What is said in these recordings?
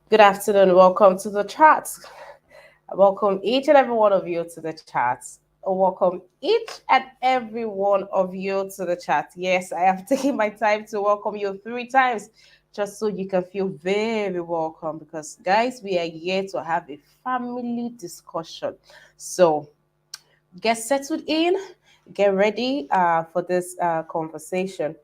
Good afternoon. Welcome to the chat. Welcome each and every one of you to the chat. Welcome each and every one of you to the chat. Yes, I have taken my time to welcome you three times just so you can feel very welcome because, guys, we are here to have a family discussion. So, get settled in, get ready for this conversation.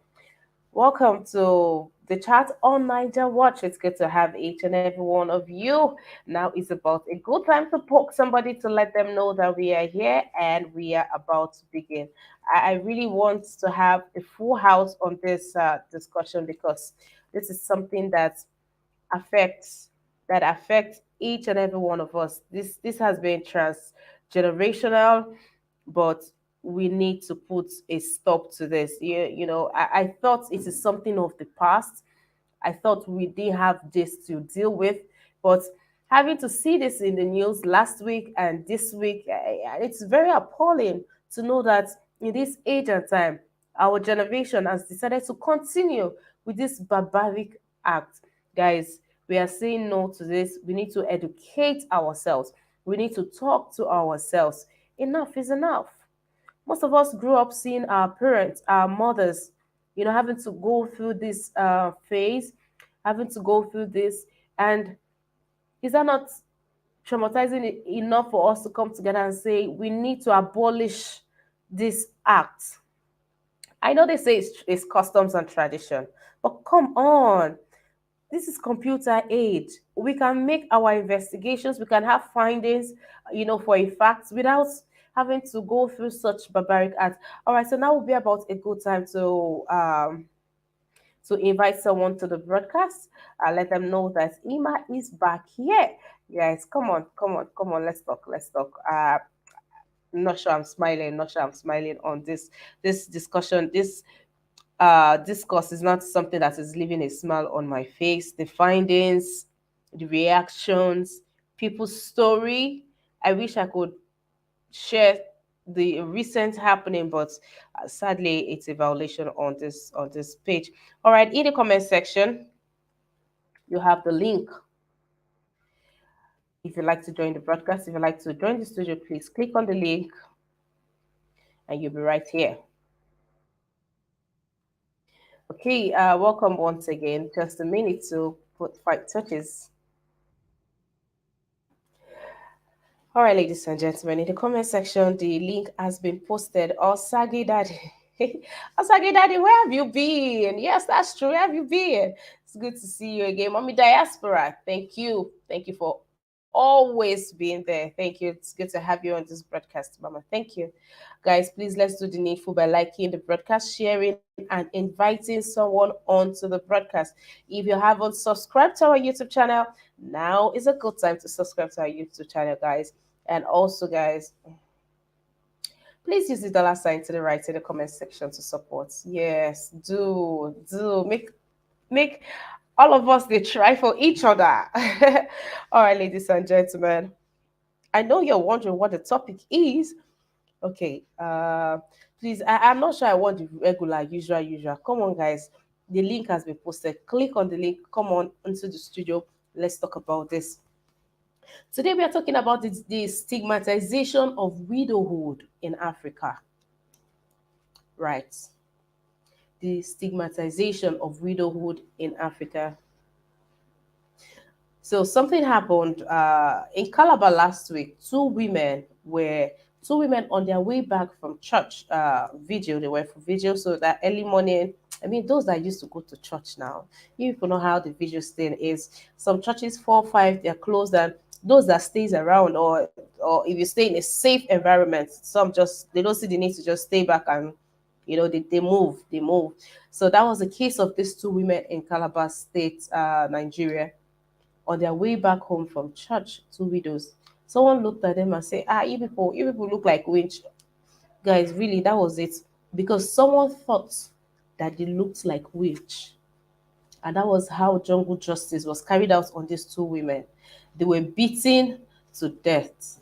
Welcome to the chat on Niger Watch. It's good to have each and every one of you. Now is about a good time to poke somebody to let them know that we are here and we are about to begin. I really want to have a full house on this discussion because this is something that affects affects each and every one of us. This has been transgenerational, but we need to put a stop to this. I thought it is something of the past. I thought we didn't have this to deal with, but having to see this in the news last week and this week, it's very appalling to know that in this age and time, our generation has decided to continue with this barbaric act. Guys, we are saying no to this. We need to educate ourselves. We need to talk to ourselves. Enough is enough. Most of us grew up seeing our parents, our mothers, having to go through this phase, having to go through this. And is that not traumatizing enough for us to come together and say we need to abolish this act? I know they say it's customs and tradition, but come on, this is computer age. We can make our investigations, we can have findings, for a fact without having to go through such barbaric acts. All right, so now will be about a good time to invite someone to the broadcast. Let them know that Ima is back here. Guys, come on, come on, come on. Let's talk. Let's talk. Not sure I'm smiling. Not sure I'm smiling on this discussion. This discourse is not something that is leaving a smile on my face. The findings, the reactions, people's story. I wish I could share the recent happening, but sadly, it's a violation on this page. All right, in the comment section, you have the link. If you'd like to join the broadcast, if you'd like to join the studio, please click on the link, and you'll be right here. Okay, welcome once again. Just a minute to put 5 touches. All right, ladies and gentlemen, in the comment section, the link has been posted. Oh, Saggy Daddy. Oh, Saggy Daddy, where have you been? Yes, that's true. Where have you been? It's good to see you again. Mommy Diaspora, thank you. Thank you for always being there. Thank you. It's good to have you on this broadcast, Mama. Thank you. Guys, please let's do the needful by liking the broadcast, sharing, and inviting someone onto the broadcast. If you haven't subscribed to our YouTube channel, now is a good time to subscribe to our YouTube channel, guys. And also, guys, please use the dollar sign to the right in the comment section to support. Yes, do make all of us they try for each other. All right, ladies and gentlemen. I know you're wondering what the topic is. Okay, please, I'm not sure I want the regular, usual. Come on, guys. The link has been posted. Click on the link. Come on into the studio. Let's talk about this. Today, we are talking about the stigmatization of widowhood in Africa. Right. The stigmatization of widowhood in Africa. So something happened in Calabar last week. Two women on their way back from church vigil. They were for vigil, so that early morning. I mean, those that used to go to church now, you people know how the vigil thing is. Some churches 4, 5, they're closed, and those that stays around, or if you stay in a safe environment, some just they don't see the need to just stay back and they move. So that was the case of these two women in Calabar State, Nigeria, on their way back home from church, two widows. Someone looked at them and said, "Ah, you people look like witch." Guys, really, that was it. Because someone thought that they looked like witch. And that was how jungle justice was carried out on these two women. They were beaten to death.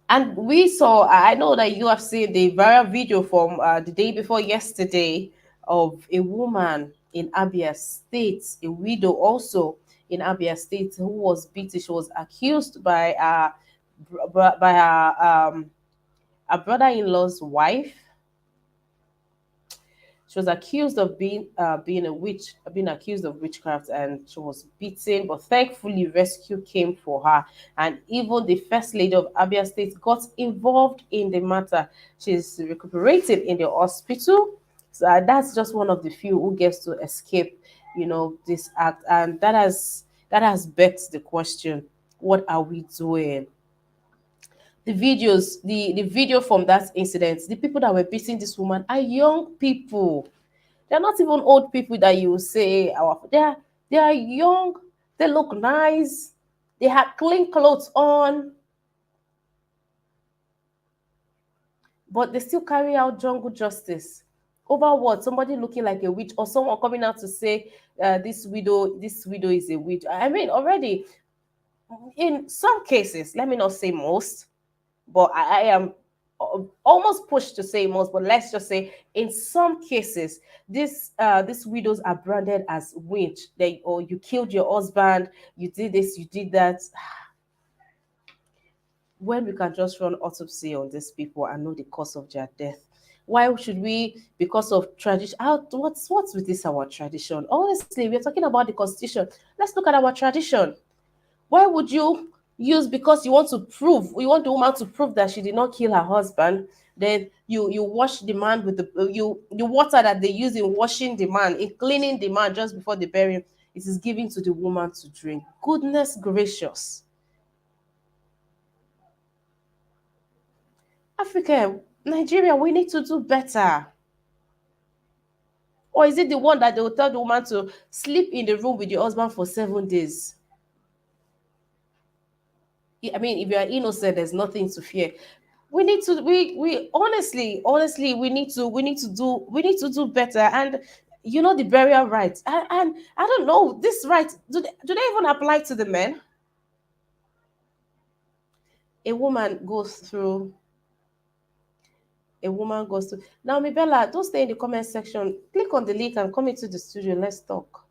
And we saw, I know that you have seen the viral video from the day before yesterday of a woman. in Abia State, a widow also in Abia State who was beaten. She was accused by her brother-in-law's wife. She was accused of being a witch, being accused of witchcraft, and she was beaten. But thankfully, rescue came for her, and even the first lady of Abia State got involved in the matter. She's recuperating in the hospital. So that's just one of the few who gets to escape, this act, and that has begged the question: what are we doing? The video from that incident, the people that were beating this woman are young people. They're not even old people that you say they are young. They look nice. They had clean clothes on, but they still carry out jungle justice over what? Somebody looking like a witch, or someone coming out to say this widow is a witch. I mean, already in some cases, let me not say most, but I am almost pushed to say most, but let's just say in some cases, these widows are branded as witch. They or you killed your husband, you did this, you did that. When we can just run autopsy on these people and know the cause of their death, why should we, because of tradition? What's with this our tradition? Honestly, we're talking about the constitution. Let's look at our tradition. Why would you use, because you want the woman to prove that she did not kill her husband, then you wash the man with the water that they use in washing the man, in cleaning the man just before the burial, it is given to the woman to drink. Goodness gracious. Africa, Nigeria, we need to do better. Or is it the one that they will tell the woman to sleep in the room with your husband for 7 days? I mean, if you are innocent, there's nothing to fear. We honestly we need to do better. And the burial rights, and I don't know, this right, do they even apply to the men? A woman goes through a woman goes through. Now, Bella, don't stay in the comment section. Click on the link and come into the studio. Let's talk.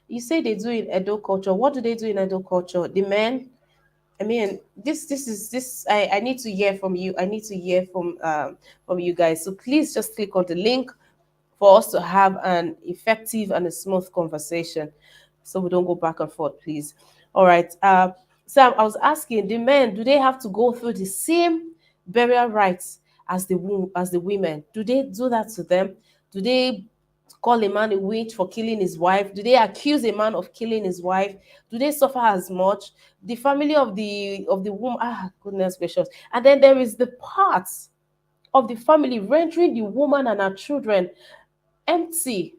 You say they do in Edo culture. What do they do in Edo culture? The men, I mean, this. I need to hear from you. I need to hear from you guys. So please just click on the link for us to have an effective and a smooth conversation, so we don't go back and forth, please. All right. Sam, I was asking, the men, do they have to go through the same burial rites as the women? Do they do that to them? Do they call a man a witch for killing his wife? Do they accuse a man of killing his wife? Do they suffer as much? The family of the woman, goodness gracious. And then there is the part of the family rendering the woman and her children empty.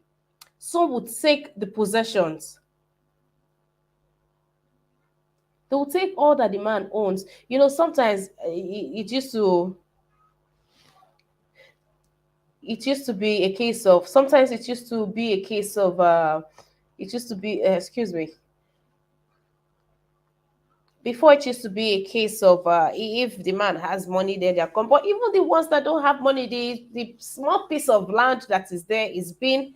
Some would take the possessions. They will take all that the man owns. Sometimes it used to be a case of, sometimes it used to be a case of it used to be excuse me before, it used to be a case of, if the man has money, then they're come. But even the ones that don't have money, the small piece of land that is there is being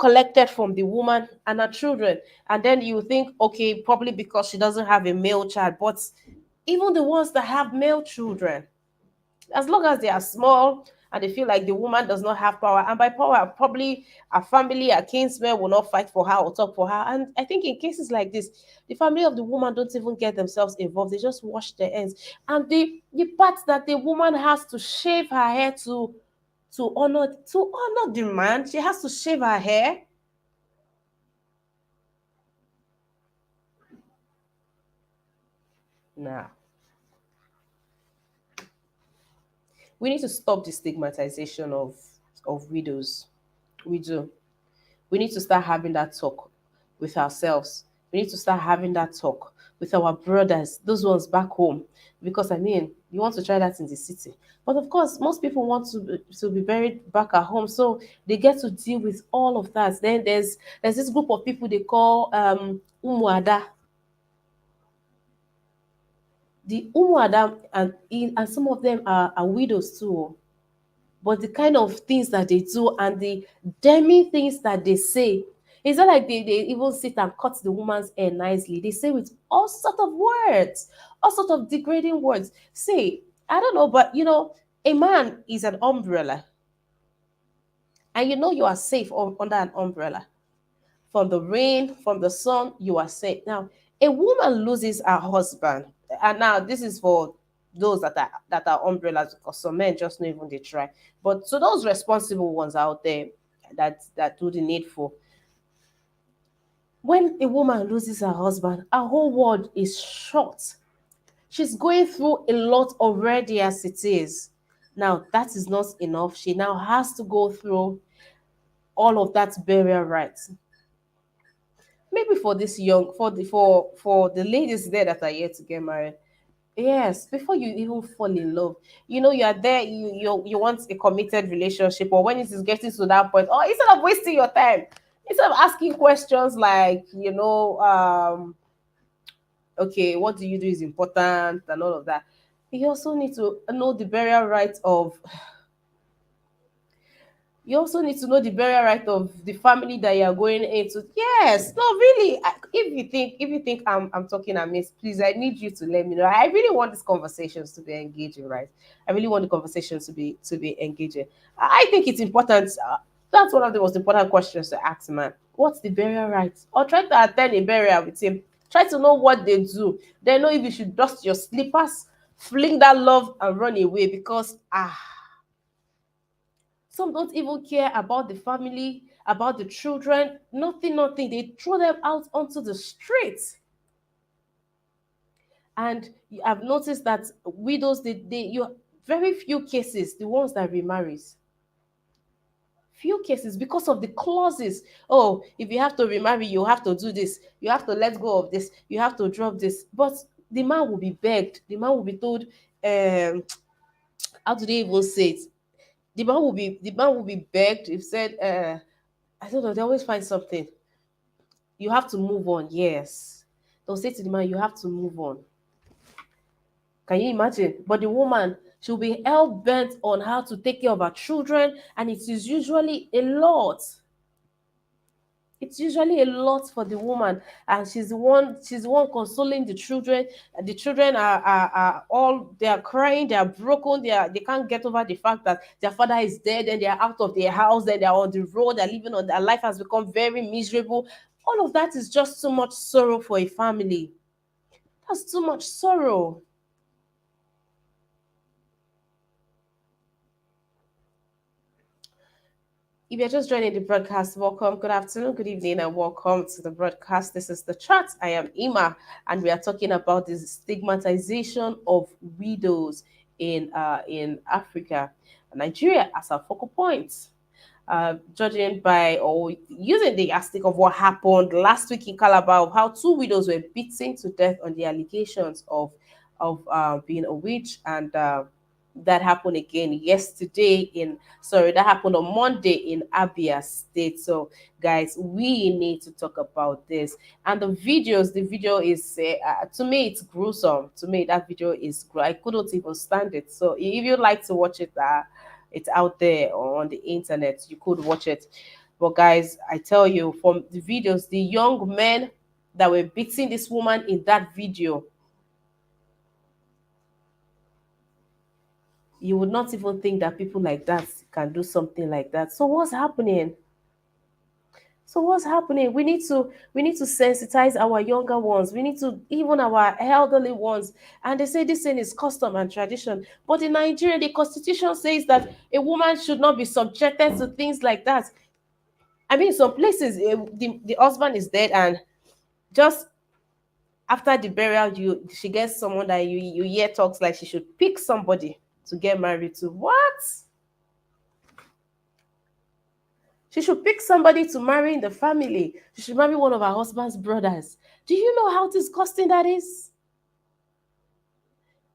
collected from the woman and her children. And then you think, okay, probably because she doesn't have a male child. But even the ones that have male children, as long as they are small and they feel like the woman does not have power, and by power, probably a family, a kinsmen will not fight for her or talk for her. And I think in cases like this, the family of the woman don't even get themselves involved. They just wash their hands. And the part that the woman has to shave her hair to honor the man, she has to shave her hair. Nah, we need to stop the stigmatization of widows. We do. We need to start having that talk with ourselves. We need to start having that talk with our brothers, those ones back home. Because I mean, you want to try that in the city. But of course, most people want to be buried back at home. So they get to deal with all of that. Then there's this group of people they call Umuada. The Umuada, and some of them are widows too. But the kind of things that they do and the demi things that they say, it's not like they even sit and cut the woman's hair nicely. They say with all sort of words, all sort of degrading words. See, I don't know, but a man is an umbrella, and you are safe under an umbrella. From the rain, from the sun, you are safe. Now, a woman loses her husband, and now this is for those that are umbrellas, because some men just not even they try. But so those responsible ones out there that do the needful. When a woman loses her husband, her whole world is short. She's going through a lot already as it is. Now that is not enough. She now has to go through all of that burial rites. Maybe for this young for the ladies there that are yet to get married. Yes, before you even fall in love, you are there. You want a committed relationship, or when it is getting to that point, or instead of wasting your time, instead of asking questions like, okay, what do you do is important and all of that. You also need to know the burial rights of you also need to know the burial right of the family that you are going into. Yes, no, really. If you think I'm talking amiss, please, I need you to let me know. I really want these conversations to be engaging, right? I really want the conversations to be engaging. I think it's important. That's one of the most important questions to ask, man. What's the burial right? Or try to attend a burial with him. Try to know what they do. Then know if you should dust your slippers, fling that love, and run away, because some don't even care about the family, about the children, nothing, nothing. They throw them out onto the streets. And I've noticed that widows, you very few cases, the ones that remarries. Few cases because of the clauses. Oh, if you have to remarry, you have to do this, you have to let go of this, you have to drop this. But the man will be begged, the man will be told, how do they even say it? The man will be begged, if said, I don't know, they always find something. You have to move on. Yes. They'll say to the man, you have to move on. Can you imagine? But the woman, she'll be hell bent on how to take care of her children, and it is usually a lot. It's usually a lot for the woman, and she's the one consoling the children. And the children are all, they are crying, they are broken, they can't get over the fact that their father is dead, and they are out of their house, and they are on the road, they're living on, their life has become very miserable. All of that is just too much sorrow for a family. That's too much sorrow. If you're just joining the broadcast, welcome, good afternoon, good evening, and welcome to the broadcast. This is the chat. I am Ima, and we are talking about the stigmatization of widows in Africa, Nigeria as our focal point. Judging by or using the yardstick of what happened last week in Calabar, of how two widows were beaten to death on the allegations of being a witch, and that happened again yesterday in sorry that happened on Monday in Abia State. So guys, we need to talk about this. And the video is to me it's gruesome. To me that video is I couldn't even stand it. So if you'd like to watch it, it's out there on the internet, you could watch it. But guys, I tell you, from the videos, the young men that were beating this woman in that video, you would not even think that people like that can do something like that. So what's happening? We need to sensitize our younger ones. We need to, even our elderly ones. And they say this thing is custom and tradition. But in Nigeria, the constitution says that a woman should not be subjected to things like that. I mean, some places, the husband is dead, and just after the burial, she gets someone that you hear talks like she should pick somebody to get married to. What? She should pick somebody to marry in the family. She should marry one of her husband's brothers. Do you know how disgusting that is?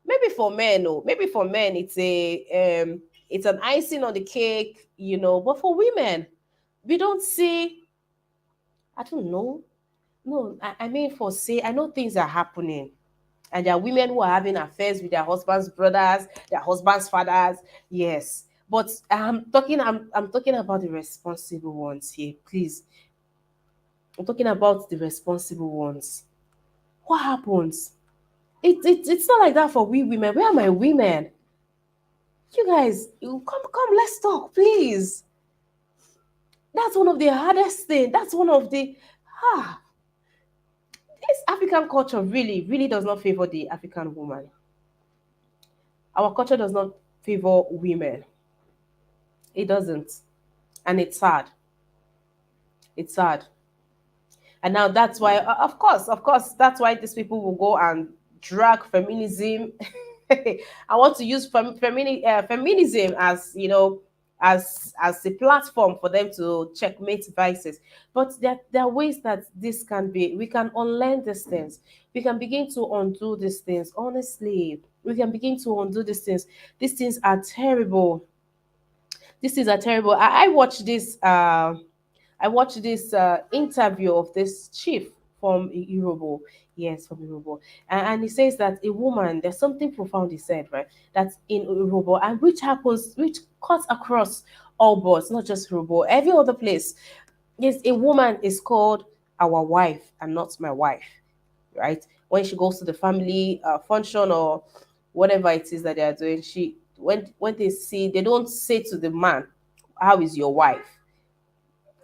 Maybe for men, no. Maybe for men, it's an icing on the cake, But for women, we don't see. I don't know. No, I mean, for say, I know things are happening, and there are women who are having affairs with their husband's brothers, their husband's fathers. Yes, But I'm talking about the responsible ones here, please. I'm talking about the responsible ones. What happens? It's not like that for we women. Where are my women? You guys, you come, let's talk, please. That's one of the hardest thing. That's one of the ah. This African culture really does not favor the African woman. Our culture does not favor women. It doesn't, and it's sad. It's sad. And now that's why, of course, that's why these people will go and drag feminism. I want to use feminism as as a platform for them to checkmate vices. But there are ways that this can be. We can unlearn these things. We can begin to undo these things. Honestly, we can begin to undo these things. These things are terrible. These things are terrible. I watched this. I watched this interview of this chief from Yoruba. Yes, from Yoruba. And he says that a woman, there's something profound he said, right? That in Yoruba, and which cuts across all boards, not just Yoruba, every other place. Yes, a woman is called our wife and not my wife, right? When she goes to the family function or whatever it is that they are doing, when they see, they don't say to the man, "How is your wife?"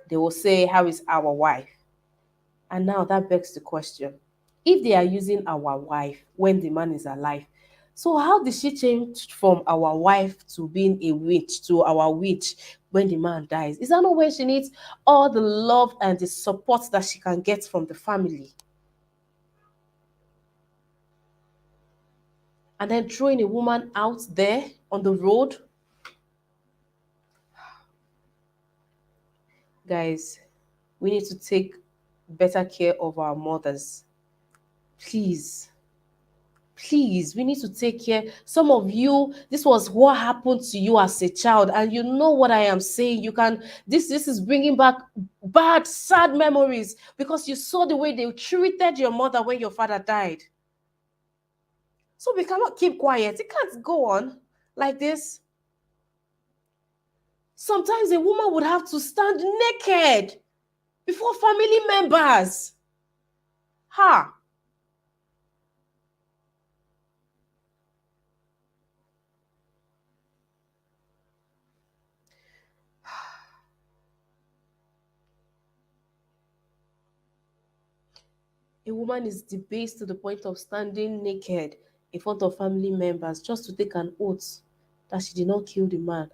They will say, "How is our wife?" And now that begs the question, if they are using our wife when the man is alive, so how did she change from our wife to being a witch to our witch when the man dies? Is that not when she needs all the love and the support that she can get from the family? And then throwing a woman out there on the road? Guys, we need to take better care of our mothers. Please. Please, we need to take care. Some of you, this was what happened to you as a child, and you know what I am saying. You can, this is bringing back bad, sad memories because you saw the way they treated your mother when your father died. So we cannot keep quiet. It can't go on like this. Sometimes a woman would have to stand naked before family members. Ha! A woman is debased to the point of standing naked in front of family members just to take an oath that she did not kill the man.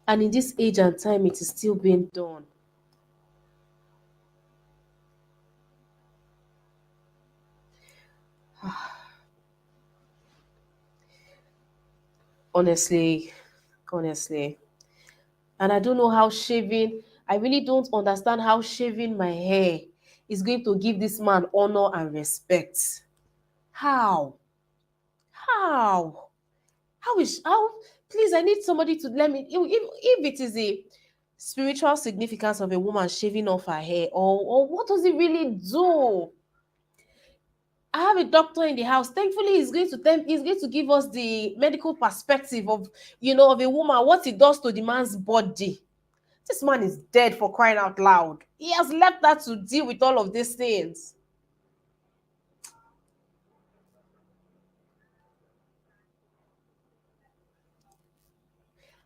And in this age and time, it is still being done. Honestly, honestly. And I don't know how shaving, I really don't understand how shaving my hair is going to give this man honor and respect. How? How? How? Please, I need somebody to let me. If it is a spiritual significance of a woman shaving off her hair, or what does it really do? I have a doctor in the house. Thankfully, he's going to give us the medical perspective of of a woman, what it does to the man's body. This man is dead, for crying out loud. He has left that to deal with all of these things.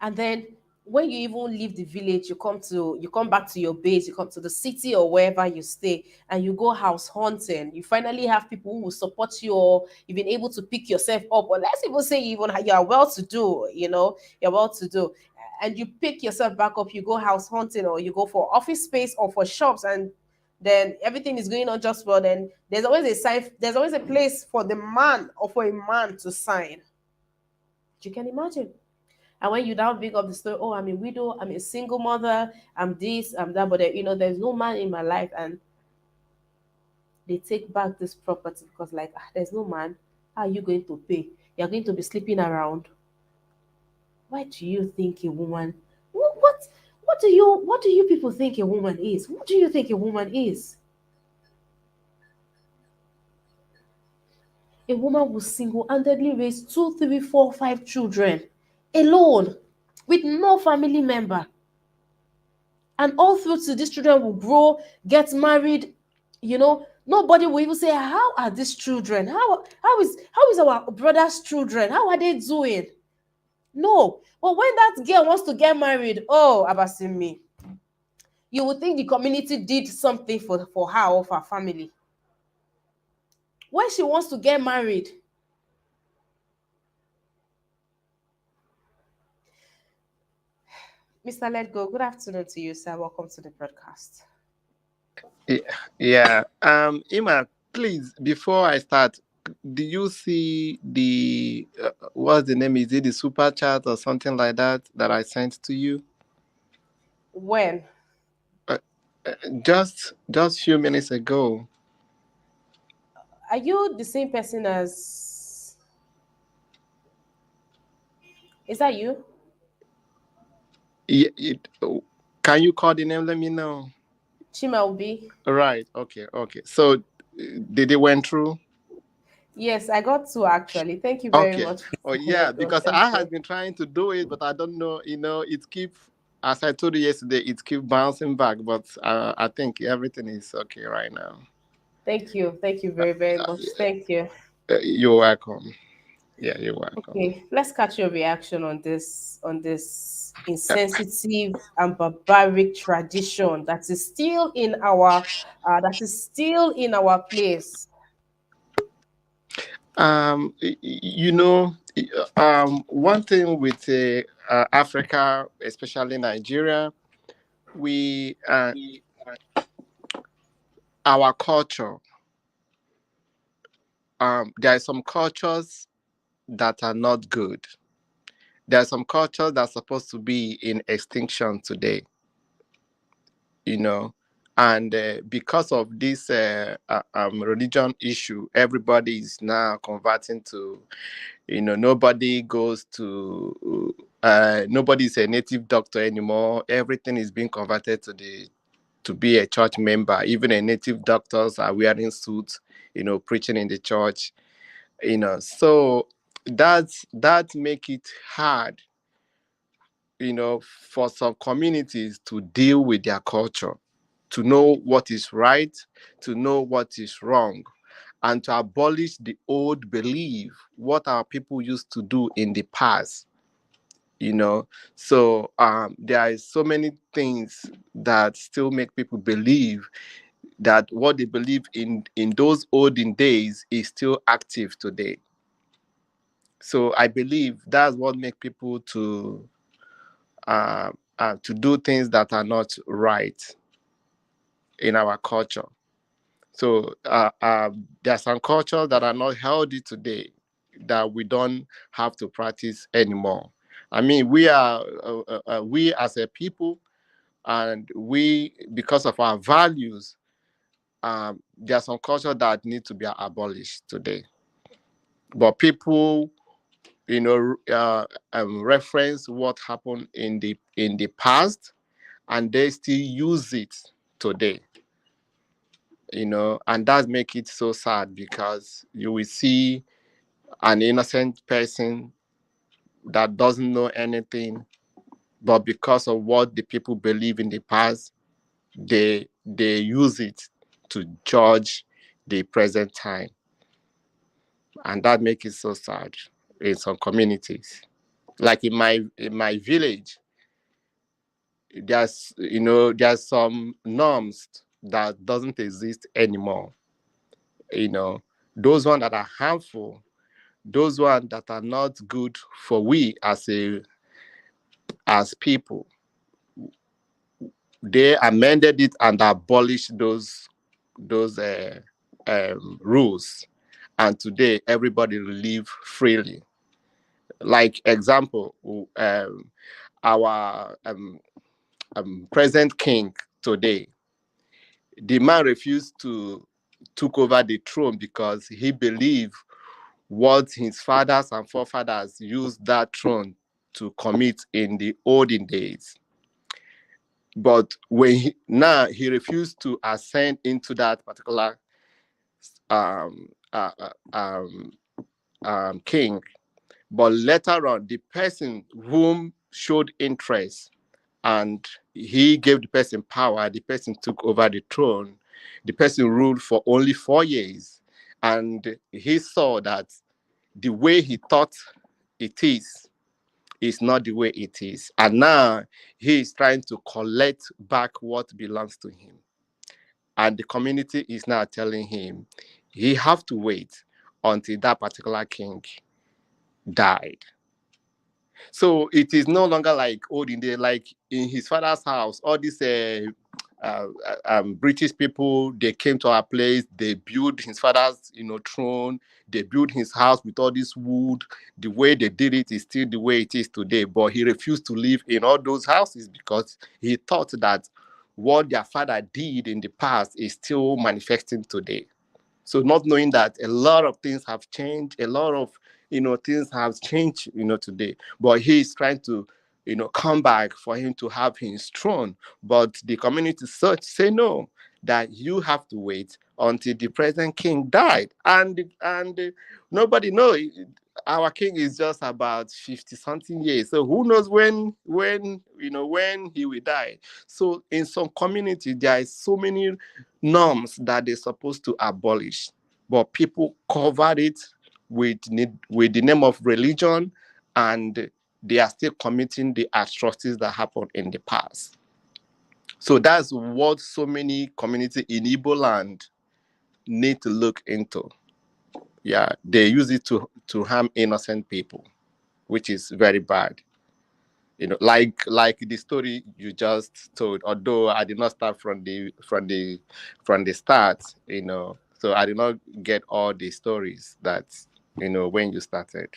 And then when you even leave the village, you come back to your base, you come to the city or wherever you stay, and you go house hunting. You finally have people who will support you, or you've been able to pick yourself up, or let's even say even you are well to do, you're well to do, and you pick yourself back up, you go house hunting, or you go for office space or for shops, and then everything is going on just well. Then there's always a place for the man or for a man to sign. You can imagine. And when you now bring up the story, oh, I'm a widow, I'm a single mother, I'm this, I'm that, but there's no man in my life, and they take back this property because, like, there's no man. How are you going to pay? You're going to be sleeping around. Why do you think a woman? What do you people think a woman is? What do you think a woman is? A woman will single-handedly raise two, three, four, five children alone. with no family member. And all through to these children will grow, get married, nobody will even say, how are these children? How is our brother's children? How are they doing? No. But when that girl wants to get married, oh, Abasimi, you would think the community did something for her or for her family. When she wants to get married, Mr. Let Go, good afternoon to you, sir. Welcome to the broadcast. Y- Yeah. Ima, please, before I start, do you see the what's the name? Is it the super chat or something like that I sent to you? When? Uh, just few minutes ago. Are you the same person as. Is that you? Can you call the name? Let me know. Chimelby? Right. Okay. Okay. So, did it went through? Yes, I got two actually. Thank you very Okay. much, Oh Mr. yeah, Let Go. because Thank I you. had been trying to do it, but I don't know. It keep as I told you yesterday, it keep bouncing back. But I think everything is okay right now. Thank you. Thank you very, very Uh, much. Thank you. you're welcome. Yeah, you're welcome. Okay, let's catch your reaction on this insensitive and barbaric tradition that is still in our place. One thing with Africa, especially Nigeria, we our culture. There are some cultures that are not good. There are some cultures that are supposed to be in extinction today. You know, and because of this religion issue, everybody is now converting to. Nobody goes to. Nobody is a native doctor anymore. Everything is being converted to be a church member. Even a native doctors are wearing suits, preaching in the church. So that make it hard, for some communities to deal with their culture, to know what is right, to know what is wrong, and to abolish the old belief, what our people used to do in the past. you know so there is so many things that still make people believe that what they believe in those olden days is still active today. So I believe that's what make people to do things that are not right in our culture. So there are some cultures that are not healthy today that we don't have to practice anymore. I mean, we as a people, and we, because of our values, there are some cultures that need to be abolished today. But people, reference what happened in the past, and they still use it today. And that make it so sad, because you will see an innocent person that doesn't know anything, but because of what the people believe in the past, they use it to judge the present time, and that makes it so sad in some communities. Like in my village, there's some norms that doesn't exist anymore. you know those ones that are harmful, those ones that are not good for we as people, they amended it and abolished those rules, and today everybody live freely. Like example, our present king today, the man refused to took over the throne because he believed what his fathers and forefathers used that throne to commit in the olden days. But now he refused to ascend into that particular um, uh, uh, um, king. But later on, the person whom showed interest and he gave the person power. The person took over the throne. The person ruled for only 4 years. And he saw that the way he thought it is not the way it is. And now he is trying to collect back what belongs to him. And the community is now telling him he have to wait until that particular king died. So it is no longer like olden day, like in his father's house. All these British people, they came to our place. They built his father's, throne. They built his house with all this wood. The way they did it is still the way it is today. But he refused to live in all those houses because he thought that what their father did in the past is still manifesting today. So not knowing that a lot of things have changed, a lot of things have changed, today. But he is trying to, come back for him to have his throne. But the community such say no, that you have to wait until the present king died. And nobody know our king is just about 50 something years. So who knows when he will die. So in some community, there is so many norms that they're supposed to abolish, but people covered it with the name of religion, and they are still committing the atrocities that happened in the past. So that's what so many communities in Igbo land need to look into. Yeah, they use it to harm innocent people, which is very bad. Like the story you just told, although I did not start from the start. So I did not get all the stories that when you started.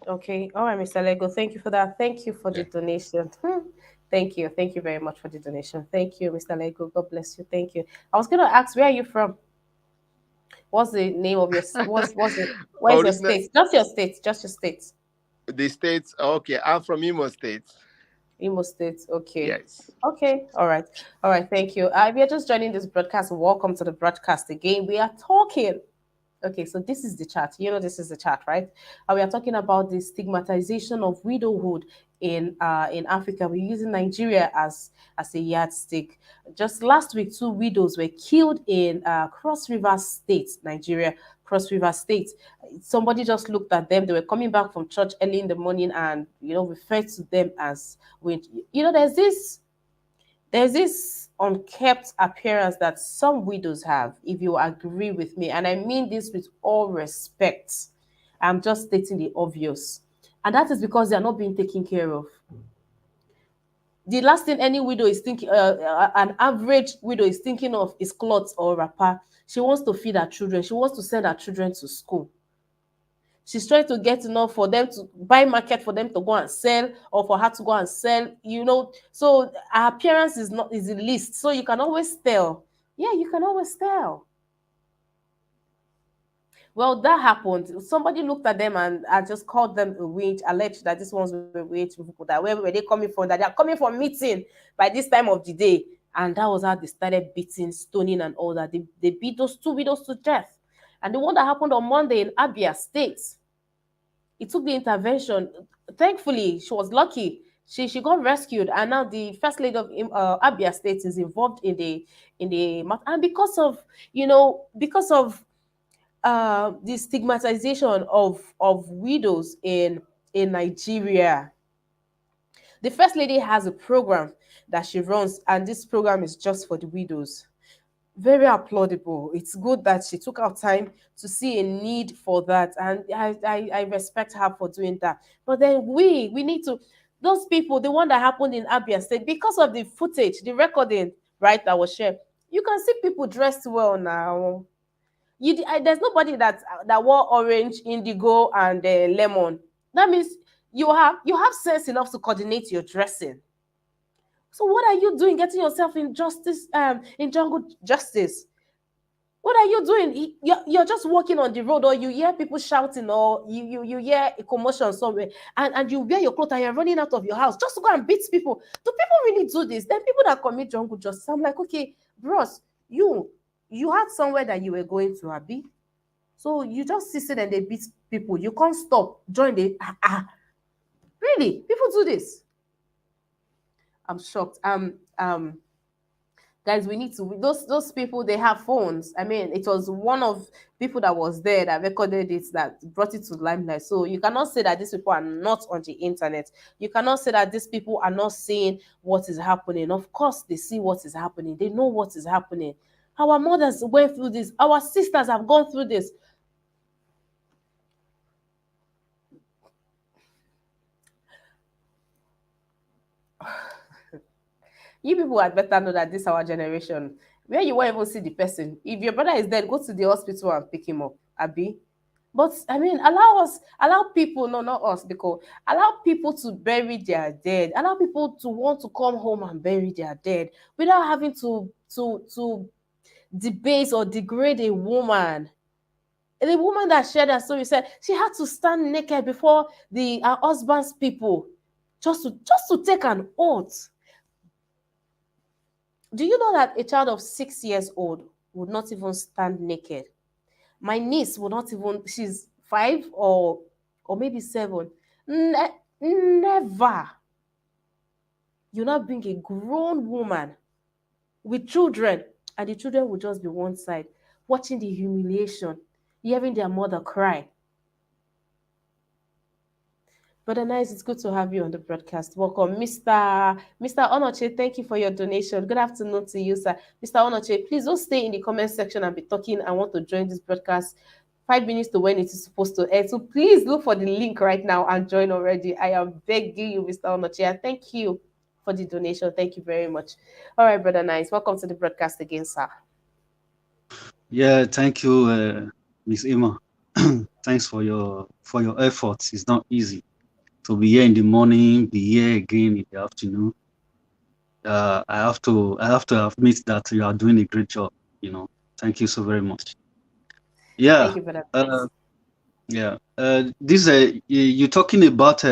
Okay. All right, Mr. Lego. Thank you for that. Thank you for the Yeah. donation. Thank you. Thank you very much for the donation. Thank you, Mr. Lego. God bless you. Thank you. I was gonna ask, where are you from? What's the name of your where's your Original state? Just your state. Just your state. the states. Okay, I'm from Imo State. Imo State. Okay. Yes. Okay. All right. All right. Thank you. If you're just joining this broadcast, welcome to the broadcast again. We are talking. Okay, so this is the chat. This is the chat, right? We are talking about the stigmatization of widowhood in Africa. We're using Nigeria as a yardstick. Just last week, two widows were killed in Cross River State, Nigeria. Cross River State. Somebody just looked at them. They were coming back from church early in the morning, and referred to them as witch. There's this unkept appearance that some widows have, if you agree with me, and I mean this with all respect. I'm just stating the obvious. And that is because they are not being taken care of. The last thing any widow is thinking, an average widow is thinking of, is clothes or wrapper. She wants to feed her children. She wants to send her children to school. She's trying to get enough for them to buy market, for them to go and sell, or for her to go and sell. So her appearance is the least, so you can always tell. Yeah, you can always tell. Well, that happened. Somebody looked at them and I just called them a witch, alleged that these ones were witch people, that where were they coming from, that they are coming from meeting by this time of the day. And that was how they started beating, stoning, and all that. They beat those two widows to death. And the one that happened on Monday in Abia State, it took the intervention. Thankfully, she was lucky. She got rescued, and now the first lady of Abia State is involved in the and because of the stigmatization of widows in Nigeria. The first lady has a program that she runs, and this program is just for the widows. Very applaudable. It's good that she took out time to see a need for that, and I respect her for doing that. But then we need to, those people, the one that happened in Abia State, because of the footage, the recording, right, that was shared, you can see people dressed well now. There's nobody that wore orange, indigo, and lemon. That means you have sense enough to coordinate your dressing. So what are you doing getting yourself in justice, in jungle justice? What are you doing? You're just walking on the road, or you hear people shouting, or you hear a commotion somewhere, and you wear your clothes and you're running out of your house just to go and beat people. Do people really do this? Then people that commit jungle justice, I'm like, okay, bros, you had somewhere that you were going to, Abby. So you just sit and they beat people. You can't stop. Join the really? People do this. I'm shocked. Guys, we need to, those people, they have phones. I mean, it was one of people that was there that recorded it that brought it to limelight. So you cannot say that these people are not on the internet. You cannot say that these people are not seeing what is happening. Of course they see what is happening, they know what is happening. Our mothers went through this, our sisters have gone through this. You people had better know that this our generation, where you won't even see the person. If your brother is dead, go to the hospital and pick him up. Abi. But I mean, allow people, no, not us, because allow people to bury their dead. Allow people to want to come home and bury their dead without having to debase or degrade a woman. The woman that shared her story said she had to stand naked before the her husband's people just to take an oath. Do you know that a child of 6 years old would not even stand naked? My niece would not even, she's 5 or maybe 7. Never. You now bring a grown woman with children, and the children will just be one side, watching the humiliation, hearing their mother cry. Brother Nice, it's good to have you on the broadcast. Welcome, Mr. Onoche. Thank you for your donation. Good afternoon to you, sir. Mr. Onoche, please don't stay in the comment section and be talking. I want to join this broadcast 5 minutes to when it is supposed to end. So please look for the link right now and join already. I am begging you, Mr. Onoche. And thank you for the donation. Thank you very much. All right, Brother Nice. Welcome to the broadcast again, sir. Yeah, thank you, Miss Emma. Thanks for your efforts. It's not easy to be here in the morning, be here again in the afternoon. I have to admit that you are doing a great job. You know, thank you so very much. Thank Yeah, you, Brother uh, Nice. yeah. This you talking about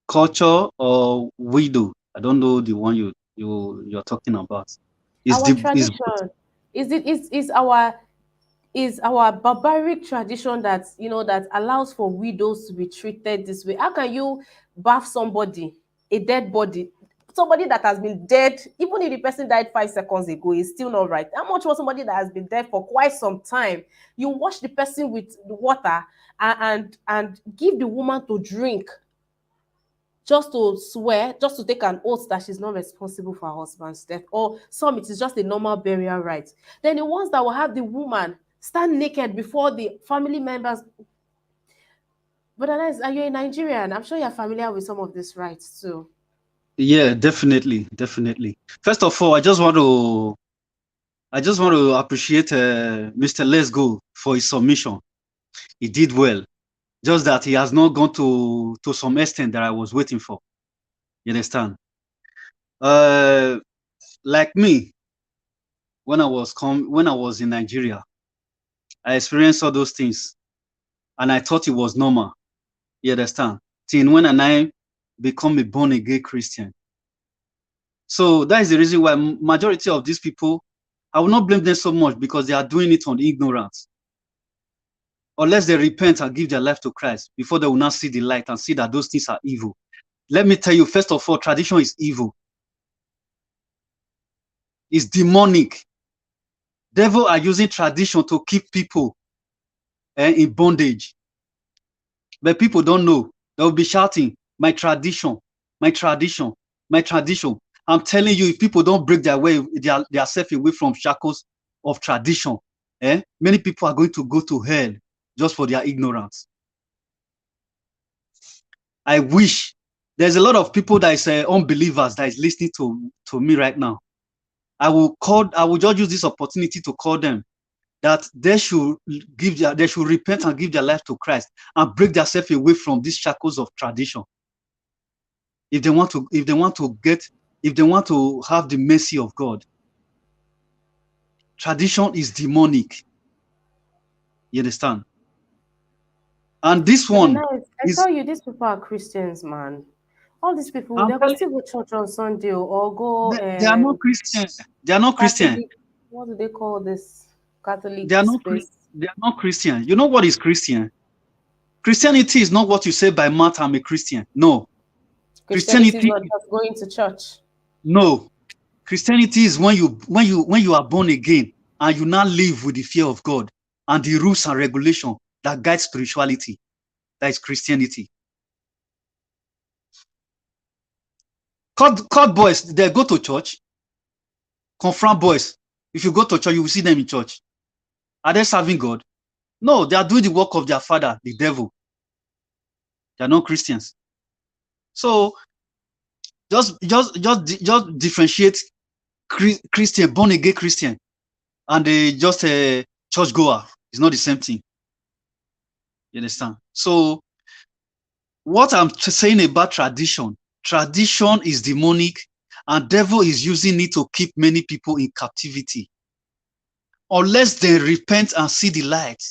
culture or widow? I don't know the one you're talking about. Our Is tradition is our barbaric tradition that that allows for widows to be treated this way. How can you bath somebody, a dead body, somebody that has been dead, even if the person died 5 seconds ago, is still not right? How much for somebody that has been dead for quite some time? You wash the person with the water and give the woman to drink, just to swear, just to take an oath that she's not responsible for her husband's death. Or some, it is just a normal burial right. Then the ones that will have the woman stand naked before the family members. But Alex, are you a Nigerian? I'm sure you're familiar with some of these rights too. Yeah, definitely, definitely. First of all, I just want to appreciate Mr. Let's Go for his submission. He did well. Just that he has not gone to some extent that I was waiting for. You understand? Uh, like me, when I was in Nigeria, I experienced all those things, and I thought it was normal. You understand? Till when I become a born again Christian. So that is the reason why majority of these people, I will not blame them so much because they are doing it on ignorance. Unless they repent and give their life to Christ before they will not see the light and see that those things are evil. Let me tell you, first of all, tradition is evil. It's demonic. Devil are using tradition to keep people in bondage. But people don't know. They'll be shouting, my tradition, my tradition, my tradition. I'm telling you, if people don't break their self away from shackles of tradition, many people are going to go to hell just for their ignorance. I wish there's a lot of people that is unbelievers that is listening to me right now. I will just use this opportunity to call them that they should repent and give their life to Christ and break themselves away from these shackles of tradition. If they want to have the mercy of God. Tradition is demonic. You understand? And this But then one I is tell you, these people are Christians, man. All these people, I'm they go telling still go church on Sunday or go they are not Christian. They are not Christian. Catholic. What do they call this? They Catholic are not space. they are not Christian. You know what is Christian? Christianity is not what you say by mouth, I'm a Christian. No. Christianity is Christianity, not just going to church. no. Christianity is when you are born again and you now live with the fear of God and the rules and regulation that guide spirituality. That is Christianity. Court boys, they go to church. Confront boys. If you go to church, you will see them in church. Are they serving God? No, they are doing the work of their father, the devil. They are not Christians. So just differentiate Christian, born again Christian, and just a church goer. It's not the same thing. You understand? So what I'm saying about tradition is demonic, and devil is using it to keep many people in captivity. Unless they repent and see the light,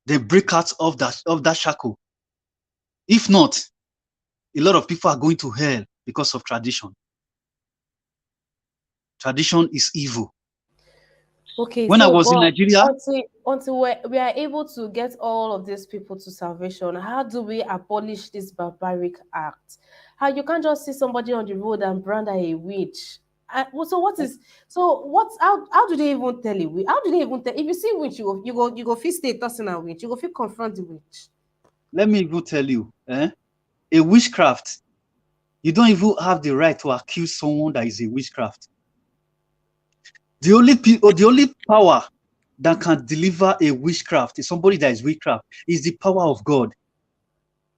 they break out of that shackle. If not, a lot of people are going to hell because of tradition. Tradition is evil. Okay, When I so was in but Nigeria, until we are able to get all of these people to salvation, how do we abolish this barbaric act? How you can't just see somebody on the road and brand her a witch. Well, so what is so what's how do they even tell a witch? How do they even tell if you see witch you go feel stay tossing a witch, you go feel confront the witch. let me even tell you, a witchcraft, you don't even have the right to accuse someone that is a witchcraft. The only power that can deliver a witchcraft is somebody that is witchcraft, is the power of God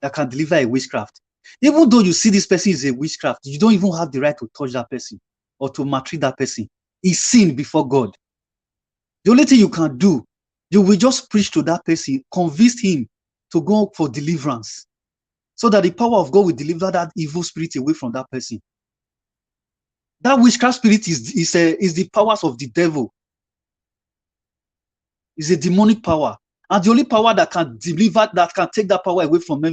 that can deliver a witchcraft. Even though you see this person is a witchcraft, you don't even have the right to touch that person or to maltreat that person. It's sin before God. The only thing you can do, you will just preach to that person, convince him to go for deliverance, so that the power of God will deliver that evil spirit away from that person. That witchcraft spirit is the powers of the devil. It's a demonic power. And the only power that can deliver, that can take that power away from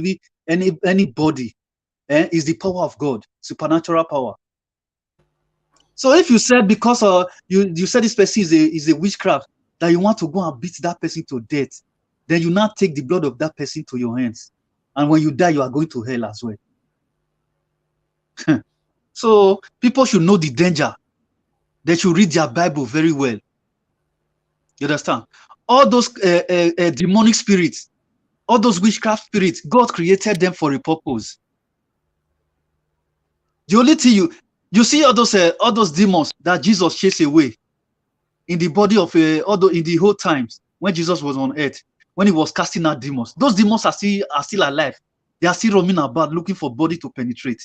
anybody, is the power of God, supernatural power. So if you said because you said this person is a witchcraft, that you want to go and beat that person to death, then you now take the blood of that person to your hands. And when you die, you are going to hell as well. So people should know the danger. They should read their Bible very well. You understand? All those demonic spirits, all those witchcraft spirits, God created them for a purpose. The only thing you see all those demons that Jesus chased away in the body of in the whole times when Jesus was on earth, when he was casting out demons. Those demons are still alive. They are still roaming about looking for body to penetrate.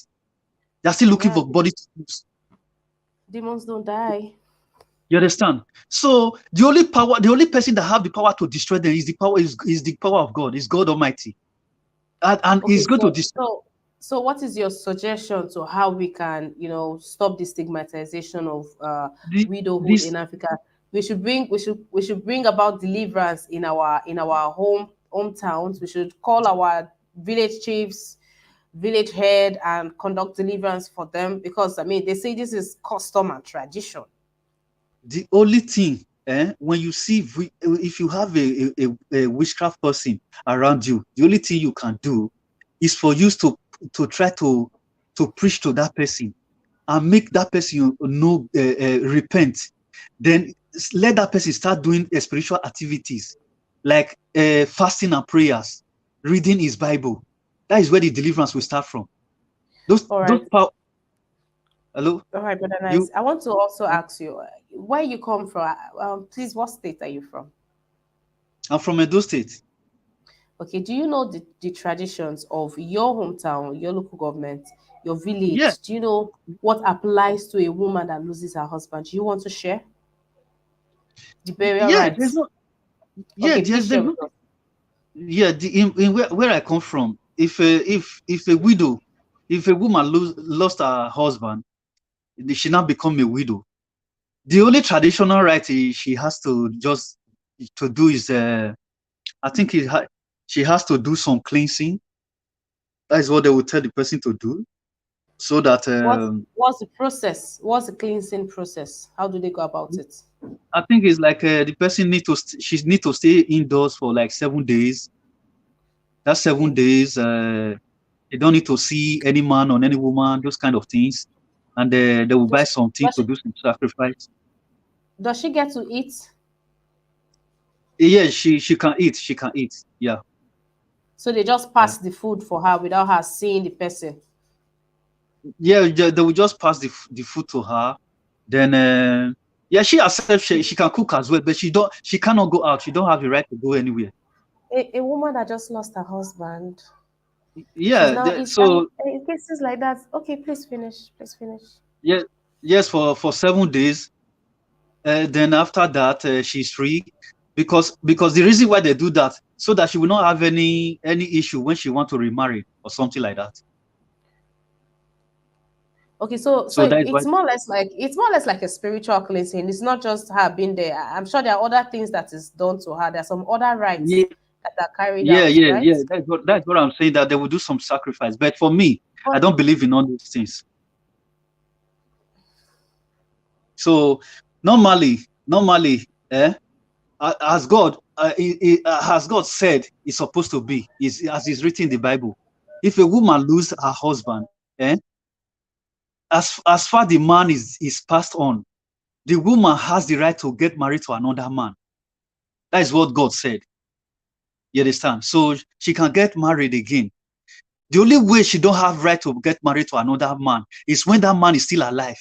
They are still looking Yeah, for body to use. demons don't die. You understand? So the only person that have the power to destroy them is the power of God, is God Almighty. And Okay, he's going to destroy so what is your suggestion to how we can, stop the stigmatization of widowhood this in Africa? We should bring about deliverance in our hometowns. We should call our village chiefs, village head, and conduct deliverance for them because I mean they say this is custom and tradition. the only thing, when you see if you have a witchcraft person around you, the only thing you can do is for you to try to preach to that person and make that person know, repent. Then let that person start doing spiritual activities like fasting and prayers, reading his Bible. That is where the deliverance will start from. All Those right. power. Hello, All right, brother you. Nice. I want to also ask you where you come from. Please, what state are you from? I'm from Edo State. Okay, do you know the traditions of your hometown, your local government, your Yeah, village? Do you know what applies to a woman that loses her husband? Do you want to share the burial yeah. There's rights? no. Yeah, Okay, please share there's with no. us. Yeah, in where I come from, if a widow, if a woman lost her husband, she now become a widow. The only traditional right she has to just to do is, I think she has to do some cleansing. That is what they will tell the person to do, so that What's the process? What's the cleansing process? How do they go about it? I think it's like the person she need to stay indoors for like 7 days. That seven Okay. days, They don't need to see any man or any woman, those kind of things. And they will buy Does, something does to she do some sacrifice. does she get to eat? Yeah, she can eat. She can eat. Yeah, So they just yeah, pass the food for her without her seeing the person. yeah. They will just pass the food to her. Then, yeah, she herself she can cook as well, but she cannot go out. She don't have the right to go anywhere. A woman that just lost her husband. She's Yeah, now it's so in cases like that. Okay, please finish. Please finish. yeah, yes, for 7 days. Then after that, she's free because the reason why they do that so that she will not have any issue when she want to remarry or something like that. Okay, so So that is why. it's more or less like a spiritual cleansing. It's not just her being there. I'm sure there are other things that is done to her. There are some other rites Yeah, that are carried yeah, out, yeah, right? yeah. That's what I'm saying. That they will do some sacrifice. But for me, I But don't believe in all those things. So normally, as God, has God said it's supposed to be, is as is written in the Bible. If a woman lose her husband, as far the man is passed on, the woman has the right to get married to another man. That is what God said. You understand? So she can get married again. The only way she don't have right to get married to another man is when that man is still alive.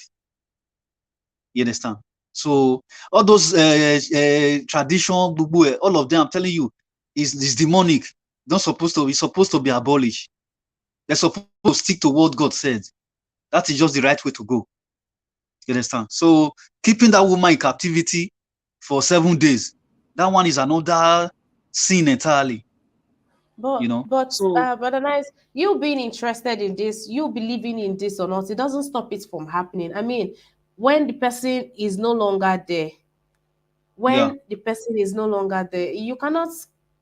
You understand? So all those tradition, all of them, I'm telling you, is demonic. Not supposed to. It's supposed to be abolished. They're supposed to stick to what God said. That is just the right way to go. You understand? So keeping that woman in captivity for 7 days, that one is another sin entirely. You but know. but So but nice, you being interested in this, you believing in this or not, it doesn't stop it from happening. I mean, when the person is no longer there, yeah, when the person is no longer there, you cannot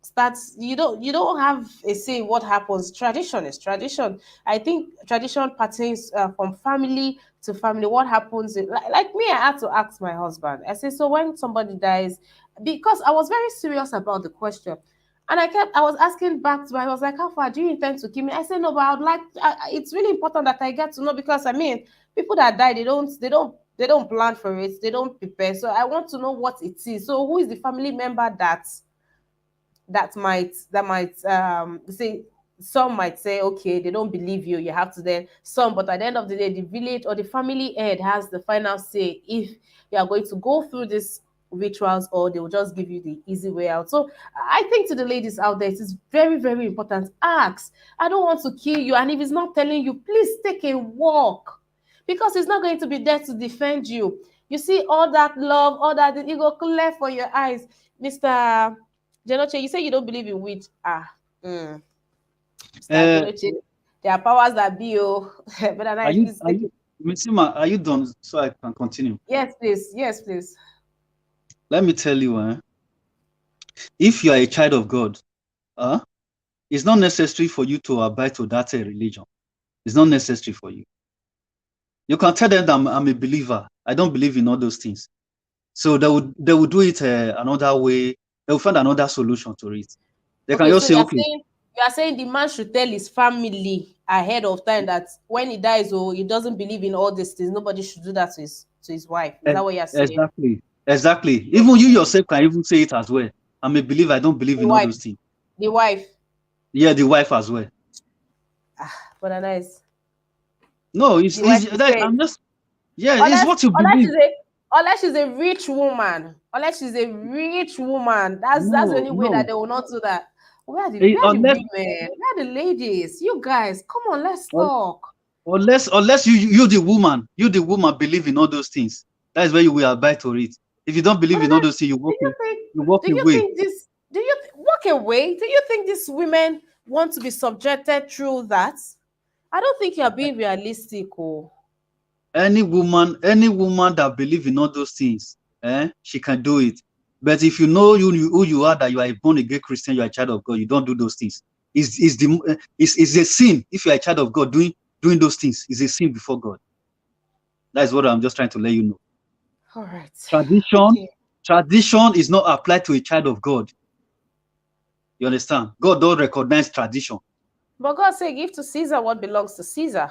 start, you don't have a say what happens. Tradition is tradition. I think tradition pertains from family to family. What happens like me, I had to ask my husband. I said, so when somebody dies, because I was very serious about the question, and I was asking back to her. I was like, how far do you intend to kill me? I said, no, but I would like, it's really important that I get to know, because I mean, people that die, they don't plan for it, they don't prepare. So I want to know what it is. So who is the family member that might say, some might say, okay, they don't believe you, you have to then some, but at the end of the day, the village or the family head has the final say if you are going to go through these rituals, or they will just give you the easy way out. So I think to the ladies out there, it is very, very important. Ask, I don't want to kill you, and if it's not telling you, please take a walk, because it's not going to be there to defend you. You see all that love, all that, you go clear for your eyes, Mr. Jenoche. You say you don't believe in witch. Mr. uh, Jenoche, there are powers that be. Oh, but are nice, you please are take it. you Mitsima, are you done so I can continue? Yes, please. Yes, please. Let me tell you, if you are a child of God, uh, it's not necessary for you to abide to that religion. It's not necessary for you. You can tell them that I'm a believer. I don't believe in all those things. So they would do it another way. They will find another solution to it. They can Okay, just so say, okay, you are saying the man should tell his family ahead of time that when he dies, or he doesn't believe in all these things, nobody should do that to his wife. Is that what you're saying? exactly, exactly. Even you Okay. yourself can even say it as well. I'm a believer. I don't believe The in all wife. those things. The wife. Yeah, the wife as well. But nice. No, The wife is I'm saying, just, yeah, it's unless what you unless believe. she's a unless she's a rich woman, that's the No, only way that no. they will not do that. Where are the Unless women, where are the ladies, you guys, come on, let's un- talk. unless you the woman believe in all those things. That is where you will abide to it. If you don't But believe then in all those things, do you think you walk do you away. think this do you walk away, do you think these women want to be subjected through that? I don't think you're being realistic. Oh, Any woman that believe in all those things, she can do it. But if you know who you are, that you are a born again Christian, you are a child of God, you don't do those things. Is a sin if you are a child of God doing those things is a sin before God. That is what I'm just trying to let you know. all right. Tradition, Okay. tradition is not applied to a child of God. You understand? God don't recognize tradition. But God said, give to Caesar what belongs to Caesar.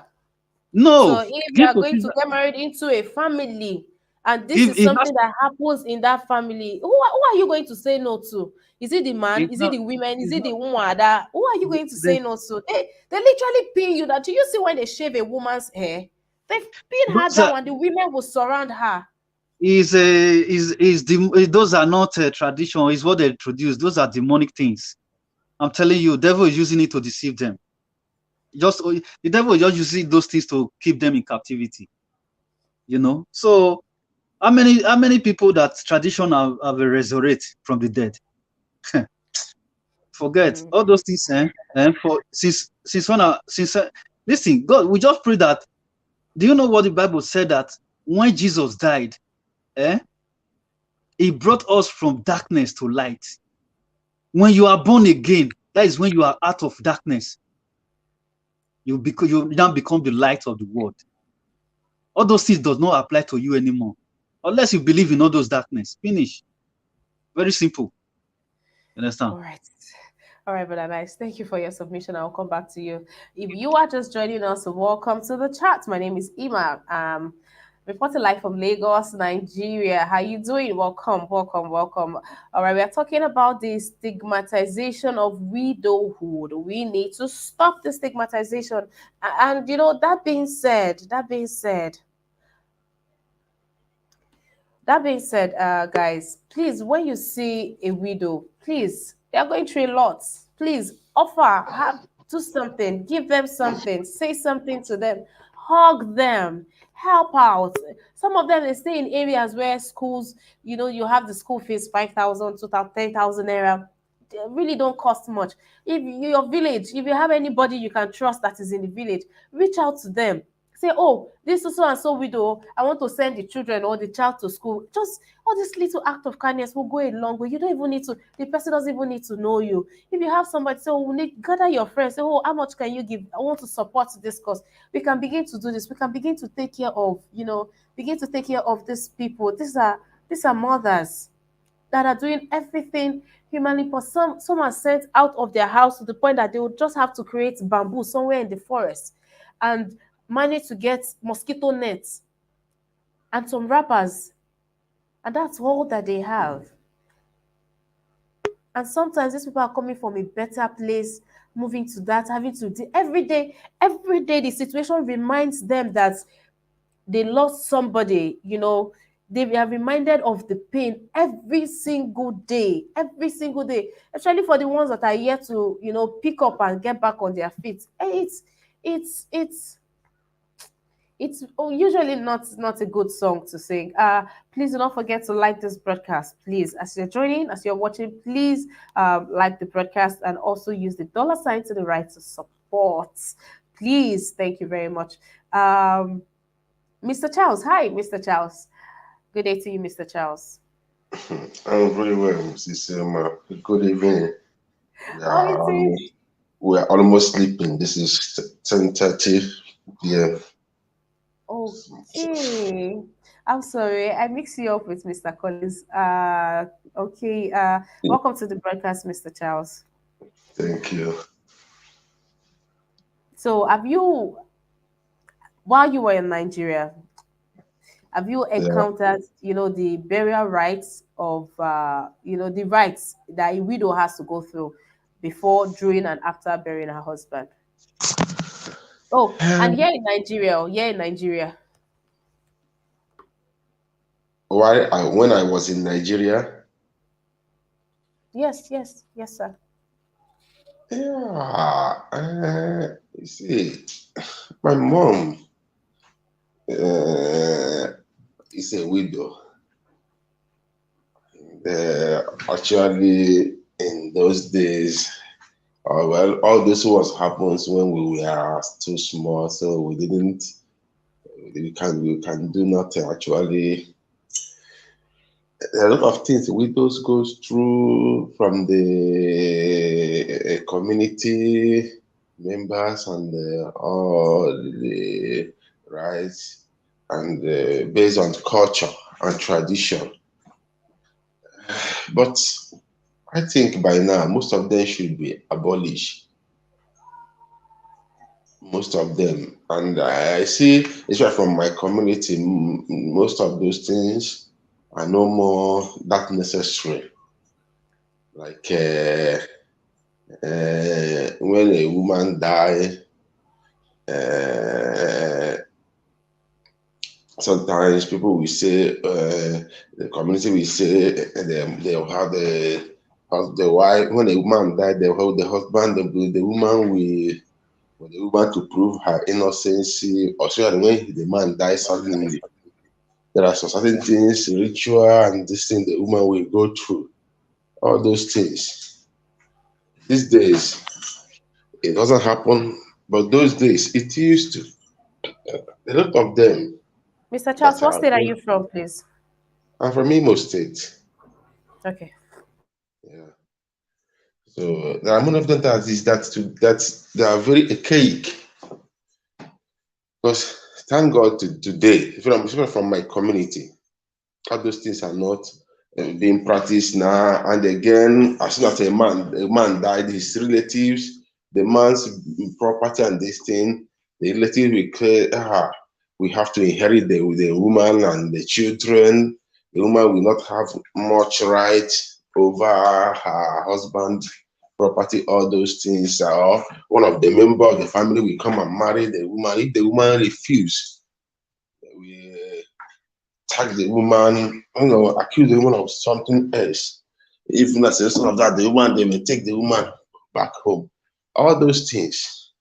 So No, if you give are to going to Caesar. get married into a family, and this Give is it has. something that happens in that family, who are you going to say no to? Is it the man? It's Is it not. the women? Is It's it not. the woman? That who are you going to say There's, no to? They literally pin you. That do you see when they shave a woman's hair? They pin her those are down, and the women will surround her. those are not tradition. Is what they introduce. Those are demonic things. I'm telling you, devil is using it to deceive them. Just the devil is just using those things to keep them in captivity. You know. So how many people that tradition have resurrect from the dead? Forget Mm. all those things. And for since when I since listen, God, we just pray that. Do you know what the Bible said that when Jesus died, eh, He brought us from darkness to light. When you are born again, that is when you are out of darkness. You now become the light of the world. All those things does not apply to you anymore, unless you believe in all those darkness. Finish. Very simple. You understand? All right. All right, Brother Nice. Thank you for your submission. I'll come back to you. If you are just joining us, welcome to the chat. My name is Ima. Reporting live from Lagos, Nigeria. How you doing? Welcome, welcome, welcome. All right, we are talking about the stigmatization of widowhood. We need to stop the stigmatization. And that being said, guys, please, when you see a widow, please, they are going through a lot. Please do something, give them something, say something to them, hug them, help out. Some of them they stay in areas where schools, you have the school fees 5,000, 2,000, 10,000 naira. They really don't cost much. If your village, if you have anybody you can trust that is in the village, reach out to them, say, oh, this so and so widow, I want to send the children or the child to school. Just all this little act of kindness will go a long way. You don't even need to, the person doesn't even need to know you. If you have somebody, say, oh, we need gather your friends, say, oh, how much can you give? I want to support this cause. We can begin to do this. We can begin to take care of, these people. These are mothers that are doing everything humanly possible. Some are sent out of their house to the point that they would just have to create bamboo somewhere in the forest and manage to get mosquito nets and some wrappers, and that's all that they have. And sometimes these people are coming from a better place, moving to that, having to do every day the situation reminds them that they lost somebody. They are reminded of the pain every single day, especially for the ones that are yet to pick up and get back on their feet. It's usually not a good song to sing. Please do not forget to like this broadcast. Please, as you're joining, as you're watching, please like the broadcast and also use the dollar sign to the right to support. Please, thank you very much. Mr. Charles, hi, Mr. Charles. Good day to you, Mr. Charles. I'm very well, Mrs. Good evening. We How are is it? almost, we are almost sleeping. This is 10:30 p.m. Okay. I'm sorry, I mixed you up with Mr. Collins. Okay. Welcome to the broadcast, Mr. Charles. Thank you. So, while you were in Nigeria, have you Yeah. encountered, the burial rites the rites that a widow has to go through before, during, and after burying her husband? Oh, and here in Nigeria. When I was in Nigeria, Yes, yes, yes, sir. yeah, you see, my mom uh, is a widow. Actually, in those days, well, all this was happens when we were too small, so we can do nothing actually. A lot of things widows goes through from the community members and all the rights and based on culture and tradition. But I think by now most of them should be abolished. most of them. And I see, especially from my community, most of those things are no more that necessary. Like when a woman die, uh, sometimes people will say, the community will say, they'll have the wife, when a woman died, they'll have the husband, the woman will, for the woman to prove her innocence, or so that when the man dies suddenly, there are some certain things, ritual and this thing the woman will go through. All those things. These days, it doesn't happen, but those days, it used to. A lot of them Mr. that Charles, what are state are very, you from, please? I'm from Imo State. Okay. Yeah. So there are many of them that is that they are very archaic. Because thank God today, even from my community, all those things are not being practiced now. And again, as soon as a man died, his relatives, the man's property and this thing, the relatives will clear, we have to inherit the woman and the children. The woman will not have much right over her husband property, all those things. Or one of the member of the family will come and marry the woman. If the woman refuse, we tag the woman, accuse the woman of something else. Even as a result of that, the woman, they may take the woman back home. All those things.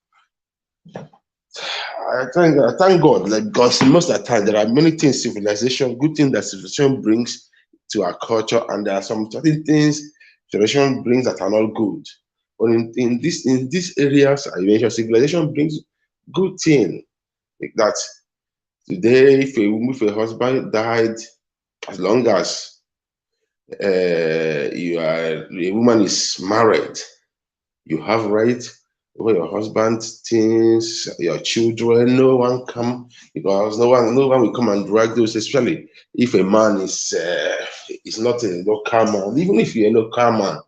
I thank God, like because most of the time there are many things civilization, good things that civilization brings to our culture, and there are some certain things civilization brings that are not good. But in these areas I mentioned, civilization brings good thing. Like that today, if a husband died, as long as a woman is married, you have right over your husband, things, your children. No one come, because no one will come and drag those. Especially if a man is not a local man. Even if you're a local man,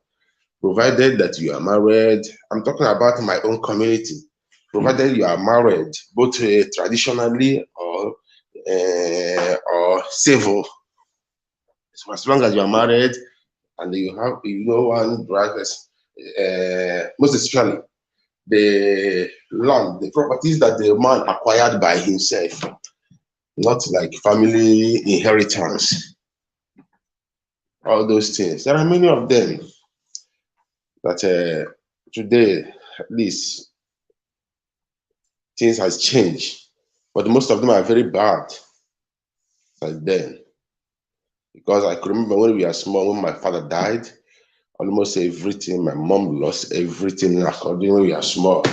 provided that you are married. I'm talking about my own community. Provided you are married, both traditionally or civil. So as long as you are married and you have one drivers, most especially the land, the properties that the man acquired by himself, not like family inheritance, all those things. There are many of them that today, at least, things has changed, but most of them are very bad like then. Because I could remember when we were small, when my father died, almost everything, my mom lost everything according when we were small.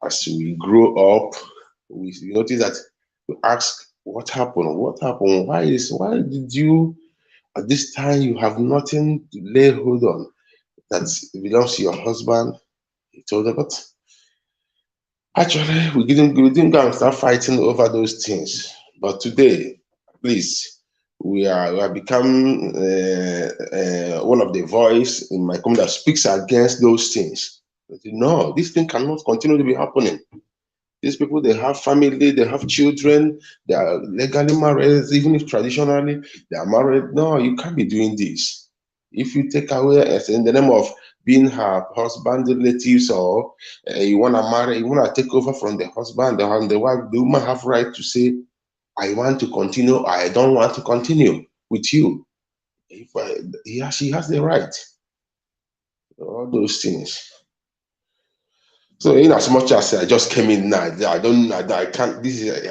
As we grow up, we notice that we ask, what happened? What happened? Why did you at this time you have nothing to lay hold on that belongs to your husband? He told her, but actually we didn't go and start fighting over those things. But today, please, we are become one of the voice in my community that speaks against those things. No, this thing cannot continue to be happening. These people, they have family, they have children, they are legally married, even if traditionally they are married. No, you can't be doing this. If you take away as in the name of being her husband, relatives, or you want to marry, you want to take over from the husband, the wife, the woman have right to say, I want to continue, I don't want to continue with you. If she has the right, all those things. So in as much as I just came in now, I don't, I can't. This is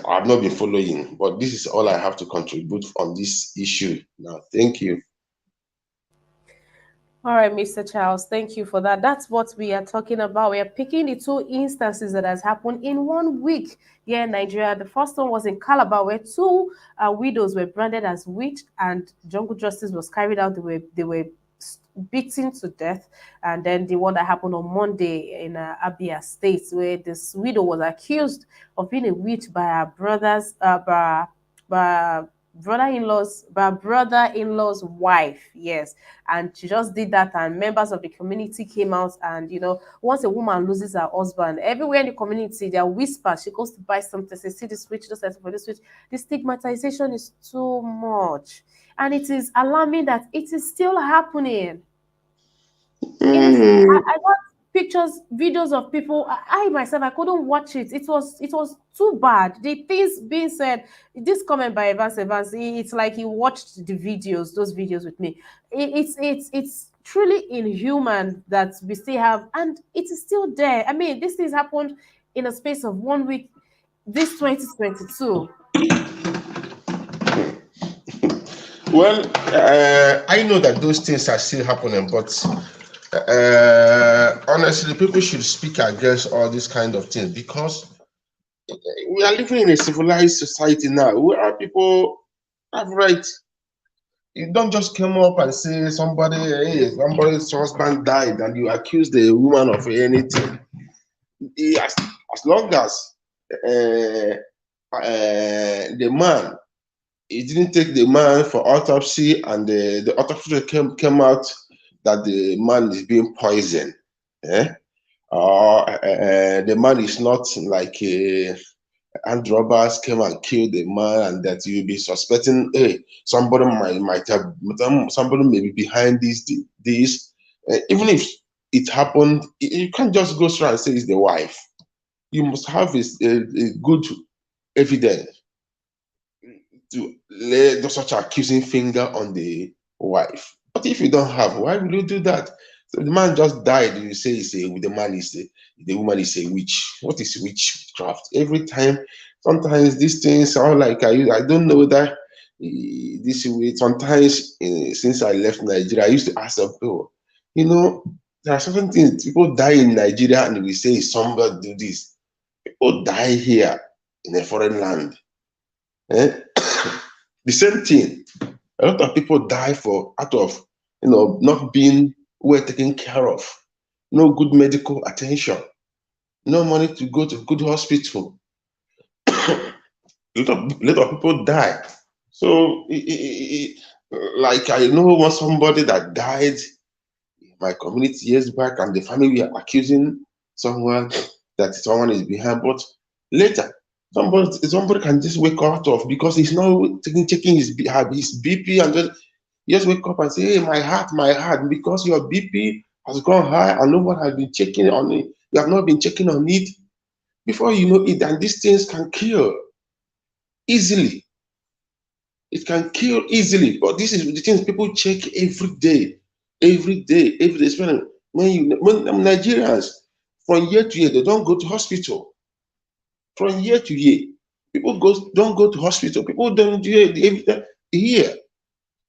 I've not been following, but this is all I have to contribute on this issue now. Thank you. All right, Mr. Charles, thank you for that. That's what we are talking about. We are picking the two instances that has happened in 1 week here in Nigeria. The first one was in Calabar, where two widows were branded as witch, and jungle justice was carried out. They were beaten to death. And then the one that happened on Monday in Abia State, where this widow was accused of being a witch by her brothers, by brother-in-law's wife. Yes, and she just did that, and members of the community came out, and once a woman loses her husband, everywhere in the community there are whispers. She goes to buy something, say, see this witch, just for this witch. The stigmatization is too much, and it is alarming that it is still happening. It is. Mm, I got pictures, videos of people. I myself, I couldn't watch it. It was too bad. The things being said. This comment by Evans, it's like he watched those videos with me. It's truly inhuman that we still have, and it is still there. I mean, these things happened in a space of 1 week. This 2022. well, I know that those things are still happening, but honestly, people should speak against all these kind of things because we are living in a civilized society now where people have rights. You don't just come up and say somebody's husband died and you accuse the woman of anything. As long as uh, the man, he didn't take the man for autopsy and the autopsy came out that the man is being poisoned. Eh? Or the man is not like a armed robbers came and killed the man, and that you'll be suspecting, hey, somebody might have, somebody may be behind this. Even if it happened, you can't just go straight and say it's the wife. You must have a good evidence to lay such accusing finger on the wife. But if you don't have, why will you do that? So the man just died. You say the woman is a witch. What is witchcraft? Every time, sometimes these things are like I don't know that this way. Sometimes since I left Nigeria, I used to ask people, there are certain things people die in Nigeria and we say somebody do this. People die here in a foreign land. Eh? The same thing. A lot of people die for out of not being well taken care of, no good medical attention, no money to go to good hospital. A lot of people die. So, like I know one somebody that died in my community years back, and the family were accusing someone that someone is behind, but later somebody can just wake up out of because he's not checking his BP and just wake up and say, hey, my heart, because your BP has gone high and no one has been checking on it. You have not been checking on it before you know it, and these things can kill easily. It can kill easily, but this is the things people check every day, every day. Especially when Nigerians from year to year they don't go to hospital. From year to year, people don't go to hospital. People don't do it every year.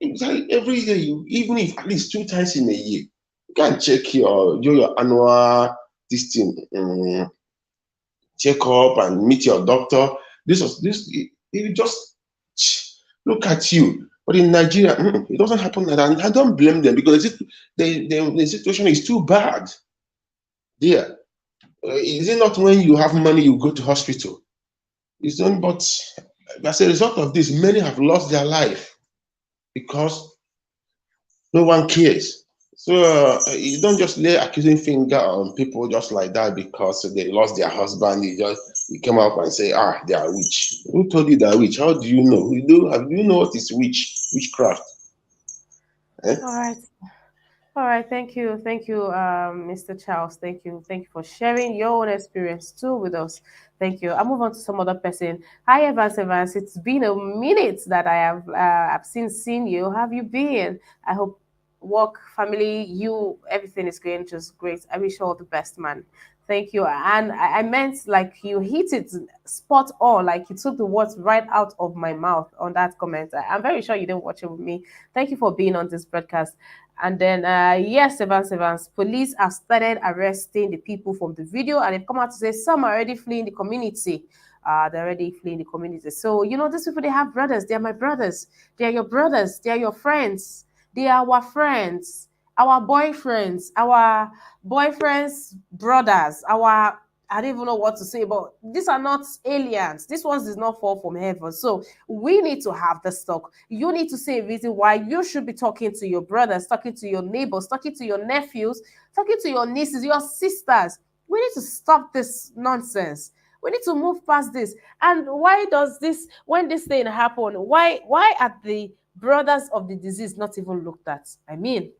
Exactly every year, even if at least 2 times in a year, you can check your annual this thing, check up and meet your doctor. This you just look at you. But in Nigeria, it doesn't happen like that. And I don't blame them because the situation is too bad there. Is it not when you have money you go to hospital? It's not, but as a result of this, many have lost their life because no one cares. So you don't just lay accusing finger on people just like that because they lost their husband. You come up and say, they are witch. Who told you they are witch? How do you know? Do you know what is witchcraft? Eh? All right. All right, thank you, Mr. Charles. Thank you for sharing your own experience too with us. Thank you. I'll move on to some other person. Hi, Evans. It's been a minute that I've seen you. How have you been? I hope work, family, everything is going just great. I wish you all the best, man. Thank you. And I meant like you hit it spot on, like you took the words right out of my mouth on that comment. I'm very sure you didn't watch it with me. Thank you for being on this broadcast. And then, yes, Evans, police have started arresting the people from the video, and they've come out to say some are already fleeing the community. They're already fleeing the community. So, these people, they have brothers. They are my brothers. They are your brothers. They are your friends. They are our friends, our boyfriends, brothers, I don't even know what to say, but these are not aliens. This ones did not fall from heaven. So we need to have the stock. You need to say a reason why you should be talking to your brothers, talking to your neighbors, talking to your nephews, talking to your nieces, your sisters. We need to stop this nonsense. We need to move past this. And why does this, when this thing happen, why are the brothers of the disease not even looked at? I mean,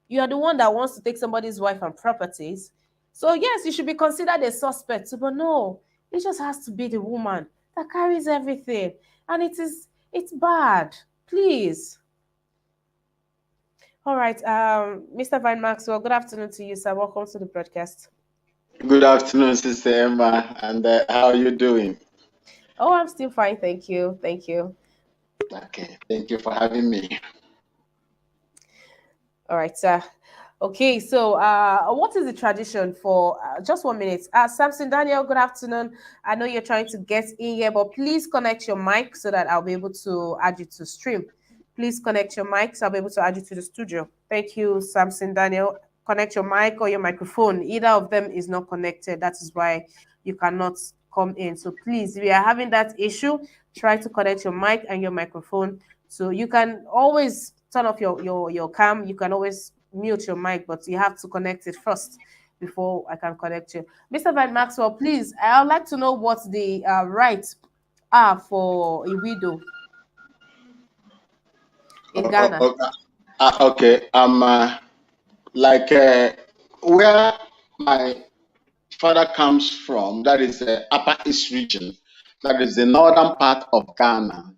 you are the one that wants to take somebody's wife and properties. So yes, you should be considered a suspect, but no, it just has to be the woman that carries everything. And it's bad. Please. All right, Mr. Vine Maxwell, good afternoon to you, sir. Welcome to the broadcast. Good afternoon, Sister Emma, and how are you doing? Oh, I'm still fine, thank you. Thank you. Okay, thank you for having me. All right, sir. Okay, so what is the tradition for just 1 minute? Samson Daniel, good afternoon. I know you're trying to get in here, but please connect your mic so that I'll be able to add you to stream. Please connect your mic so I'll be able to add you to the studio. Thank you, Samson Daniel. Connect your mic or your microphone. Either of them is not connected. That is why you cannot come in. So please, if you are having that issue, try to connect your mic and your microphone. So you can always turn off your cam. You can always mute your mic, but you have to connect it first before I can connect you. Mr. Van Maxwell, please, I would like to know what the rights are for a widow in Ghana. Okay. Like where my father comes from, that is the Upper East region, that is the northern part of Ghana.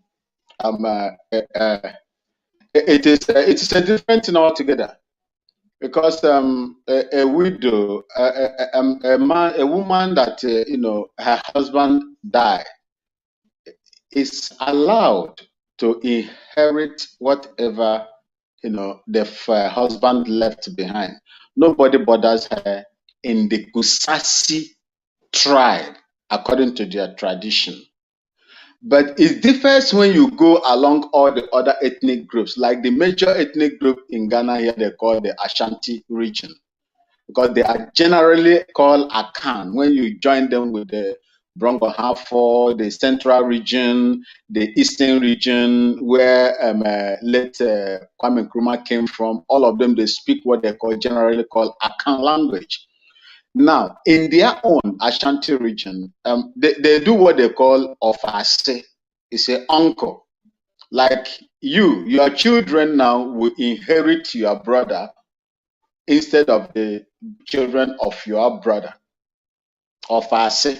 Um, uh, uh, it is a different thing altogether because a widow, a woman that her husband died is allowed to inherit whatever the husband left behind. Nobody bothers her in the Kusasi tribe according to their tradition. But it differs when you go along all the other ethnic groups, like the major ethnic group in Ghana here, they call the Ashanti region, because they are generally called Akan when you join them with the Bronco Hafo, the central region, the eastern region, where late Kwame Nkrumah came from. All of them, they speak what they generally call Akan language. Now, in their own Ashanti region, they do what they call ofase. It's an uncle. Like your children now will inherit your brother instead of the children of your brother, ofase.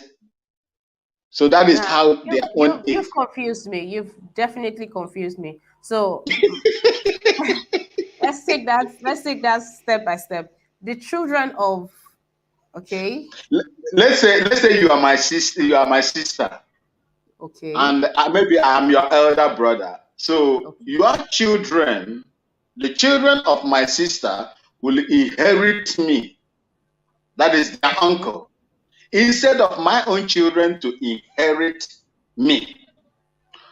So that is Now, how their own you've is. confused me. You've definitely confused me. So let's take that step by step. The children of okay, Let's say you are my sister. You are my sister, okay, and maybe I am your elder brother. So okay. your children, the children of my sister, will inherit me. That is their uncle. Instead of my own children to inherit me.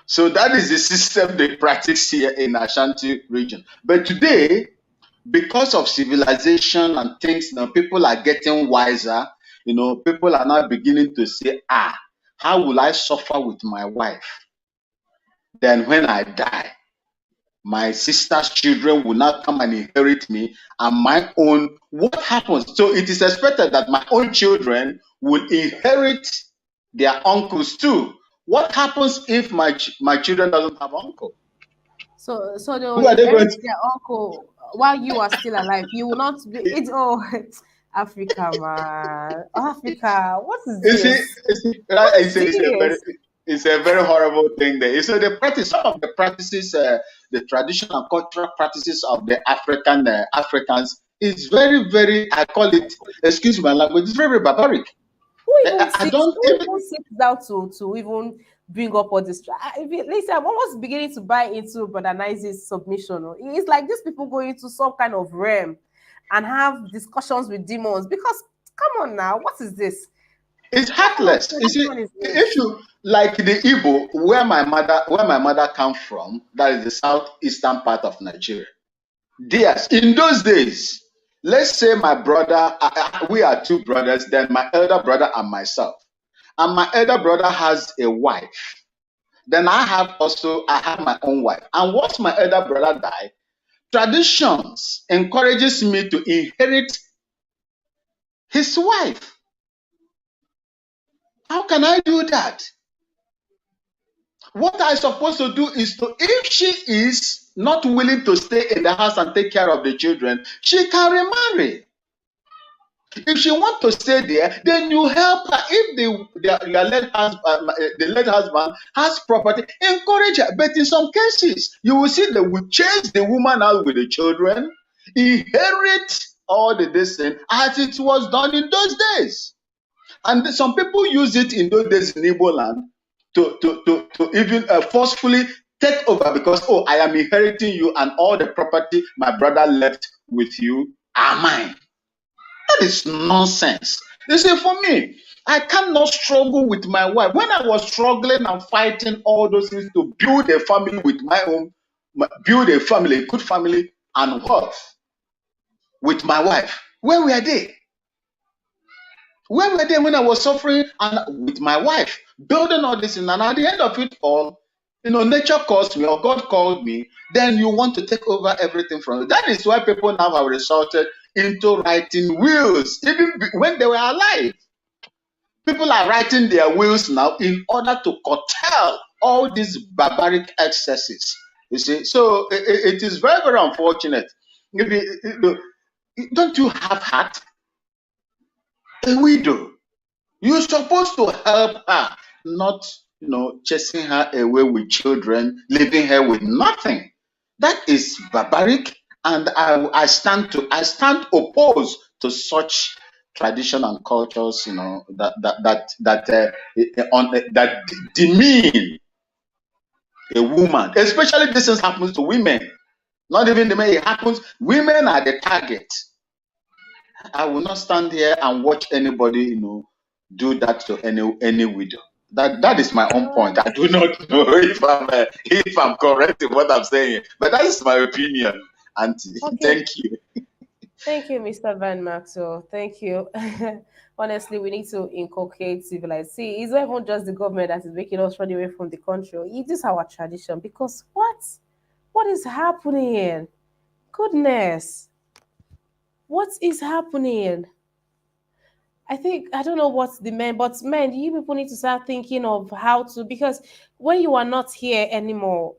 So that is the system they practice here in Ashanti region. But today, because of civilization and things, people are getting wiser. People are now beginning to say, how will I suffer with my wife? Then when I die, my sister's children will not come and inherit me, and my own, what happens? So it is expected that my own children will inherit their uncles too. What happens if my children doesn't have uncle? So they will Who are they going inherit to? their uncle while you are still alive. You will not be it. Oh, Africa, man, Africa. What is You see, this? What is this? it's a very horrible thing there. So the practice, some of the practices, the traditional and cultural practices of the Africans is very, very, I call it, excuse my language, it's very barbaric. I don't Who even, even sits down to even bring up all this? Listen, I'm almost beginning to buy into Modernizing submission. Oh. It's like these people go into some kind of realm and have discussions with demons. Because come on now, what is this? it's What kind of heartless. You see, tradition is this? if you like the Igbo, where my mother comes from, that is the southeastern part of Nigeria. Yes, in those days, let's say my brother, we are two brothers, then my elder brother and myself. And my elder brother has a wife. Then I have my own wife. And once my elder brother died, traditions encourages me to inherit his wife. How can I do that? What I supposed to do is to, if she is not willing to stay in the house and take care of the children, she can remarry. If she want to stay there, then you help her. If the late husband has property, encourage her. But in some cases, you will see they will chase the woman out with the children, inherit all the destiny as it was done in those days. And some people use it in those days in Igbo land to even forcefully take over because, oh, I am inheriting you and all the property my brother left with you are mine. That is nonsense. You see, for me, I cannot struggle with my wife. When I was struggling and fighting all those things to build a family with my own, build a family, a good family and wealth with my wife, where were they? Where were they when I was suffering and with my wife, building all this? And at the end of it all, nature calls me or God called me, then you want to take over everything from me. That is why people now have resorted into writing wills, even when they were alive. People are writing their wills now in order to curtail all these barbaric excesses. You see, so it is very, very unfortunate. Don't you have heart? A widow. You're supposed to help her, not chasing her away with children, leaving her with nothing. That is barbaric, and I stand opposed to such tradition and cultures, that demean a woman. Especially this thing happens to women. Not even the men, it happens. Women are the target. I will not stand here and watch anybody, do that to any widow. That is my own point. I do not know if I'm correct in what I'm saying, but that is my opinion, Auntie. Okay. Thank you. Thank you, Mr. Van Maxwell. Thank you. Honestly, we need to inculcate civilized. See, it's not even just the government that is making us run away from the country. It is our tradition. Because what? What is happening? Goodness. What is happening? I think I don't know what's the men, but men, you people need to start thinking of how to, because when you are not here anymore,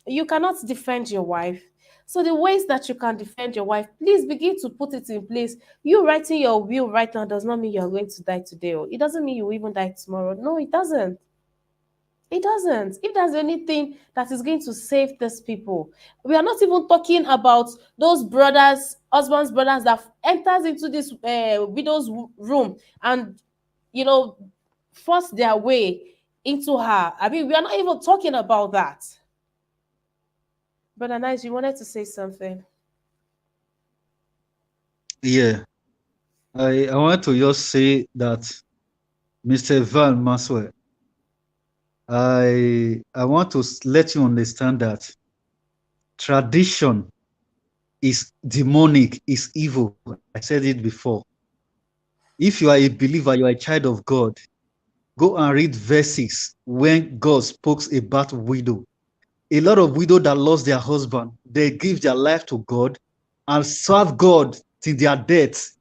you cannot defend your wife. So the ways that you can defend your wife, please begin to put it in place. You writing your will right now does not mean you are going to die today. Or it doesn't mean you will even die tomorrow. No, it doesn't. It doesn't. If there's anything that is going to save these people, we are not even talking about those brothers, husbands, brothers that enters into this widow's room and force their way into her. I mean, we are not even talking about that. Brother Nice, you wanted to say something. Yeah, I want to just say that Mr. Van Maxwell, I want to let you understand that tradition is demonic, is evil. I said it before. If you are a believer, you are a child of God, go and read verses when God spoke about widow. A lot of widows that lost their husband, they give their life to God and serve God till their death.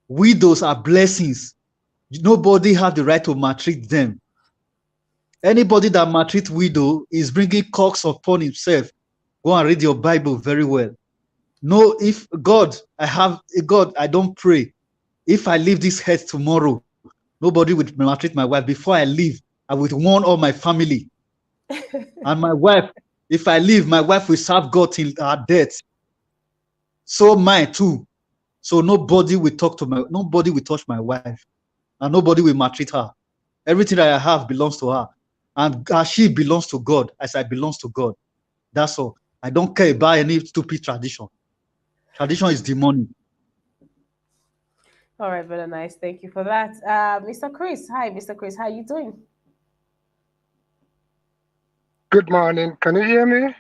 Widows are blessings. Nobody have the right to maltreat them. Anybody that maltreats widow is bringing curse upon himself. Go and read your Bible very well. No, if God, I don't pray. If I leave this earth tomorrow, nobody will maltreat my wife. Before I leave, I will warn all my family. And my wife, if I leave, my wife will serve God till her death. So mine too. So nobody will touch my wife, and nobody will maltreat her. Everything that I have belongs to her, and she belongs to God as I belongs to God. That's all. I don't care about any stupid tradition. Tradition is demonic. All right, very nice. Thank you for that. Mr. Chris. Hi, Mr. Chris. How you doing? Good morning. Can you hear me?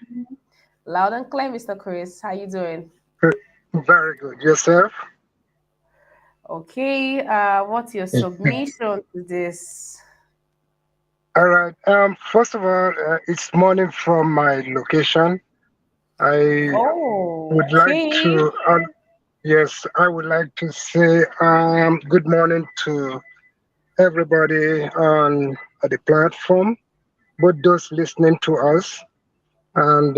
Loud and clear, Mr. Chris. How you doing? Very good. Yourself? Okay, what's your submission to this? All right. First of all, it's morning from my location. I Oh, would like okay. to, yes, I would like to say good morning to everybody on the platform, both those listening to us and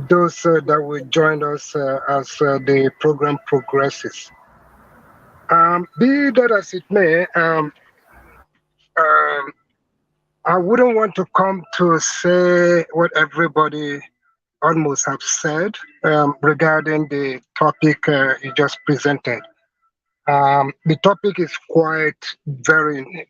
those that will join us as the program progresses. Be that as it may, um, I wouldn't want to come to say what everybody almost have said regarding the topic you just presented. The topic is quite very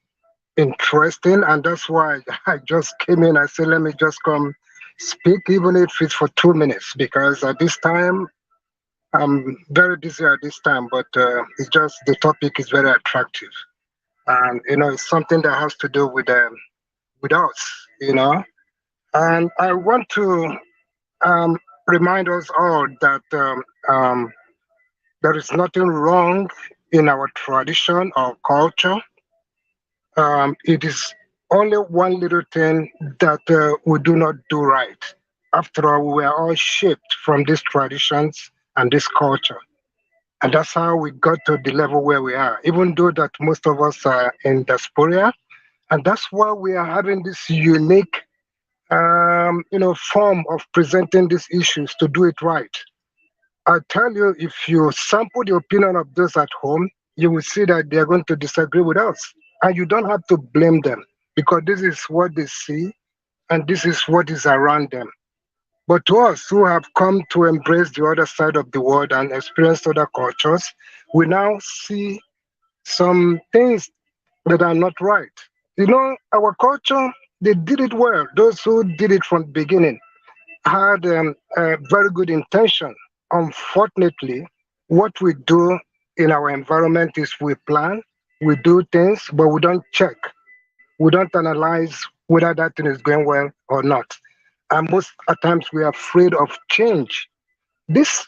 interesting, and that's why I just came in. I said, let me just come speak, even if it's for 2 minutes, because at this time, I'm very busy at this time, but it's just the topic is very attractive. And, it's something that has to do with us, And I want to um, remind us all that there is nothing wrong in our tradition or culture. It is only one little thing that we do not do right. After all, we are all shaped from these traditions and this culture. And that's how we got to the level where we are, even though that most of us are in diaspora. And that's why we are having this unique, form of presenting these issues to do it right. I tell you, if you sample the opinion of those at home, you will see that they are going to disagree with us. And you don't have to blame them because this is what they see and this is what is around them. But to us who have come to embrace the other side of the world and experience other cultures, we now see some things that are not right. Our culture, they did it well. Those who did it from the beginning had a very good intention. Unfortunately, what we do in our environment is we plan, we do things, but we don't check. We don't analyze whether that thing is going well or not. And most at times we are afraid of change. This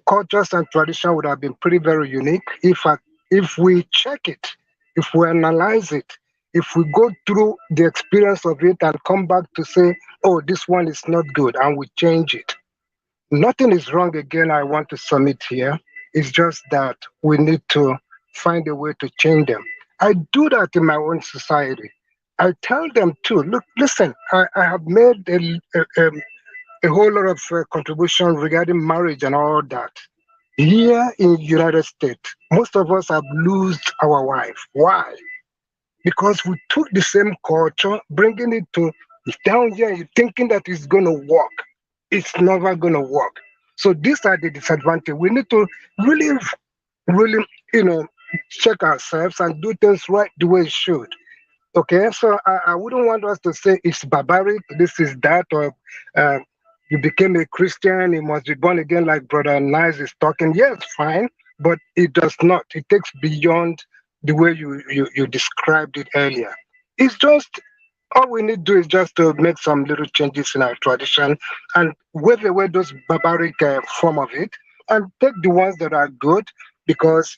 cultures and tradition would have been pretty very unique if we check it, if we analyze it, if we go through the experience of it and come back to say, oh, this one is not good, and we change it. Nothing is wrong again, I want to submit here. It's just that we need to find a way to change them. I do that in my own society. I tell them too, look, listen, I have made a whole lot of contribution regarding marriage and all that. Here in United States, most of us have lost our wife. Why? Because we took the same culture, bringing it to down here, you thinking that it's going to work. It's never going to work. So these are the disadvantages. We need to really, really, check ourselves and do things right the way it should. Okay, so I wouldn't want us to say it's barbaric, this is that, or uh, you became a Christian, you must be born again, like Brother Nice is talking. Yes, fine, but it does not. It takes beyond the way you described it earlier. It's just all we need to do is just to make some little changes in our tradition and wave away those barbaric form of it and take the ones that are good because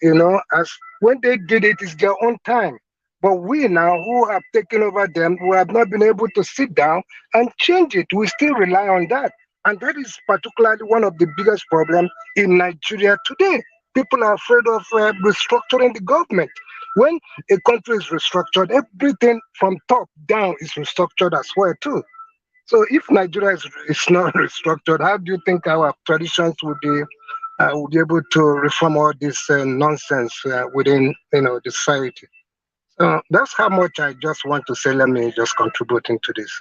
as when they did it, it's their own time. But we now who have taken over them, we have not been able to sit down and change it. We still rely on that. And that is particularly one of the biggest problems in Nigeria today. People are afraid of restructuring the government. When a country is restructured, everything from top down is restructured as well too. So if Nigeria is not restructured, how do you think our traditions would be able to reform all this nonsense within the society? So that's how much I just want to say. Let me just contribute into this.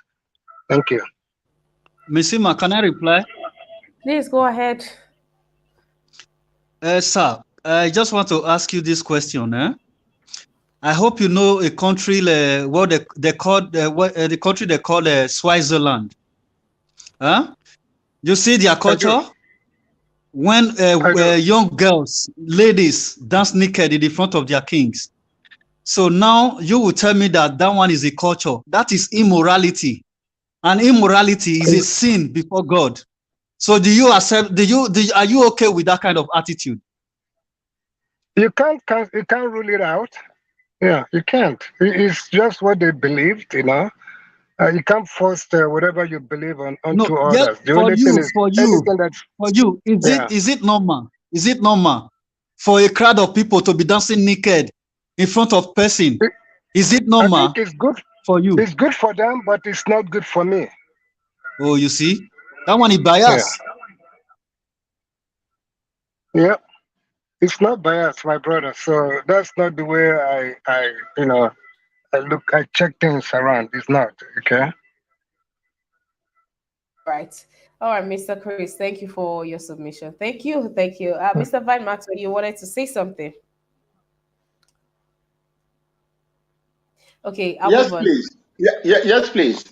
Thank you. Missima, can I reply? Please go ahead. Sir, I just want to ask you this question. I hope you know a country what they call the country they call Switzerland. Huh? You see their I do. culture when I do. young girls, ladies dance naked in the front of their kings. So now you will tell me that that one is a culture. That is immorality, and immorality is a sin before God. So do you accept? Are you okay with that kind of attitude? You can't rule it out. Yeah, you can't. It's just what they believed, you know. You can't force whatever you believe on No, onto just others. The only thing is anything that's for you, yeah. is it normal? Is it normal for a crowd of people to be dancing naked in front of person? It- Is it I think normal it's good. for you? It's good for them, but it's not good for me. Oh, you see, that one is Yeah, bias. yeah. It's not bias, my brother. So that's not the way you know, I check things around. It's not okay. Right. All right, Mr. Chris, thank you for your submission. Thank you. Thank you. Mr. Van Maxwell, you wanted to say something. Okay, I'll Yes, move on. please. Yes, please.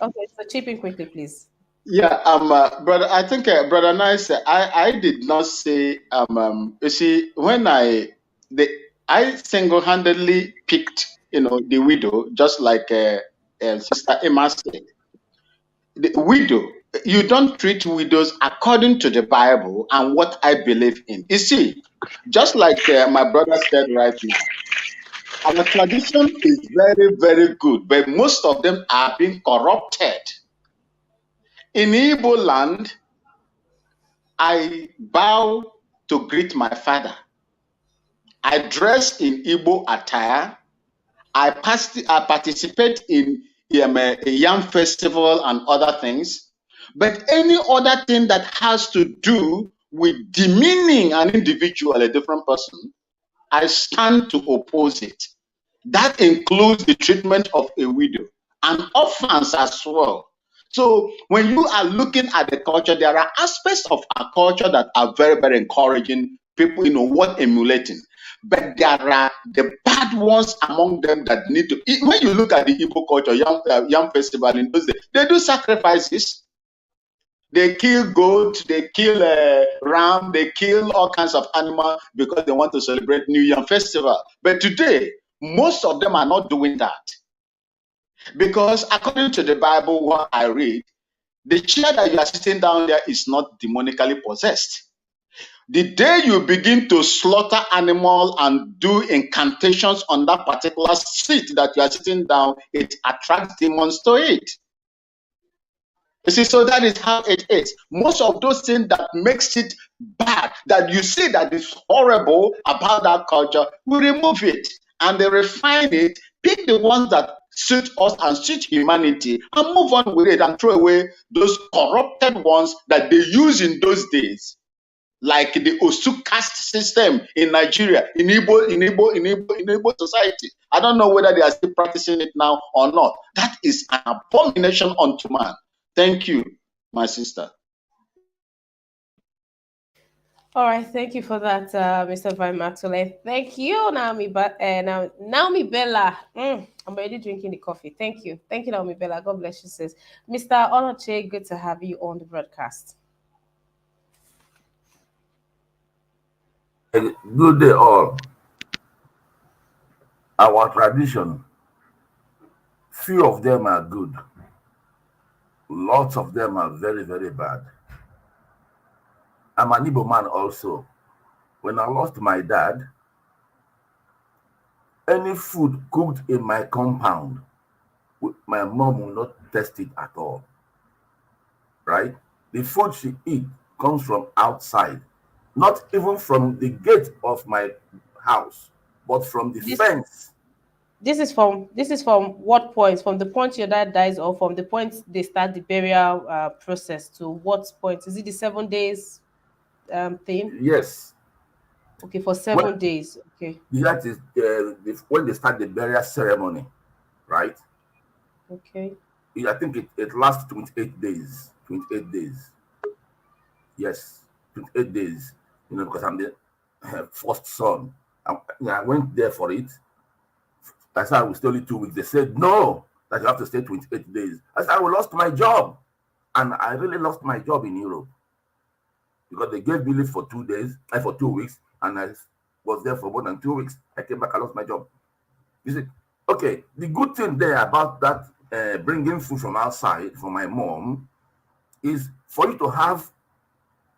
Okay, so chip in quickly, please. Yeah, brother. I think, brother Nice. I did not say. You see, when I single-handedly picked, the widow, just like Sister Emma said. The widow. You don't treat widows according to the Bible and what I believe in. You see, just like my brother said right now, our tradition is very, very good, but most of them are being corrupted. In Igbo land, I bow to greet my father. I dress in Igbo attire. I participate in a yam festival and other things. But any other thing that has to do with demeaning an individual, a different person, I stand to oppose it. That includes the treatment of a widow and orphans as well. So when you are looking at the culture, there are aspects of our culture that are very, very encouraging. People, what emulating. But there are the bad ones among them that need to. When you look at the Igbo culture, young festival in those days, they do sacrifices. They kill goat, they kill ram, they kill all kinds of animals because they want to celebrate New Year festival. But today, most of them are not doing that. Because according to the Bible, what I read, the chair that you are sitting down there is not demonically possessed. The day you begin to slaughter animal and do incantations on that particular seat that you are sitting down, it attracts demons to it. You see, so that is how it is. Most of those things that makes it bad, that you see that is horrible about that culture, we remove it and they refine it, pick the ones that suit us and suit humanity, and move on with it and throw away those corrupted ones that they use in those days. Like the Osu caste system in Nigeria, in Igbo society. I don't know whether they are still practicing it now or not. That is an abomination unto man. Thank you, my sister. All right, thank you for that, Mr. Van Maxwell. And thank you, Naomi, Naomi Bella. I'm already drinking the coffee. Thank you, Naomi Bella. God bless you, sis. Mr. Onoche, good to have you on the broadcast. Good day, all. Our tradition, few of them are good, lots of them are very, very bad. I'm an Igbo man also. When I lost my dad, any food cooked in my compound, my mom will not test it at all, right? The food she eat comes from outside, not even from the gate of my house, but from the This fence. this is from what point? From the point your dad dies, or from the point they start the burial process to what point? Is it the 7 days thing? Yes, Okay, for when 7 days. Okay, that is when they start the burial ceremony, right? okay. I think it lasts 28 days. 28 days. Yes, 28 days. Because I'm the first son. I went there for it. I said I will stay only 2 weeks. They said no, that you have to stay 28 days. I said I lost my job. And I really lost my job in Europe because they gave me leave for 2 days, for 2 weeks, and I was there for more than 2 weeks. I came back, I lost my job. You see, okay, the good thing there about that bringing food from outside for my mom is for you to have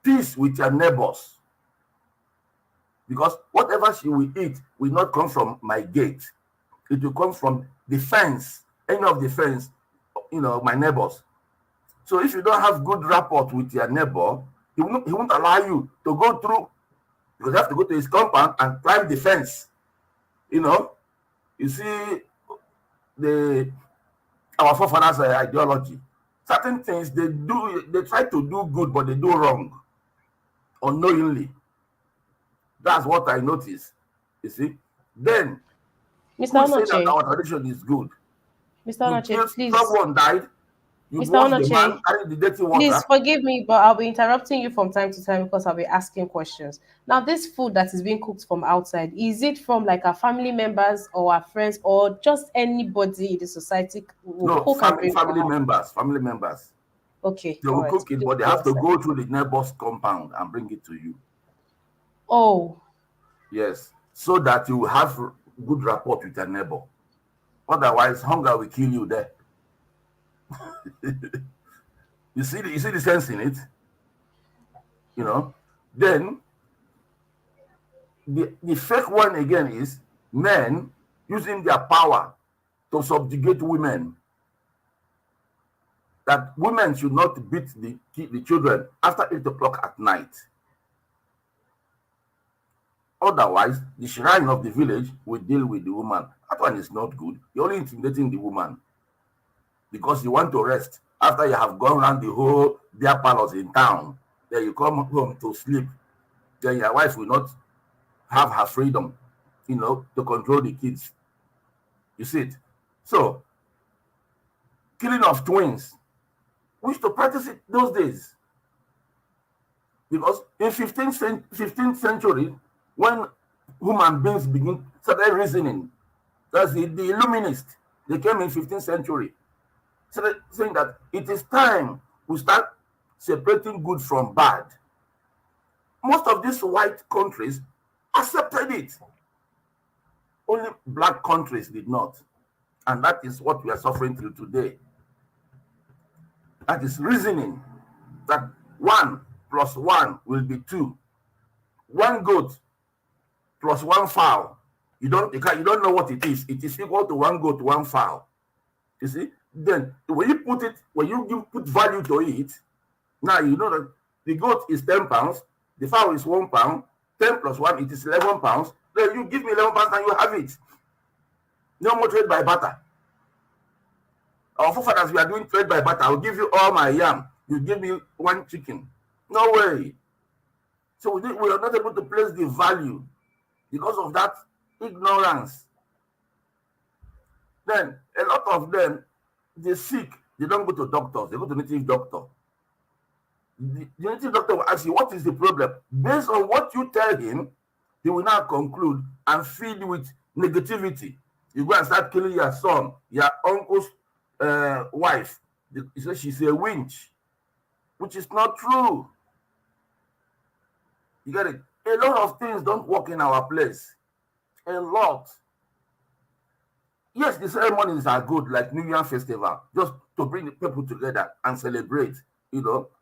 peace with your neighbors. because whatever she will eat will not come from my gate. It will come from the fence, any of the fence, my neighbors. So if you don't have good rapport with your neighbor, he won't allow you to go through, because you have to go to his compound and climb the fence. You see the our forefathers' ideology. Certain things they try to do good, but they do wrong unknowingly. That's what I noticed. You see, then Mr. who is saying that Onoche, our tradition is good? Mr. You Onoche, killed please, someone died. You Mr. wash the man, Onoche, carry the dirty please water. forgive me, but I'll be interrupting you from time to time because I'll be asking questions. Now, this food that is being cooked from outside, is it from like our family members or our friends or just anybody in the society will No, cook and family bring for family her? members, family members. Okay, They all will right. cook it, Please but they go have to outside. go through the neighbor's compound and bring it to you. Oh, Yes, so that you have good rapport with your neighbor. Otherwise, hunger will kill you there. You see the sense in it. Then the fake one again is men using their power to subjugate women. That women should not beat the children after 8 o'clock at night. Otherwise, the shrine of the village will deal with the woman. That one is not good. You're only intimidating the woman because you want to rest after you have gone around the whole beer parlors in town. Then you come home to sleep. Then your wife will not have her freedom, to control the kids. You see it? So, killing of twins, we used to practice it those days. Because in 15th century, when human beings started reasoning, that's the Illuminists, they came in 15th century, started saying that it is time we start separating good from bad. Most of these white countries accepted it. Only black countries did not. And that is what we are suffering through today. That is reasoning that 1 + 1 will be 2. One goat plus one fowl. You don't know what it is. It is equal to one goat, one fowl. You see? Then when you put value to it, now you know that the goat is 10 pounds, the fowl is 1 pound, 10 + 1, it is 11 pounds. Then you give me 11 pounds and you have it. No more trade by barter. Our forefathers, we are doing trade by barter. I'll give you all my yam. You give me one chicken. No way. So we are not able to place the value because of that ignorance. Then a lot of them, they sick, they don't go to doctors, they go to native doctor. The native doctor will ask you, what is the problem? Based on what you tell him, he will now conclude and feed you with negativity. You go and start killing your son, your uncle's wife. He says she's a witch, which is not true. You get it? A lot of things don't work in our place. A lot. Yes, the ceremonies are good, like New Year Festival, just to bring the people together and celebrate,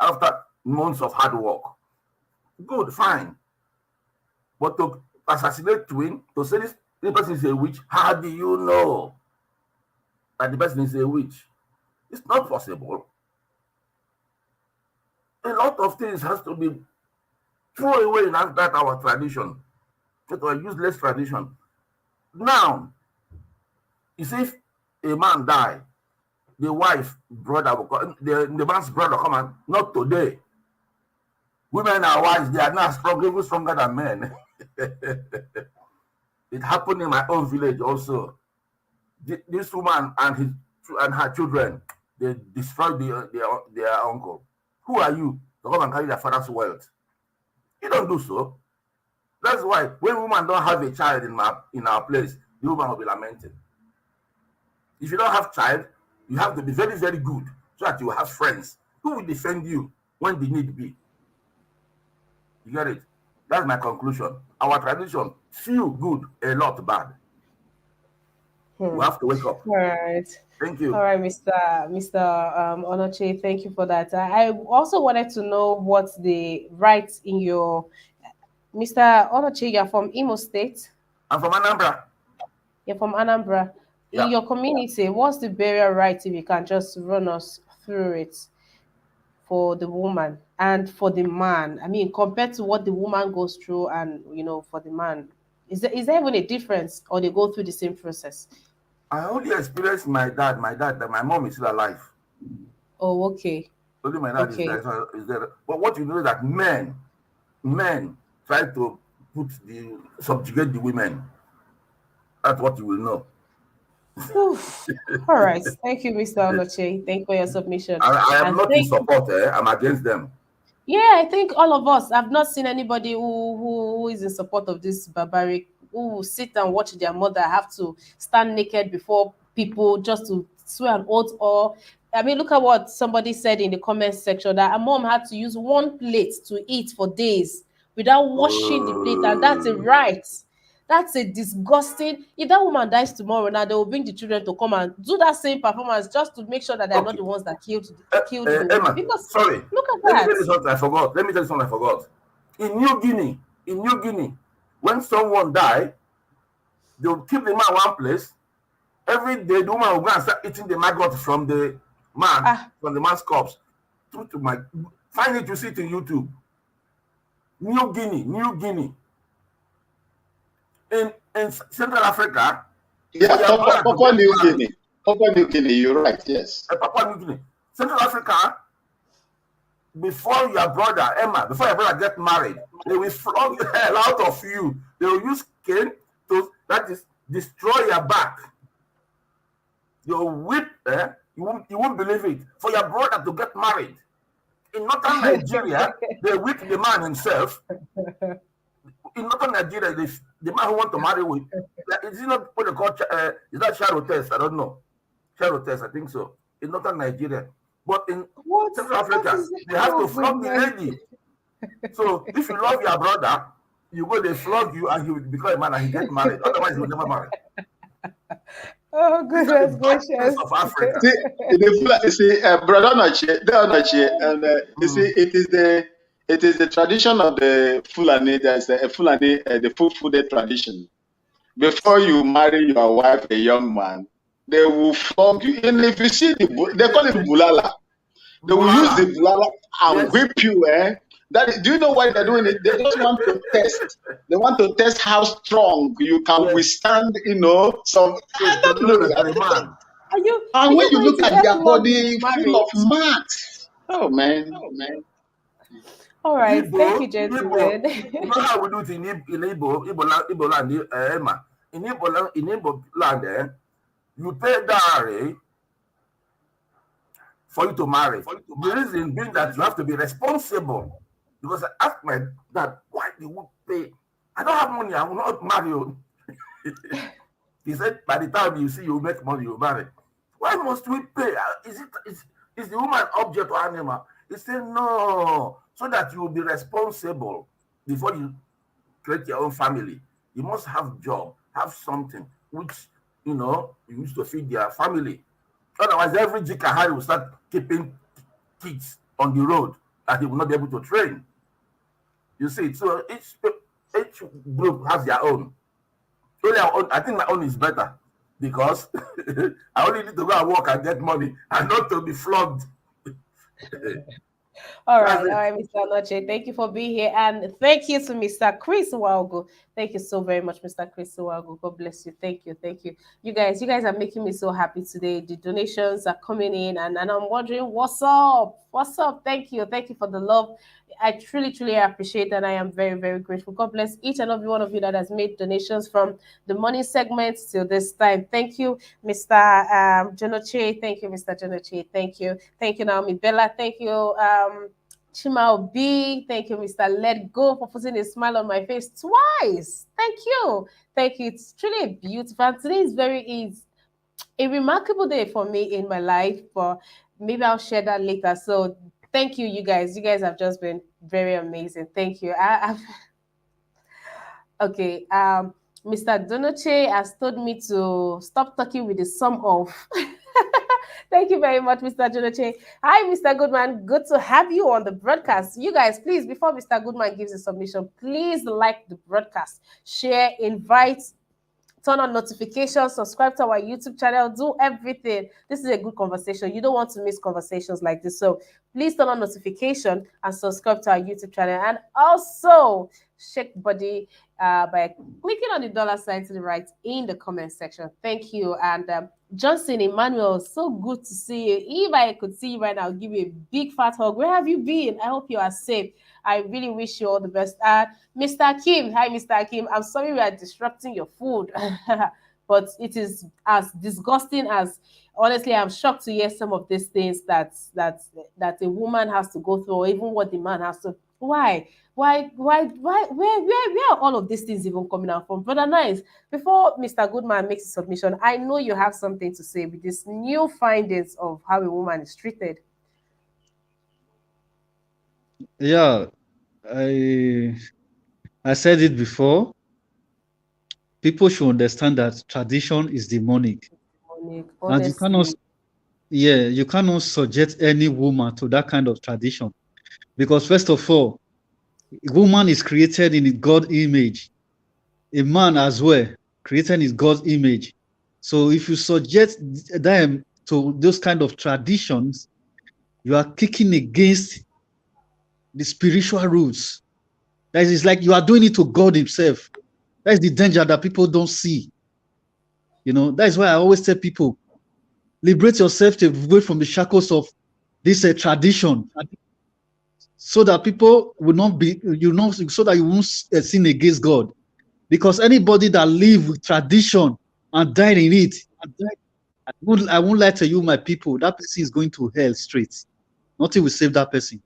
after months of hard work. Good, fine. But to assassinate twin, to say this person is a witch, how do you know that the person is a witch? It's not possible. A lot of things has to be thrown away in that our tradition, that our useless tradition. Now, you see, if a man die, the wife, brother, will come, the man's brother come and not today. Women are wise, they are not strong, even stronger than men. It happened in my own village also. This woman and her children, they destroyed their uncle. Who are you to come and carry their father's wealth? You don't do so. That's why when women don't have a child in our place, the woman will be lamenting. If you don't have child, you have to be very, very good so that you have friends who will defend you when the need be. You get it? That's my conclusion. Our tradition, few good, a lot bad. We have to wake up. All right. Thank All you. right, Mr. Onoche, thank you for that. I also wanted to know what the rights in your Mr. Onoche, you're from Imo State. I'm from Anambra. You're from Anambra. In Yeah. your community, what's the burial right if you can just run us through it for the woman and for the man? I mean, compared to what the woman goes through and for the man, is there even a difference or they go through the same process? I only experienced my dad, that my mom is still alive. Oh, okay. Only my dad is Okay. there. Is there. But what you know is that men try to subjugate the women. That's what you will know. Oof. All right. Thank you, Mr. Onoche. Thank you for your submission. I am And not in thank support. I'm against them. Yeah, I think all of us. I've not seen anybody who is in support of this barbaric, who will sit and watch their mother have to stand naked before people just to swear an oath. Or, I mean, look at what somebody said in the comment section that a mom had to use one plate to eat for days without washing the plate, and that's a Uh, right. That's a disgusting. If that woman dies tomorrow, now they will bring the children to come and do that same performance just to make sure that they're not okay. the ones that killed the woman. Emma, Because sorry. look at Let me tell that. you something I forgot. In New Guinea, when someone die, they'll keep the man one place. Every day, the woman will go and start eating the maggot Ah, from the man's corpse. To my, find it, you see it in YouTube. New Guinea, in Central Africa, for Yeah, your brother to Papua get New married, Guinea. Papua New Guinea, you're right, yes. Papua New Guinea, Central Africa, before your brother get married, they will flog the hell out of you. They will use cane to, that is, destroy your back. Your whip, you won't believe it. For your brother to get married. In northern Nigeria, they whip the man himself. In northern Nigeria, the man who want to marry with, is it not what they call, is that shadow test? I don't know. Shadow test, I think so. In northern Nigeria. But in what? Central What Africa, is it? they have Oh to flog the goodness. lady. So if you love your brother, you go, they flog you, and he will become a man and he get married. Otherwise, he will never marry. Oh These are the goodness bad things gracious. of Africa. See, you see, brother Noche, and you see, Mm. it is the tradition of the Fulani. There's a Fulani, the full-footed tradition. Before you marry your wife, a young man, they will flog you. And if you see they call it bulala. They will use the Bulala. bulala and Yes. whip you. Do you know why they're doing it? They just want to test. They want to test how strong you can Yes. withstand. Some. I To don't know know. that you're a man. Are you are And when you you going look to at get their flogged in body full of marriage? marks, oh man, All right. Thank you, Igbo, gentlemen. you know how we do it in Igbo land, Emma. In Igbo land, you pay dowry for you to marry. The reason being that you have to be responsible. Because I asked my dad, why do you pay? I don't have money, I will not marry you. He said, by the time you see you make money, you marry. Why must we pay? Is the woman object or animal? He said, no, so that you will be responsible before you create your own family. You must have job, have something which you use to feed their family. Otherwise, every jikahari will start keeping kids on the road that he will not be able to train. You see, so each group has their own. Only our own, I think my own is better because I only need to go and work and get money and not to be flogged. That's All it. right, Mr. Noche. Thank you for being here. And thank you to Mr. Chris Walgo. Thank you so very much, Mr. Chris Walgo. God bless you. Thank you. Thank you. You guys are making me so happy today. The donations are coming in, and I'm wondering what's up? What's up? Thank you. Thank you for the love. I truly, truly appreciate and I am very, very grateful. God bless each and every one of you that has made donations from the money segment till this time. Thank you, Mr. Jonoche. Thank you, Mr. Jonoche. Thank you. Thank you, Naomi Bella. Thank you, Chimao B. Thank you, Mr. Let Go, for putting a smile on my face twice. Thank you. Thank you. It's truly beautiful. And today is is a remarkable day for me in my life, but maybe I'll share that later. So thank you, you guys. You guys have just been very amazing. Thank you. Okay. Mr. Donoche has told me to stop talking with the sum of. Thank you very much, Mr. Jonoche. Hi, Mr. Goodman. Good to have you on the broadcast. You guys, please, before Mr. Goodman gives his submission, please like the broadcast, share, invite, turn on notifications, subscribe to our YouTube channel, do everything. This is a good conversation. You don't want to miss conversations like this. So please turn on notification and subscribe to our YouTube channel. And also shake body by clicking on the dollar sign to the right in the comment section. Thank you. And Johnson Emmanuel, so good to see you. If I could see you right now, I'll give you a big fat hug. Where have you been? I hope you are safe. I really wish you all the best. Mr. Kim, hi, Mr. Kim. I'm sorry we are disrupting your food, but it is as disgusting as. Honestly, I'm shocked to hear some of these things that a woman has to go through, or even what the man has to. Why? Where are all of these things even coming out from? Brother Nice, before Mr. Goodman makes his submission, I know you have something to say with these new findings of how a woman is treated. Yeah, I I said it before. People should understand that tradition is demonic, Monique, and honestly, you cannot subject any woman to that kind of tradition, because first of all, woman is created in God's image, a man as well created in God's image. So if you subject them to those kind of traditions, you are kicking against the spiritual roots. That is like you are doing it to God Himself. That's the danger that people don't see. That is why I always tell people, liberate yourself away from the shackles of this tradition, so that people will not be, so that you won't sin against God. Because anybody that live with tradition and died in it, I won't lie to you, my people, that person is going to hell straight. Nothing will save that person.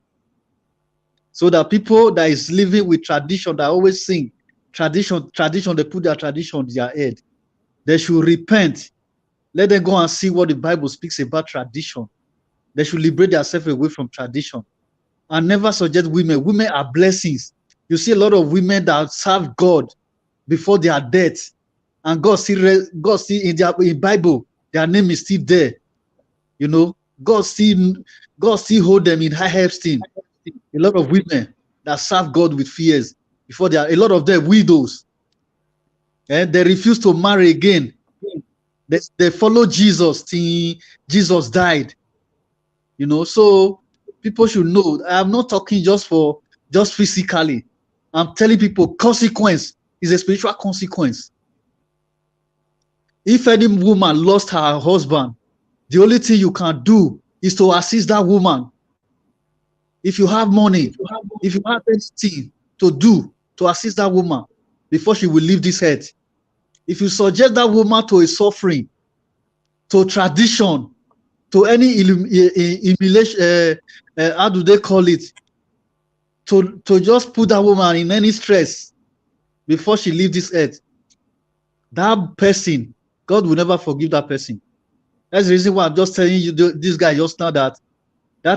So that people that is living with tradition, that always sing tradition, they put their tradition on their head. They should repent. Let them go and see what the Bible speaks about tradition. They should liberate themselves away from tradition. And never suggest women. Women are blessings. You see a lot of women that serve God before their death, and God see in Bible, their name is still there. God still hold them in high esteem. A lot of women that serve God with fears before a lot of them widows, and they refuse to marry again. They follow Jesus till Jesus died. So people should know, I'm not talking just physically. I'm telling people consequence is a spiritual consequence. If any woman lost her husband, the only thing you can do is to assist that woman. If you have money, if you have anything to do to assist that woman before she will leave this earth, if you suggest that woman to a suffering, to tradition, to any humiliation, how do they call it? To just put that woman in any stress before she leave this earth, that person, God will never forgive that person. That's the reason why I'm just telling you this guy just now that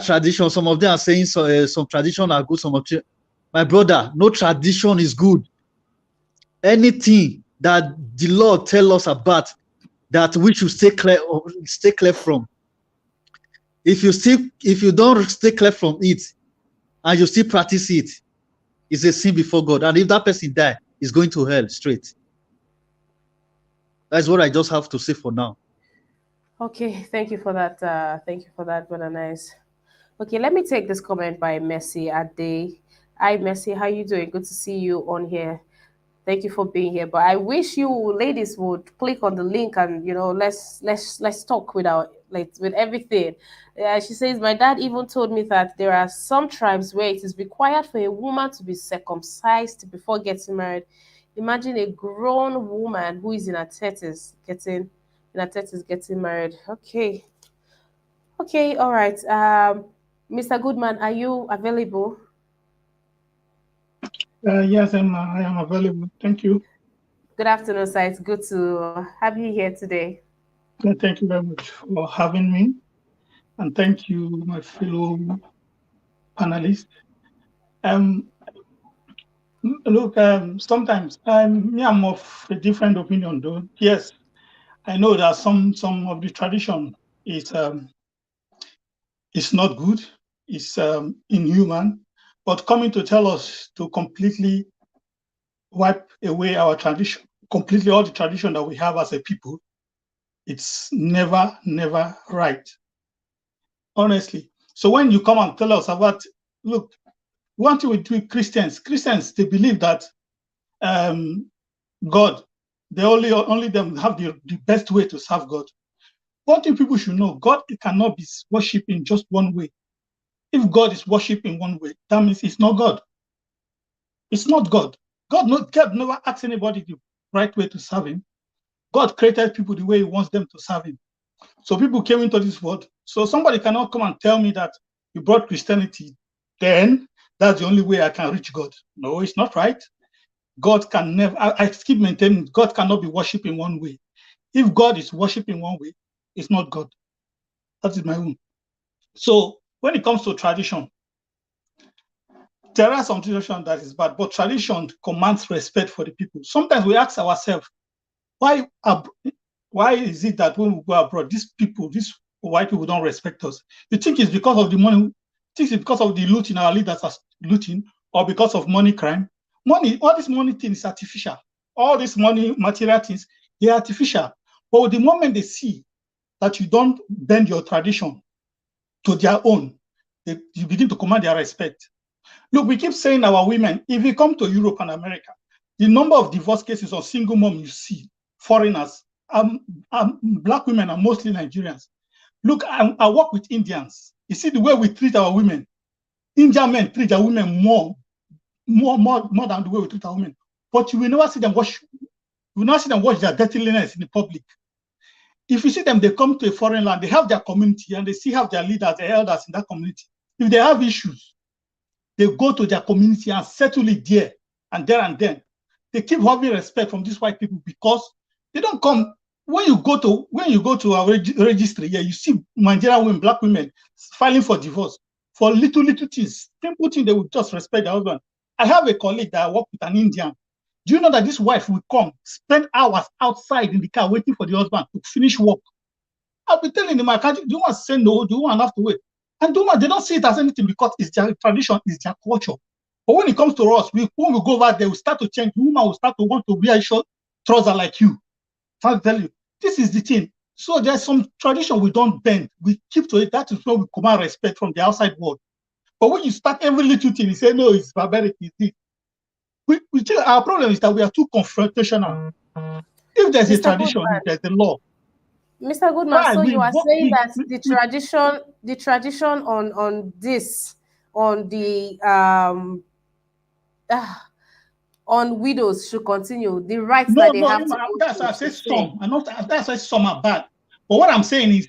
tradition, some of them are saying some tradition are good, some of them. My brother, no tradition is good. Anything that the Lord tell us about that we should stay clear from. If you don't stay clear from it and you still practice it, it's a sin before God. And if that person die, he's going to hell straight. That's what I just have to say for now. okay, thank you for that. Thank you for that, brother Nice. Okay, let me take this comment by Messi Ade. Hi, Messi, how you doing? Good to see you on here. Thank you for being here. But I wish you ladies would click on the link and let's talk with everything. She says my dad even told me that there are some tribes where it is required for a woman to be circumcised before getting married. Imagine a grown woman who is in her thirties getting married. Okay, okay, all right. Mr. Goodman, are you available? Yes, I am available. Thank you. Good afternoon, sir. It's good to have you here today. Thank you very much for having me. And thank you, my fellow panelists. Um, Look, sometimes I'm of a different opinion, though. Yes, I know that some of the tradition is not good. It's inhuman. But coming to tell us to completely wipe away our tradition, completely all the tradition that we have as a people, it's never, never right. Honestly. So when you come and tell us about, look, one thing we do with Christians, they believe that God, they only them have the best way to serve God. One thing people should know, God cannot be worshipped in just one way. If God is worshipped in one way, that means it's not God. It's not God. God never asked anybody the right way to serve him. God created people the way he wants them to serve him. So people came into this world. So somebody cannot come and tell me that you brought Christianity, then that's the only way I can reach God. No, it's not right. God can never, I keep maintaining, God cannot be worshipped in one way. If God is worshipped in one way, it's not God. That is my own. So when it comes to tradition, there are some tradition that is bad, but tradition commands respect for the people. Sometimes we ask ourselves, why is it that when we go abroad, these white people don't respect us? You think it's because of the money? You think it's because of the looting our leaders are looting, or because of money crime? Money, all this money thing is artificial. All this money, material things, they're artificial. But the moment they see that you don't bend your tradition to their own, you begin to command their respect. Look, we keep saying our women, if you come to Europe and America, the number of divorce cases of single mom you see, foreigners, black women are mostly Nigerians. Look, I work with Indians. You see the way we treat our women. Indian men treat their women more than the way we treat our women. But you will never see them wash. You will not see them wash their dirty linens in the public. If you see them, they come to a foreign land, they have their community, and they still have their leaders, their elders in that community. If they have issues, they go to their community and settle it there and then. They keep having respect from these white people because they don't come. When you go to our registry, yeah, you see Nigerian women, black women filing for divorce for little things. Simple things, they will just respect their husband. I have a colleague that I work with, an Indian. Do you know that this wife will come, spend hours outside in the car waiting for the husband to finish work? I'll be telling them, do you want to say no? Do you want to have to wait? And they don't see it as anything because it's their tradition, it's their culture. But when it comes to us, when we go over there, we start to change. The woman will start to want to wear short trousers like you. I'll tell you, this is the thing. So there's some tradition we don't bend. We keep to it. That is where we command respect from the outside world. But when you start every little thing, you say, no, it's barbaric, it's this. Our problem is that we are too confrontational. If there's a Mr. tradition, if Goodman, there's a law, Mr. Goodman, why so you are saying that the tradition on this, on the ah, on widows should continue. The rights no, that they no, have to go that's why through I say should stay. some. And not that's why some are bad. But what I'm saying is,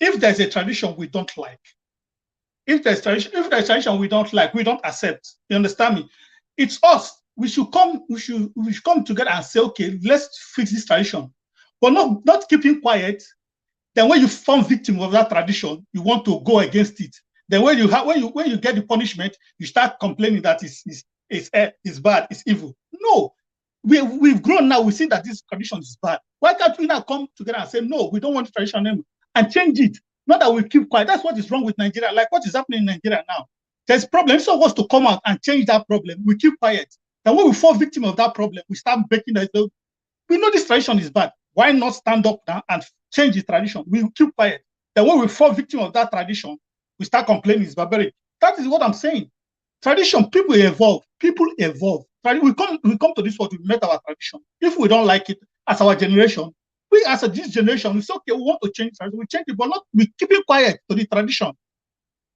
if there's a tradition we don't like, if there's tradition we don't like, we don't accept. You understand me? It's us. We should come together and say, okay, let's fix this tradition. But not keeping quiet. Then when you form victim of that tradition, you want to go against it. Then when you get the punishment, you start complaining that it's bad, it's evil. No, we've grown now. We see that this tradition is bad. Why can't we now come together and say, no, we don't want the tradition anymore and change it? Not that we keep quiet. That's what is wrong with Nigeria. Like what is happening in Nigeria now. There's problems. So wants to come out and change that problem. We keep quiet. And when we fall victim of that problem, we start breaking that. We know this tradition is bad. Why not stand up now and change the tradition? We keep quiet. Then when we fall victim of that tradition, we start complaining it's barbaric. That is what I'm saying. Tradition, people evolve. People evolve. We come to this world, we met our tradition. If we don't like it as our generation, we as this generation, we say, okay, we want to change tradition. We change it, but not we keep it quiet to the tradition.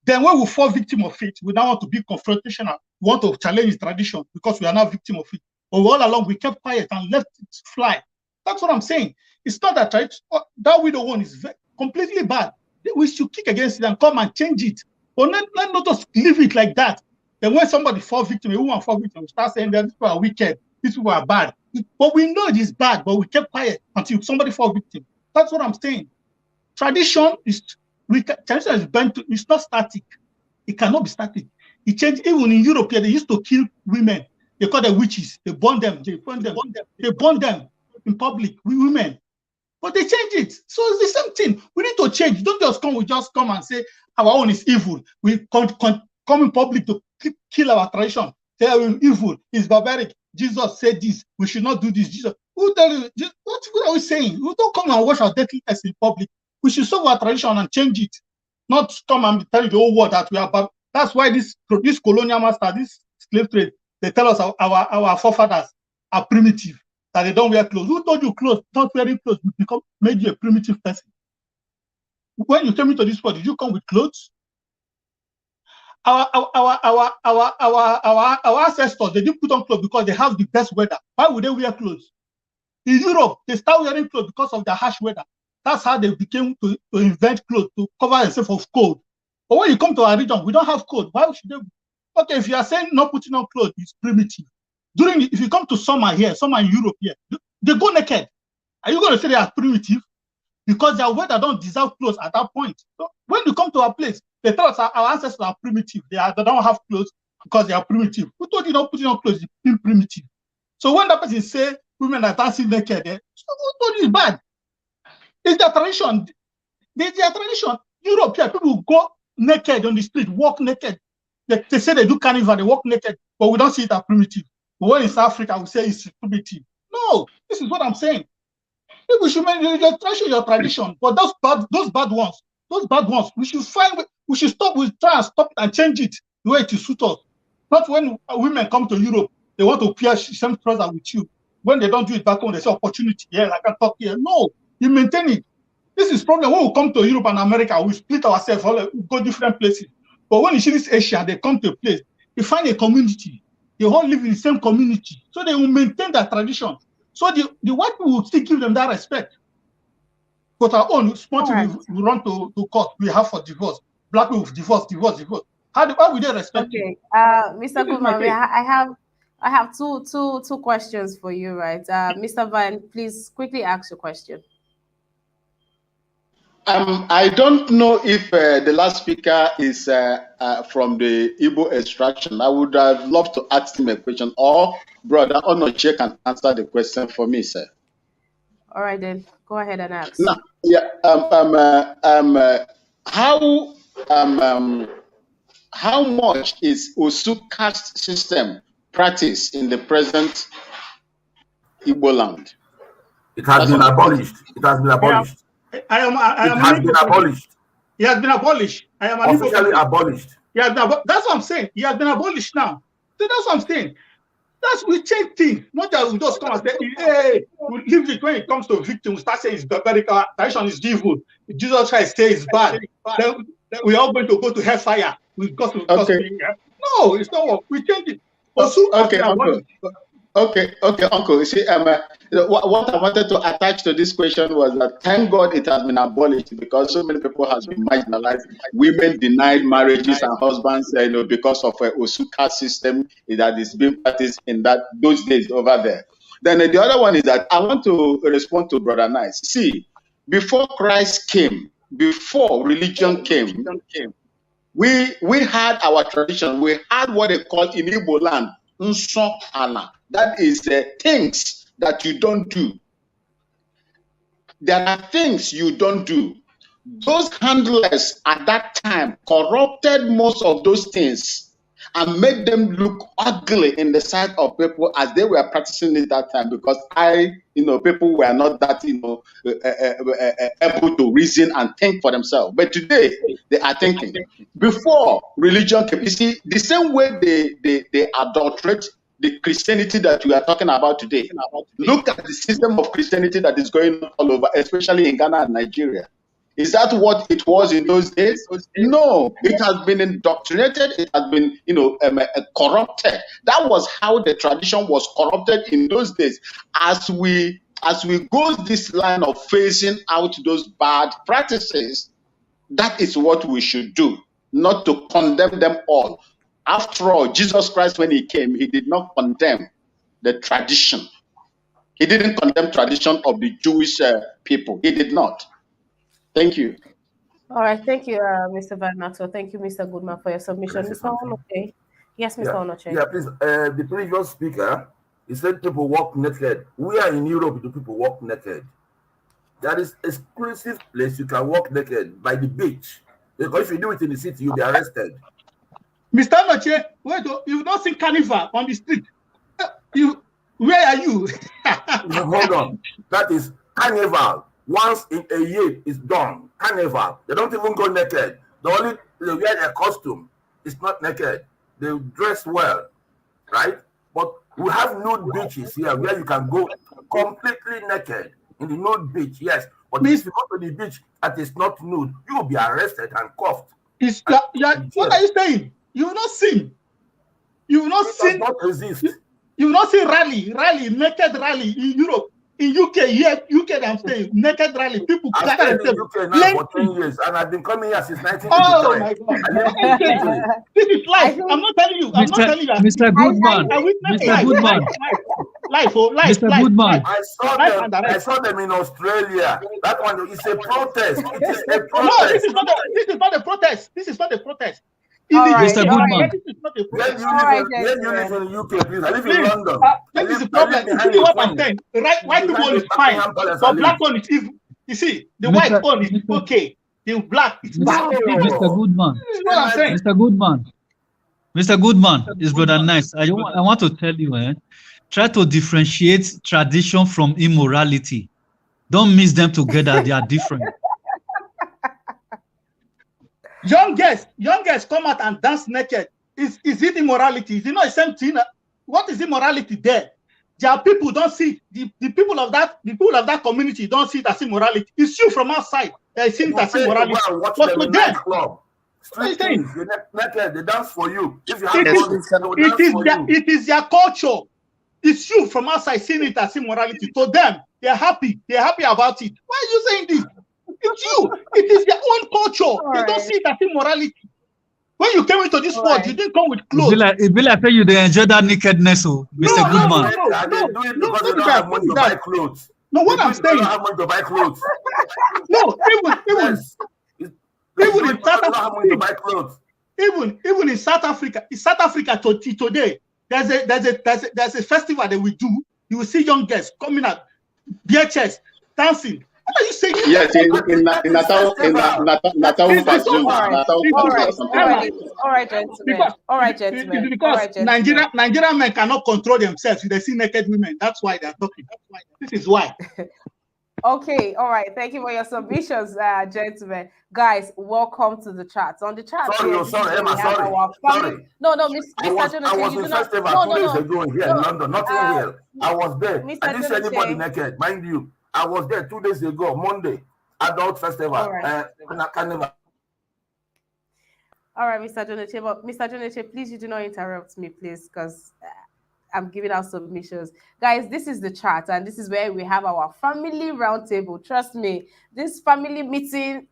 Then when we fall victim of it, we now want to be confrontational. We want to challenge the tradition because we are now victim of it. But all along, we kept quiet and let it fly. That's what I'm saying. It's not that that widow one is completely bad. We should kick against it and come and change it. But not just leave it like that. Then when somebody falls victim, a woman falls victim, we start saying that these people are wicked, these people are bad. But we know it is bad, but we kept quiet until somebody falls victim. That's what I'm saying. Tradition is bent to, it's not static. It cannot be static. It changed. Even in Europe, they used to kill women. They call them witches. They burn them. They burn them in public. Women. But they change it. So it's the same thing. We need to change. Don't just come and say our own is evil. We come in public to kill our tradition. Say we're evil, it's barbaric. Jesus said this. We should not do this. Jesus, who tell you? What are we saying? We don't come and wash our dirtiness in public. We should solve our tradition and change it. Not come and tell you the whole world that we are bad. That's why this colonial master, this slave trade, they tell us our forefathers are primitive, that they don't wear clothes. Who told you clothes? Not wearing clothes made you a primitive person. When you came into this world, did you come with clothes? Our ancestors, they didn't put on clothes because they have the best weather. Why would they wear clothes? In Europe, they start wearing clothes because of the harsh weather. That's how they became to invent clothes to cover themselves of cold. But when you come to our region, we don't have cold. Why should they? Okay, if you are saying not putting on clothes is primitive, if you come to summer in Europe here, they go naked. Are you going to say they are primitive? Because their weather don't deserve clothes at that point. So when you come to our place, they tell us our ancestors are primitive. They don't have clothes because they are primitive. Who told you not putting on clothes is being primitive? So when that person say women are dancing naked, who told you it's bad? It's their tradition. It's their tradition. Europe here, people go naked on the street, walk naked. They say they do carnival, they walk naked, but we don't see it as primitive. But when it's Africa, we say it's primitive. No, this is what I'm saying. We should treasure your tradition, but those bad ones, we should try and stop it and change it the way it suits us. Not when women come to Europe, they want to pierce same trouser with you. When they don't do it back home, they say opportunity. Yeah, I can talk here. No, you maintain it. This is problem. When we come to Europe and America, we split ourselves, we go different places. But when you see this Asia, they come to a place, they find a community. They all live in the same community. So they will maintain their tradition. So the white people will still give them that respect. But our own small right. we run to court, we have for divorce. Black people divorce. How will they respect you? Mr. Goodman, I have two questions for you, right? Mr. Van, please quickly ask your question. I don't know if the last speaker is from the Igbo extraction. I would have loved to ask him a question, or Brother Onoche can answer the question for me, sir. All right, then go ahead and ask. Now, yeah, how much is Osu caste system practiced in the present Igbo land? It has been abolished. It has been abolished. It has been abolished. It has been abolished. I am officially abolished. Yeah, that's what I'm saying. It has been abolished now. So that's what I'm saying. We change things. Not that we just come and say, hey, we leave it when it comes to victims. We start saying it's barbaric, tradition is evil. Jesus Christ says it's bad. Then we are all going to go to hellfire. No, it's not what we change it. Okay, Uncle. You see, what I wanted to attach to this question was that thank God it has been abolished, because so many people have been marginalized. Women denied marriages and husbands, because of a Osu caste system that is being practiced in those days over there. Then the other one is that I want to respond to Brother Nice. See, before Christ came, before religion came, we had our tradition. We had what they call in Igbo land Nso Ana. That is things that you don't do. There are things you don't do. Those handlers at that time corrupted most of those things and made them look ugly in the sight of people as they were practicing it that time, because people were not that, able to reason and think for themselves. But today they are thinking. Before religion came, you see, the same way they adulterate the Christianity that we are talking about today. Look at the system of Christianity that is going on all over, especially in Ghana and Nigeria. Is that what it was in those days? No, it has been indoctrinated. It has been, corrupted. That was how the tradition was corrupted in those days. As we go this line of phasing out those bad practices, that is what we should do, not to condemn them all. After all, Jesus Christ, when he came, he did not condemn the tradition. He didn't condemn tradition of the Jewish people. He did not. Thank you. All right. Thank you, Mr. Van Maxwell. Thank you, Mr. Goodman, for your submission. Mr. Onoche. Yes, Mr. Onoche. Yeah, please. The previous speaker, he said people walk naked. We are in Europe, do people walk naked? There is exclusive place you can walk naked by the beach. Because if you do it in the city, you'll be arrested. Mr. Noche, wait, you've not seen carnival on the street. You, where are you? Hold on. That is carnival. Once in a year is done. Carnival. They don't even go naked. They wear a costume. It's not naked. They dress well, right? But we have nude beaches here where you can go completely naked in the nude beach. Yes, but if you go to the beach that is not nude, you will be arrested and cuffed. What are you saying? You will not seen. You will not seen. Not resist. You will not see rally, naked rally in Europe, in UK. Here, UK, I'm saying naked rally. People I've gather stayed in UK now for 10 years, and I've been coming here since 1983. Oh my God! This is life. I'm not telling you. I'm not telling you. Mr. Goodman. I witnessed Mr. Goodman. Life. Mr. Goodman. I saw them in Australia. That one is a protest. It is a protest. No, this is not a protest. This is not a protest. Mr. Goodman. Where you live in the UK, please? I live in London. This is the problem. You see what I'm saying? The white people is fine, but black one is evil. You see, the white one is okay. The black is bad. Mr. Goodman. This is what I'm saying. Mr. Goodman is brother nice. I want to tell you, try to differentiate tradition from immorality. Don't mix them together. They are different. Young girls come out and dance naked. Is it immorality? Is it not the same thing? What is immorality there? There are people don't see the people of that community don't see it as immorality. It's you from outside that see it as immorality. But to them, street things, they dance for you. If you have it is their culture. It's you from outside seeing it as immorality. To them, they're happy. They're happy about it. Why are you saying this? It's you. It is their own culture. They don't see it as immorality. When you came into this world, you didn't come with clothes. It be like you they enjoy that nakedness, Mr. Goodman. They do it because they don't have money to buy clothes. No, what I'm saying. They don't have money to buy clothes. No, even in South Africa, even in South Africa today, there's a festival that we do. You will see young girls coming out, bare chest, dancing. What are you saying? Yes, in Natal. All right, gentlemen. Because Nigerian men cannot control themselves. They see naked women. That's why they're talking. This is why. Okay, all right. Thank you for your submissions, gentlemen. Guys, welcome to the chat. On the chat, sorry. No, Mr. Jonathan, I was in festival 2 days ago here in London, not here. I was there. I didn't see anybody naked, mind you. I was there 2 days ago, Monday, adult festival. All right, Mr. Jonathan. But Mr. Jonathan, please, you do not interrupt me, please, because I'm giving out submissions. Guys, this is the chat, and this is where we have our family roundtable. Trust me, this family meeting,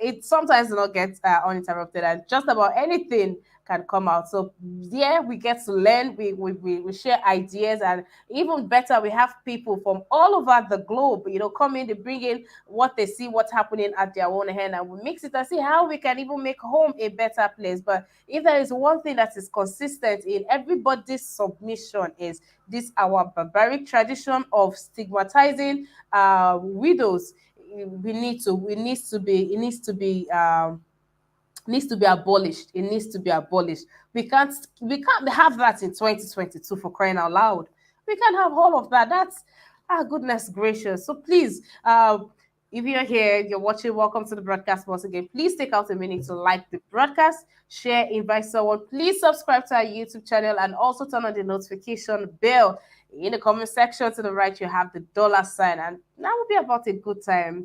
it sometimes does not get uninterrupted, and just about anything can come out. So yeah, we get to learn, we share ideas, and even better, we have people from all over the globe, come in, they bring in what they see, what's happening at their own hand, and we mix it and see how we can even make home a better place. But if there is one thing that is consistent in everybody's submission, is this our barbaric tradition of stigmatizing widows. It needs to be abolished. It needs to be abolished. We can't have that in 2022, for crying out loud. We can't have all of that. That's goodness gracious. So please, if you're here, you're watching, welcome to the broadcast once again. Please take out a minute to like the broadcast, share, invite someone. Please subscribe to our YouTube channel and also turn on the notification bell. In the comment section to the right, you have the $sign, and now will be about a good time.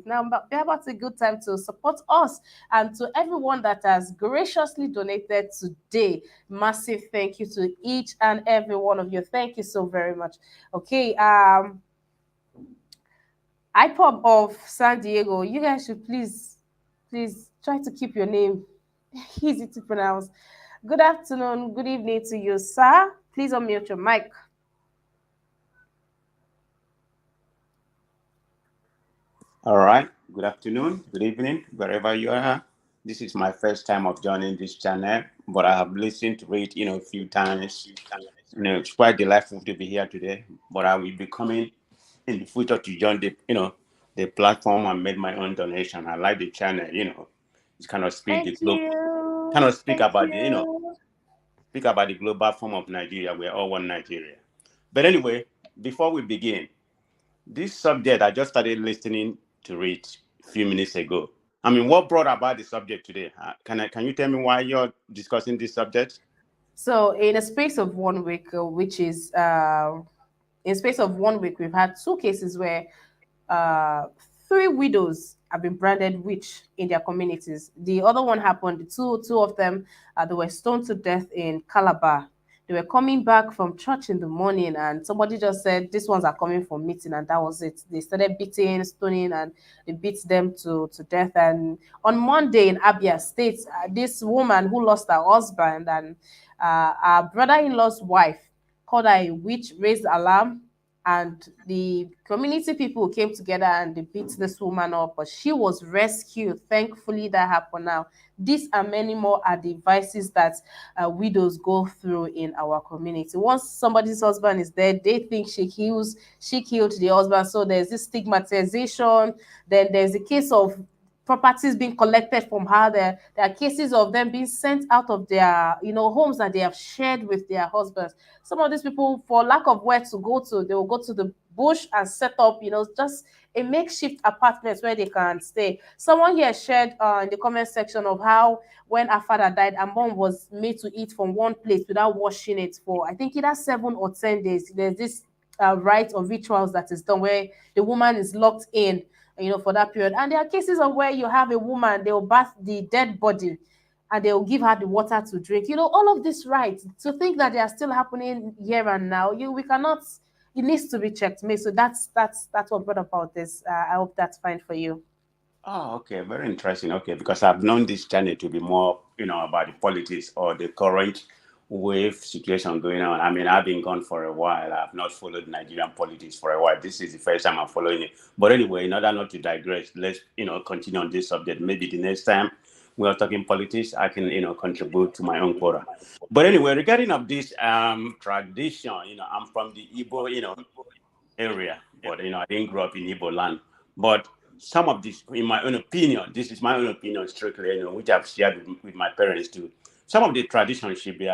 To support us, and to everyone that has graciously donated today. Massive thank you to each and every one of you. Thank you so very much. Okay, IPOB of San Diego, you guys should please try to keep your name easy to pronounce. Good afternoon, good evening to you, sir. Please unmute your mic. All right. Good afternoon, good evening, wherever you are. This is my first time of joining this channel, but I have listened to it, a few times. It's quite delightful to be here today. But I will be coming in the future to join the the platform and made my own donation. I like the channel, it's kind of Thank kind you. of speak Thank about you. speak about the global form of Nigeria. We're all one Nigeria. But anyway, before we begin, this subject I just started listening to it a few minutes ago. I mean, what brought about the subject today? Can you tell me why you're discussing this subject? So, in a space of 1 week, which is in space of 1 week, we've had two cases where uh, three widows have been branded witch in their communities. The other one happened. Two of them, they were stoned to death in Calabar. They were coming back from church in the morning, and somebody just said, "These ones are coming from meeting," and that was it. They started beating, stoning, and they beat them to death. And on Monday in Abia State, this woman who lost her husband and our brother-in-law's wife called her a witch, raised alarm, and the community people came together and they beat this woman up, but she was rescued. Thankfully, that happened. Now, these and many more are the vices that widows go through in our community. Once somebody's husband is dead, they think she killed the husband. So there's this stigmatization. Then there's a case of properties being collected from her. There are cases of them being sent out of their, homes that they have shared with their husbands. Some of these people, for lack of where to go to, they will go to the bush and set up, just a makeshift apartment where they can stay. Someone here shared in the comment section of how when her father died, her mom was made to eat from one plate without washing it for, I think, either 7 or 10 days. There's this rite or rituals that is done where the woman is locked in, for that period. And there are cases of where you have a woman, they will bath the dead body and they will give her the water to drink. All of this right. To think that they are still happening here and now, we cannot. It needs to be checked, me. So that's what brought about this. I hope that's fine for you. Oh, okay, very interesting. Okay, because I've known this channel to be more, about the politics or the current wave situation going on. I mean, I've been gone for a while. I've not followed Nigerian politics for a while. This is the first time I'm following it. But anyway, in order not to digress, let's, continue on this subject. Maybe the next time we are talking politics, I can, contribute to my own quota. But anyway, regarding of this tradition, I'm from the Igbo, area, but I didn't grow up in Igbo land. But some of this, in my own opinion, this is my own opinion strictly, which I've shared with my parents too. Some of the traditions should be,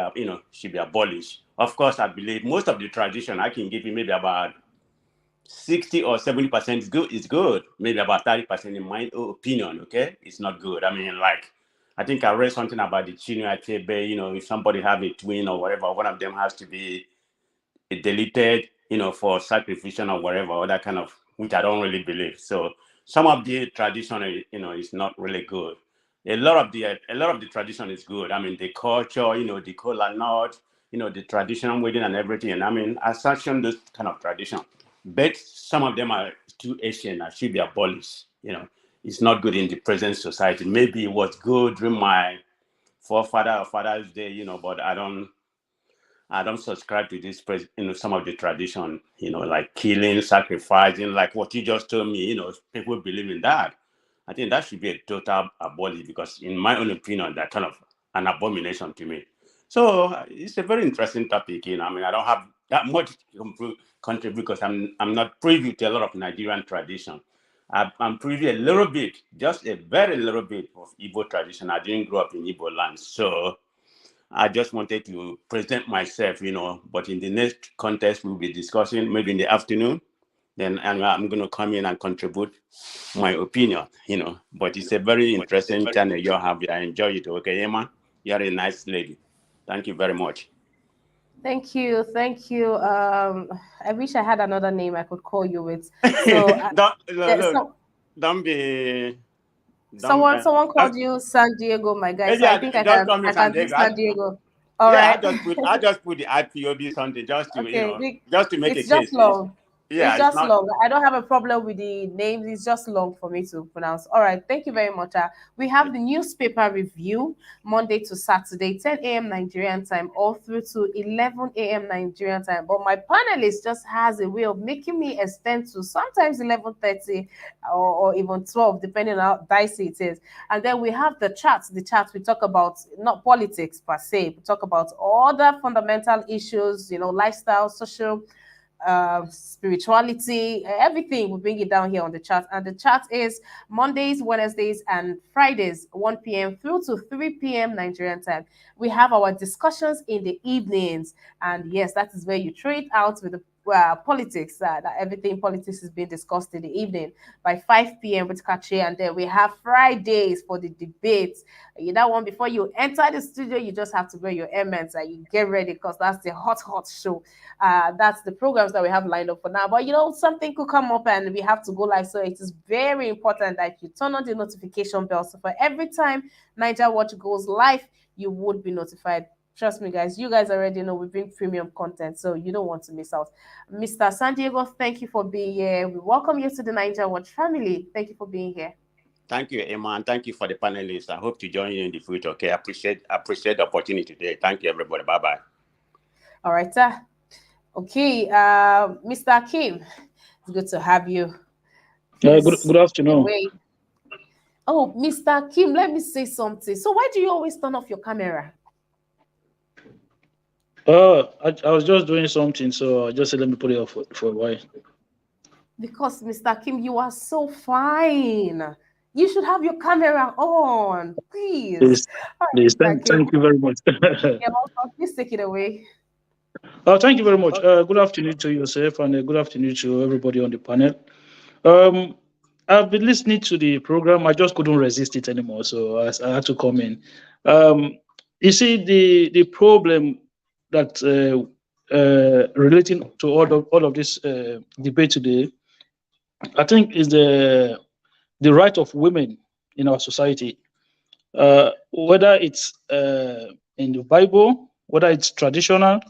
should be abolished. Of course, I believe most of the tradition I can give you maybe about 60 or 70% is good. Is good. Maybe about 30% in my opinion. Okay, it's not good. I mean, like I think I read something about the Chinu Achebe. If somebody have a twin or whatever, one of them has to be deleted, for sacrificial or whatever, or that kind of, which I don't really believe. So some of the tradition, is not really good. A lot of the tradition is good. I mean, the culture, the kola nut, the traditional wedding and everything. And I mean, I sanction those kind of tradition, but some of them are too ancient and should be abolished. It's not good in the present society. Maybe it was good during my forefather or father's day, but I don't subscribe to this, some of the tradition, like killing, sacrificing, like what you just told me, people believe in that. I think that should be a total abolish because, in my own opinion, that kind of an abomination to me. So it's a very interesting topic. I mean, I don't have that much to contribute because I'm not privy to a lot of Nigerian tradition. I'm privy a little bit, just a very little bit of Igbo tradition. I didn't grow up in Igbo land, so I just wanted to present myself, but in the next contest, we'll be discussing maybe in the afternoon. Then I'm going to come in and contribute my opinion, But it's a very interesting channel you have. I enjoy it. Okay, Emma, you're a nice lady. Thank you very much. Thank you, thank you. I wish I had another name I could call you with. So don't, look, there's look, some don't be, don't, someone just, called you San Diego, my guy. So maybe I think I just can call me I San can do Diego. San Diego. All Yeah, right. I just put the IPOB something just to, Okay, just to make a it's just case. long. It's Yeah, it's just not. long. I don't have a problem with the names. It's just long for me to pronounce. All right. Thank you very much. We have the newspaper review Monday to Saturday, 10 a.m. Nigerian time, all through to 11 a.m. Nigerian time. But my panelist just has a way of making me extend to sometimes 11:30 or even 12, depending on how dicey it is. And then we have the chats. The chats we talk about not politics per se. We talk about other fundamental issues, lifestyle, social spirituality, everything. We bring it down here on the chat. And the chat is Mondays, Wednesdays, and Fridays, 1 p.m. through to 3 p.m. Nigerian time. We have our discussions in the evenings. And yes, that is where you trade out with the politics, that everything politics is being discussed in the evening by 5 p.m. with Kachi. And then we have Fridays for the debates. That one, before you enter the studio, you just have to wear your airments and you get ready because that's the hot show. That's the programs that we have lined up for now. But something could come up and we have to go live. So it is very important that you turn on the notification bell. So for every time Niger Watch goes live, you would be notified. Trust me, guys. You guys already know we bring premium content, so you don't want to miss out. Mr. San Diego, thank you for being here. We welcome you to the Niger Watch family. Thank you for being here. Thank you, Emma, and thank you for the panelists. I hope to join you in the future. Okay, appreciate the opportunity today. Thank you, everybody. Bye bye. All right, sir. Okay, Mr. Akim, it's good to have you. Good afternoon. Oh, Mr. Kim, let me say something. So why do you always turn off your camera? I was just doing something, so I just said let me put it off for a while. Because Mr. Kim, you are so fine. You should have your camera on, please. Please, thank you very much. Yeah, please take it away. Thank you very much. Good afternoon to yourself, and good afternoon to everybody on the panel. I've been listening to the program. I just couldn't resist it anymore, so I had to come in. You see, the problem that relating to all of this debate today, I think, is the right of women in our society, whether it's in the Bible, whether it's traditional,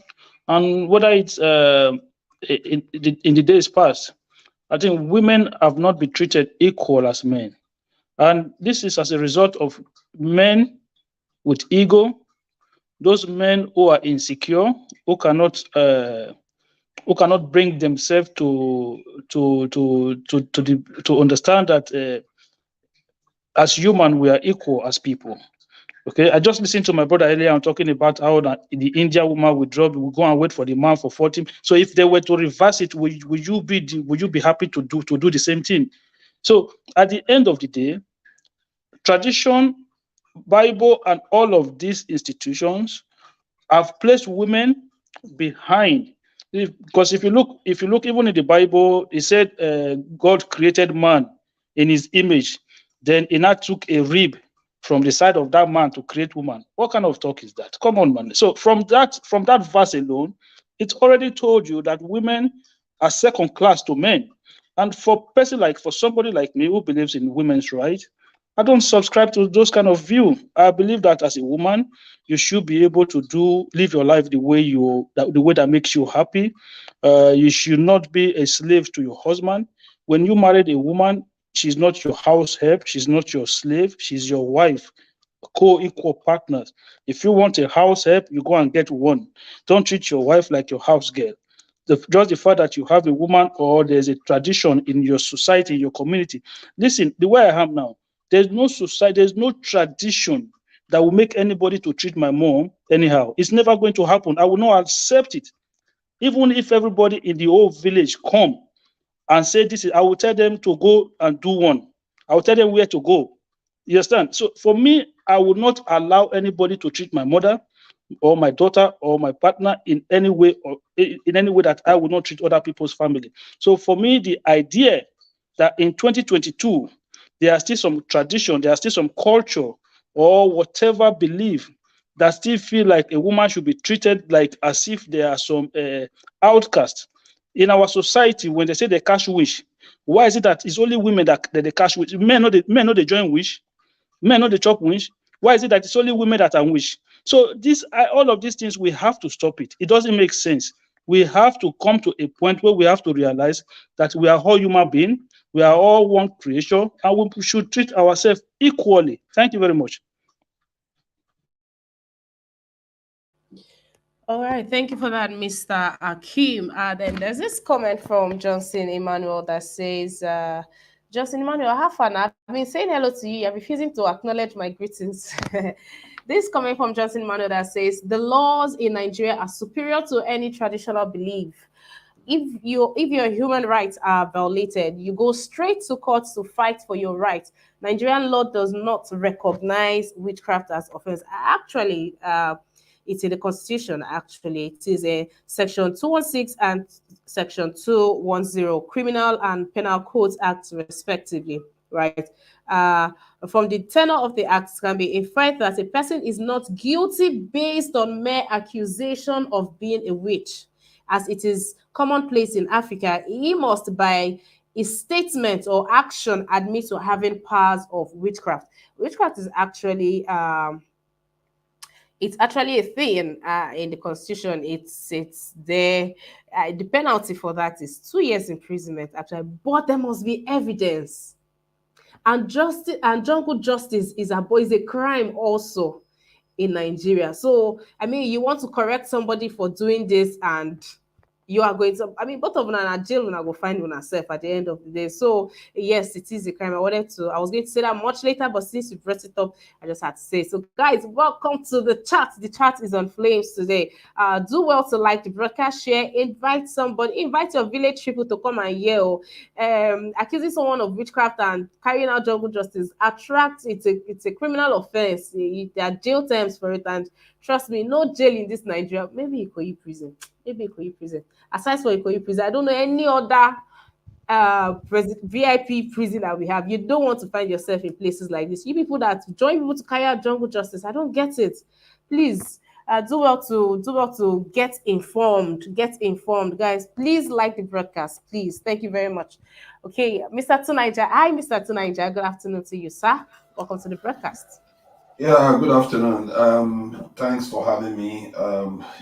and whether it's in the days past. I think women have not been treated equal as men, and this is as a result of men with ego, those men who are insecure, who cannot bring themselves to understand that as human we are equal as people. Okay, I just listened to my brother earlier on talking about how the Indian woman will go and wait for the man for 40. So if they were to reverse it, would you be happy to do the same thing? So at the end of the day, tradition, Bible, and all of these institutions have placed women behind. Because if you look even in the Bible, it said God created man in his image. Then he now took a rib from the side of that man to create woman. What kind of talk is that? Come on, man. So from that verse alone, it's already told you that women are second class to men. And for somebody like me who believes in women's rights, I don't subscribe to those kind of view. I believe that as a woman, you should be able to live your life the way that makes you happy. You should not be a slave to your husband. When you married a woman, she's not your house help. She's not your slave. She's your wife, co-equal partners. If you want a house help, you go and get one. Don't treat your wife like your house girl. Just the fact that you have a woman or there's a tradition in your society, in your community. Listen, the way I am now, there's no society, there's no tradition that will make anybody to treat my mom anyhow. It's never going to happen. I will not accept it. Even if everybody in the whole village come and say this is, I will tell them to go and do one. I will tell them where to go. You understand? So for me, I would not allow anybody to treat my mother or my daughter or my partner in any way that I would not treat other people's family. So for me, the idea that in 2022, there are still some tradition, there are still some culture or whatever belief that still feel like a woman should be treated like as if there are some outcasts in our society. When they say they cash wish, why is it that it's only women that they cash wish? Men know they join wish, men know they chop wish. Why is it that it's only women that are wish? So all of these things, we have to stop it. It doesn't make sense. We have to come to a point where we have to realize that we are all human beings. We are all one creation, and we should treat ourselves equally. Thank you very much. All right, thank you for that, Mr. Akim. Then there's this comment from Johnson Emmanuel that says, Johnson Emmanuel, have fun. I've been saying hello to you. You're refusing to acknowledge my greetings. This comment from Johnson Emmanuel that says, the laws in Nigeria are superior to any traditional belief. if your human rights are violated, you go straight to court to fight for your rights. Nigerian law does not recognize witchcraft as offense. Actually, it's in the constitution. Actually, it is a section 216 and section 210 criminal and penal codes acts respectively, right? uh from the tenor of the acts can be inferred that a person is not guilty based on mere accusation of being a witch. As it is commonplace in Africa, he must by a statement or action admit to having powers of witchcraft. Witchcraft is actually it's actually a thing in the constitution. It's there. The penalty for that is 2 years imprisonment actually, but there must be evidence. And justice and jungle justice is a crime also in Nigeria. So I mean, you want to correct somebody for doing this, and you are going to. I mean, both of them are jail when I go find one herself at the end of the day. So yes, it is a crime. I was going to say that much later, but since you brought it up, I just had to say. So guys, welcome to the chat. The chat is on flames today. Do well to like the broadcast, share, invite somebody, invite your village people to come and yell. Accusing someone of witchcraft and carrying out jungle justice attracts it's a criminal offense. There are jail terms for it, and trust me, no jail in this Nigeria. Maybe Ikoyi prison. Maybe Ikoyi prison. Aside from Ikoyi prison, I don't know any other VIP prison that we have. You don't want to find yourself in places like this. You people that join people to carry out jungle justice, I don't get it. Please do well to get informed, guys. Please like the broadcast, please. Thank you very much. Okay, Mr. Tunaija. Hi, Mr. Tunaija. Good afternoon to you, sir. Welcome to the broadcast. Yeah, good afternoon. Thanks for having me.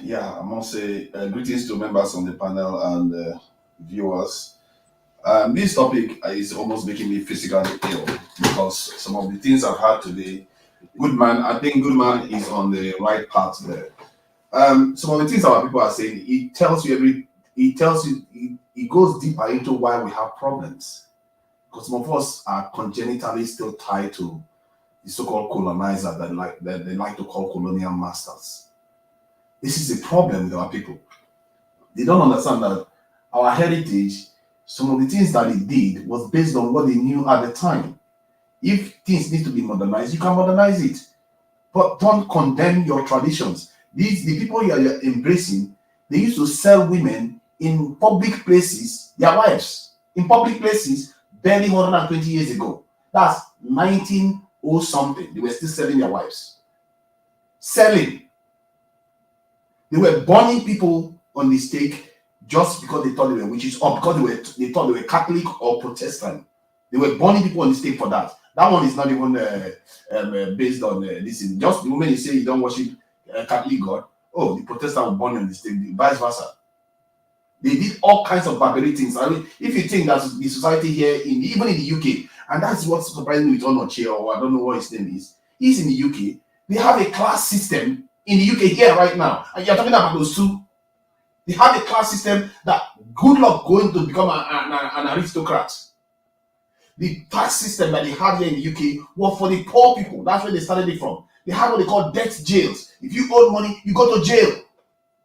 Yeah, I must say greetings to members on the panel and viewers. This topic is almost making me physically ill because some of the things I've had today. Goodman, I think Goodman is on the right path there. Some of the things our people are saying, it goes deeper into why we have problems. Because some of us are congenitally still tied to the so-called colonizer that they like to call colonial masters. This is a problem with our people. They don't understand that our heritage, some of the things that they did was based on what they knew at the time. If things need to be modernized, you can modernize it. But don't condemn your traditions. The people you're embracing, they used to sell women in public places, their wives, in public places, barely 120 years ago. That's 19 or something. They were still selling their wives. Selling. They were burning people on the stake just because they thought they were witches, or because they thought they were Catholic or Protestant. They were burning people on the stake for that. That one is not even based on this. Just the moment you say you don't worship Catholic God, oh, the Protestant will burn you on the stake, vice versa. They did all kinds of barbaric things. I mean, if you think that the society here, even in the UK, and that's what's surprising me with Onoche, or I don't know what his name is, he's in the UK. They have a class system in the UK here right now. And you're talking about those two. They have a class system that good luck going to become an aristocrat. The tax system that they had here in the UK was for the poor people. That's where they started it from. They had what they call debt jails. If you owe money, you go to jail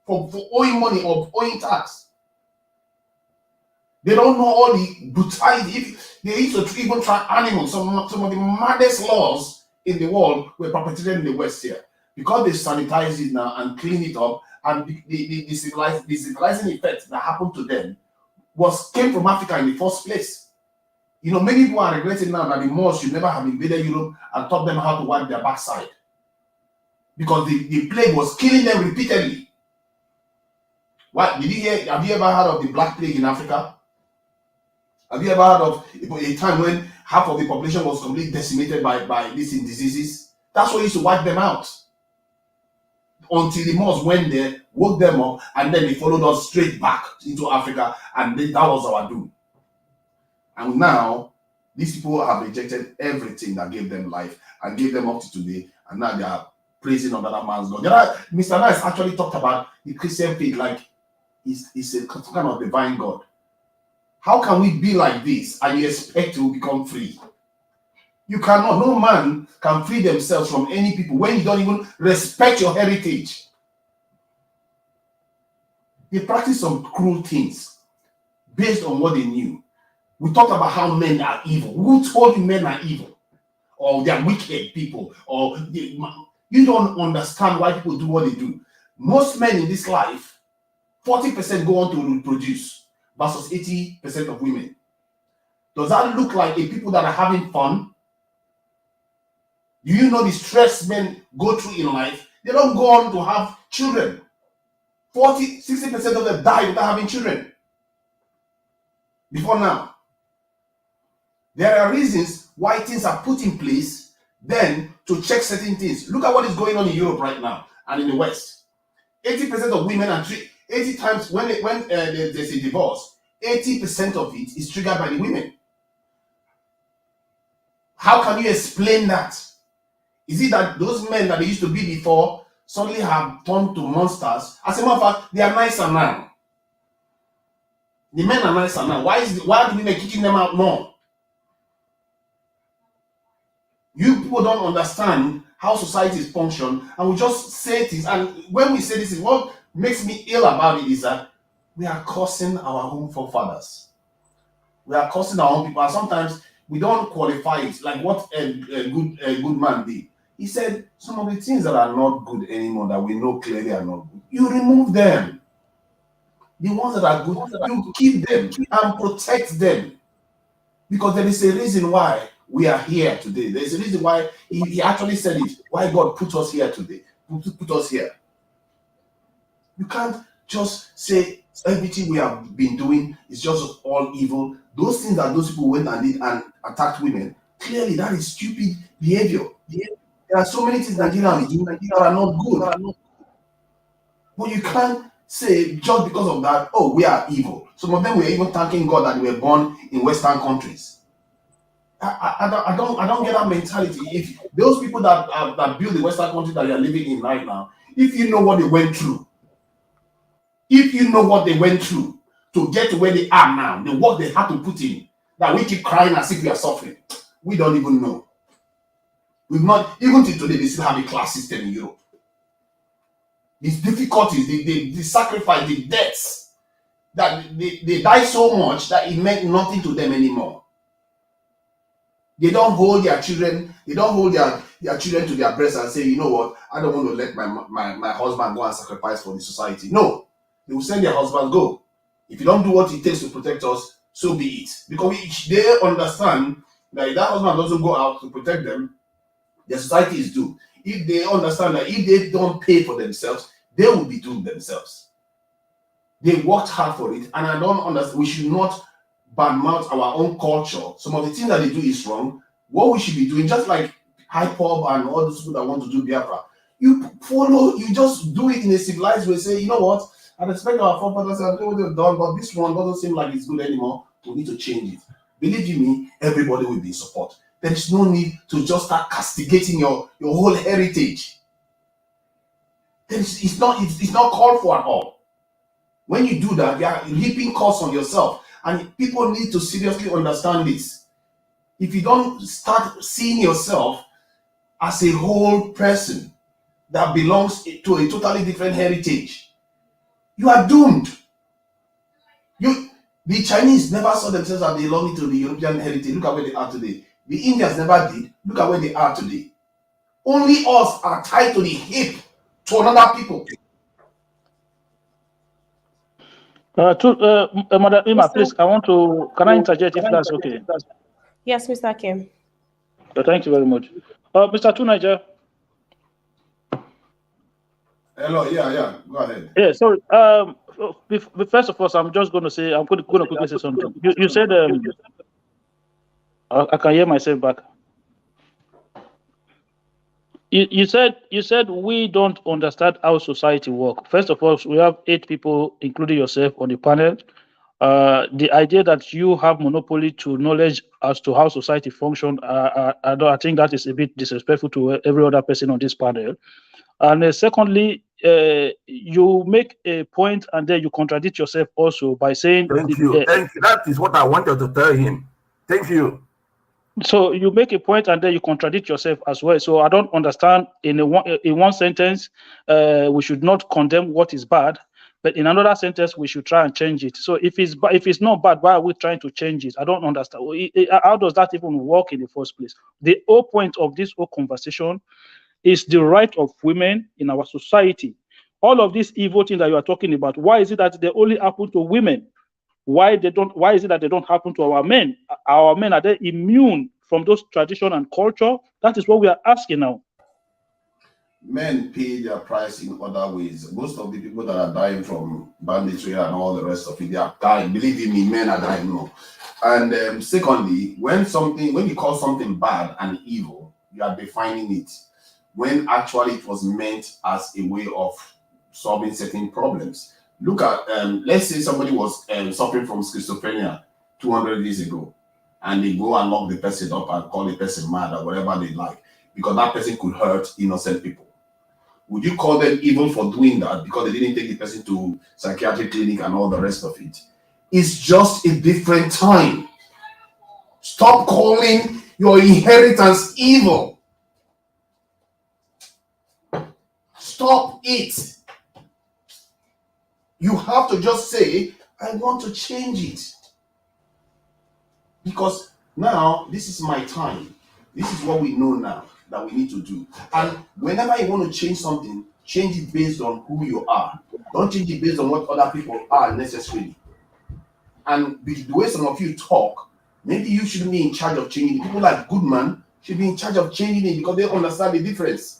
for owing money or owing tax. They don't know all the brutality. They used to even try animals. Some of the maddest laws in the world were perpetrated in the West here. Because they sanitize it now and clean it up, and the civilizing effect that happened to them came from Africa in the first place. You know, many people are regretting now that the Moors should never have invaded Europe and taught them how to wipe their backside. Because the plague was killing them repeatedly. What have you ever heard of the Black Plague in Africa? Have you ever heard of a time when half of the population was completely decimated by these diseases? That's what used to wipe them out. Until the Moors went there, woke them up, and then they followed us straight back into Africa, and that was our doom. And now, these people have rejected everything that gave them life and gave them up to today, and now they are praising another man's God. Mr. Nice actually talked about the Christian faith like it's a kind of divine God. How can we be like this and you expect to become free? You cannot. No man can free themselves from any people when you don't even respect your heritage. They practice some cruel things. based on what they knew. We talked about how men are evil. Who told you men are evil? Or they are wicked people? Or you don't understand why people do what they do. Most men in this life, 40% go on to reproduce versus 80% of women. Does that look like a people that are having fun? Do you know the stress men go through in life? They don't go on to have children. 60% of them die without having children. Before now. There are reasons why things are put in place then to check certain things. Look at what is going on in Europe right now and in the West. 80% of women are 80 times when there's a divorce, 80% of it is triggered by the women. How can you explain that? Is it that those men that they used to be before suddenly have turned to monsters? As a matter of fact, they are nicer now. The men are nicer now. Why are the women kicking them out more? You people don't understand how societies function, and we just say things. And when we say this, what makes me ill about it is that we are cursing our own forefathers. We are cursing our own people, and sometimes we don't qualify it. Like what a good man did. He said some of the things that are not good anymore, that we know clearly are not good, you remove them. The ones that are good, you keep them and protect them. Because there is a reason why we are here today. There's a reason why he actually said it, why God put us here today, put us here. You can't just say everything we have been doing is just all evil. Those things that those people went and did and attacked women, clearly that is stupid behavior. There are so many things Nigerians do that are not good. But you can't say just because of that, oh, we are evil. Some of them were even thanking God that they were born in Western countries. I don't get that mentality. If those people that build the Western country that you are living in right now, if you know what they went through, to get to where they are now, the work they had to put in, that we keep crying as if we are suffering, we don't even know. We've not, even till today, they still have a class system in Europe. These difficulties, the sacrifice, the deaths, that they die so much that it meant nothing to them anymore. They don't hold their children, their children to their breasts and say, you know what, I don't want to let my husband go and sacrifice for the society. No, they will send their husband go. If you don't do what it takes to protect us, so be it. Because they understand that if that husband doesn't go out to protect them, their society is doomed. If they understand that if they don't pay for themselves, they will be doomed themselves. They worked hard for it, and I don't understand. We should not badmouth our own culture. Some of the things that they do is wrong. What we should be doing, just like Hypop and all those people that want to do Biafra, you just do it in a civilized way. Say, you know what, I respect our forefathers and what they've done, but this one doesn't seem like it's good anymore. We need to change it. Believe you me, everybody will be in support. There is no need to just start castigating your whole heritage. It's not called for at all. When you do that, you are heaping costs on yourself. And people need to seriously understand this. If you don't start seeing yourself as a whole person that belongs to a totally different heritage, you are doomed. The Chinese never saw themselves as belonging to the European heritage. Look at where they are today. The Indians never did. Look at where they are today. Only us are tied to the hip to another people. Madam Ima, please, can I interject if that's okay? Yes, Mr. Kim. Thank you very much. Mr. Tunaja. Hello, yeah, go ahead. Yeah, sorry. First of all, I'm just going to say, I'm going to quickly say something. You said, I can hear myself back. You said we don't understand how society works. First of all, we have 8 people, including yourself, on the panel. The idea that you have monopoly to knowledge as to how society functions, I think that is a bit disrespectful to every other person on this panel. And secondly, you make a point and then you contradict yourself also by saying... Thank you. That is what I wanted to tell him. Thank you. So you make a point and then you contradict yourself as well. So I don't understand. In one sentence, we should not condemn what is bad, But in another sentence, we should try and change it. So if it's not bad, why are we trying to change it? I don't understand. How does that even work in the first place? The whole point of this whole conversation is the right of women in our society. All of this evil thing that you are talking about, why is it that they only happen to women? Why is it that they don't happen to our men? Our men, are they immune from those tradition and culture? That is what we are asking now. Men pay their price in other ways. Most of the people that are dying from banditry and all the rest of it, they are dying. Believe me, men are dying more. And secondly, when you call something bad and evil, you are defining it. When actually it was meant as a way of solving certain problems. Look at, let's say somebody was suffering from schizophrenia 200 years ago, and they go and lock the person up and call the person mad or whatever they like, because that person could hurt innocent people. Would you call them evil for doing that because they didn't take the person to psychiatric clinic and all the rest of it? It's just a different time. Stop calling your inheritance evil. Stop it. You have to just say, I want to change it. Because now, this is my time. This is what we know now that we need to do. And whenever you want to change something, change it based on who you are. Don't change it based on what other people are necessarily. And the way some of you talk, maybe you shouldn't be in charge of changing it. People like Goodman should be in charge of changing it because they understand the difference.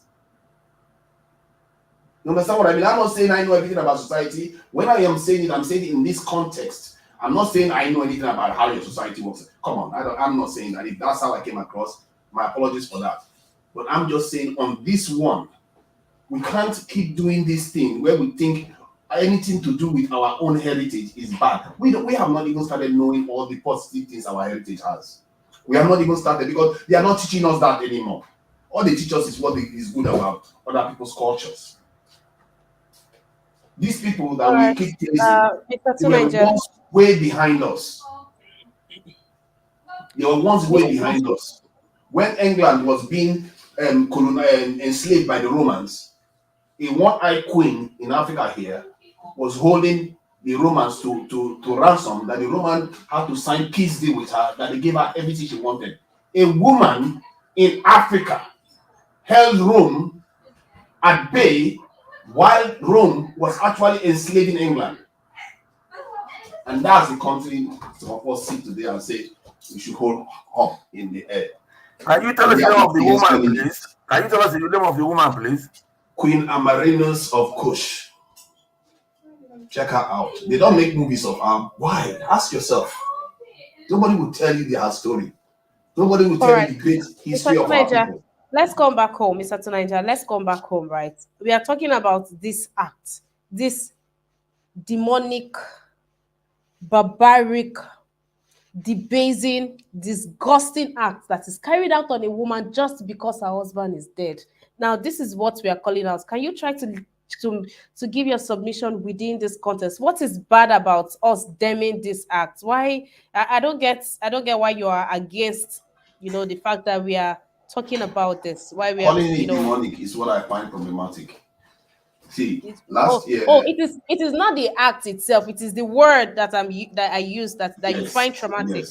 You understand what I mean? I'm not saying I know everything about society. When I am saying it, I'm saying it in this context. I'm not saying I know anything about how your society works. Come on, I'm not saying that. If that's how I came across, my apologies for that. But I'm just saying on this one, we can't keep doing this thing where we think anything to do with our own heritage is bad. We have not even started knowing all the positive things our heritage has. We have not even started because they are not teaching us that anymore. All they teach us is what is good about other people's cultures. These people that we keep chasing, they were once way behind us. They were once way behind us. When England was being enslaved by the Romans, a one-eyed queen in Africa here was holding the Romans to ransom, that the Roman had to sign peace deal with her, that they gave her everything she wanted. A woman in Africa held Rome at bay while Rome was actually enslaving England. And that's the country some of us sit today and say we should hold up in the air. Can you tell us the name of the woman, please? Can you tell us the name of the woman, please? Queen Amarinos of Kush. Check her out. They don't make movies of her. Why? Ask yourself. Nobody will tell you their story. Nobody will tell you the great history of our people. Let's come back home, Mr. Tunaija. Let's come back home, right? We are talking about this act, this demonic, barbaric, debasing, disgusting act that is carried out on a woman just because her husband is dead. Now, this is what we are calling out. Can you try to give your submission within this context? What is bad about us damning this act? Why I don't get why you are against, the fact that we are talking about this. Why we calling are, it demonic is what I find problematic. See, last year. It is not the act itself. It is the word that I use that yes, you find traumatic.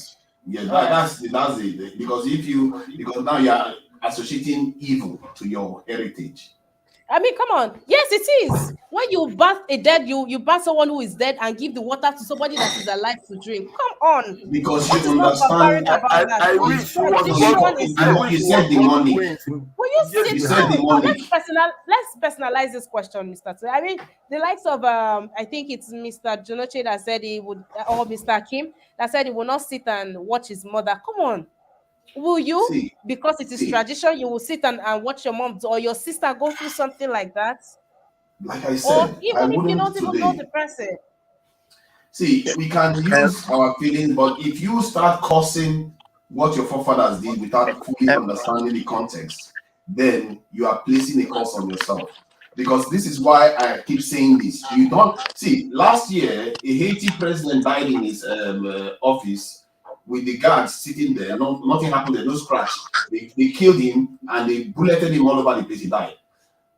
Yes, that's it. Because now you are associating evil to your heritage. I mean, come on. Yes, it is. When you bath a dead, you bath someone who is dead and give the water to somebody that is alive to drink. Come on. Because you understand. I wish you was you said demonic. Will you sit down? Let's personalize this question, Mr. T. I mean, the likes of I think it's Mr. Jonoche that said he would, or Mr. Kim that said he will not sit and watch his mother. Come on. Will you? Because it is tradition, you will sit and watch your mom or your sister go through something like that? Like I said, or even if you don't even know the person. See, we can use our feelings, but if you start cursing what your forefathers did without fully understanding the context, then you are placing a curse on yourself. Because this is why I keep saying this. You don't see, last year, a Haiti president died in his office with the guards sitting there. Nothing happened there, no scratch. They killed him and they bulleted him all over the place. He died.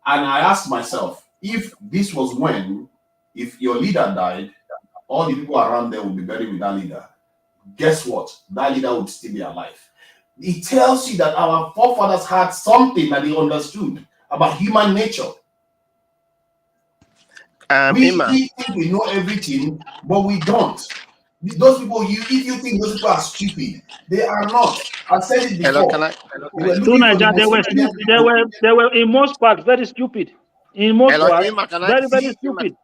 And I asked myself, if this was when If your leader died, all the people around there will be buried with that leader. Guess what? That leader would still be alive. It tells you that our forefathers had something that they understood about human nature. We Ima, think we know everything, but we don't. Those people, if you think those people are stupid, they are not. I've said it hello, before. can I We're To speak? looking for the Nigeria, they most were intelligent stupid. people. They were in most part very stupid. In most Hello, part, Ima, can I very, very See, Ima, stupid.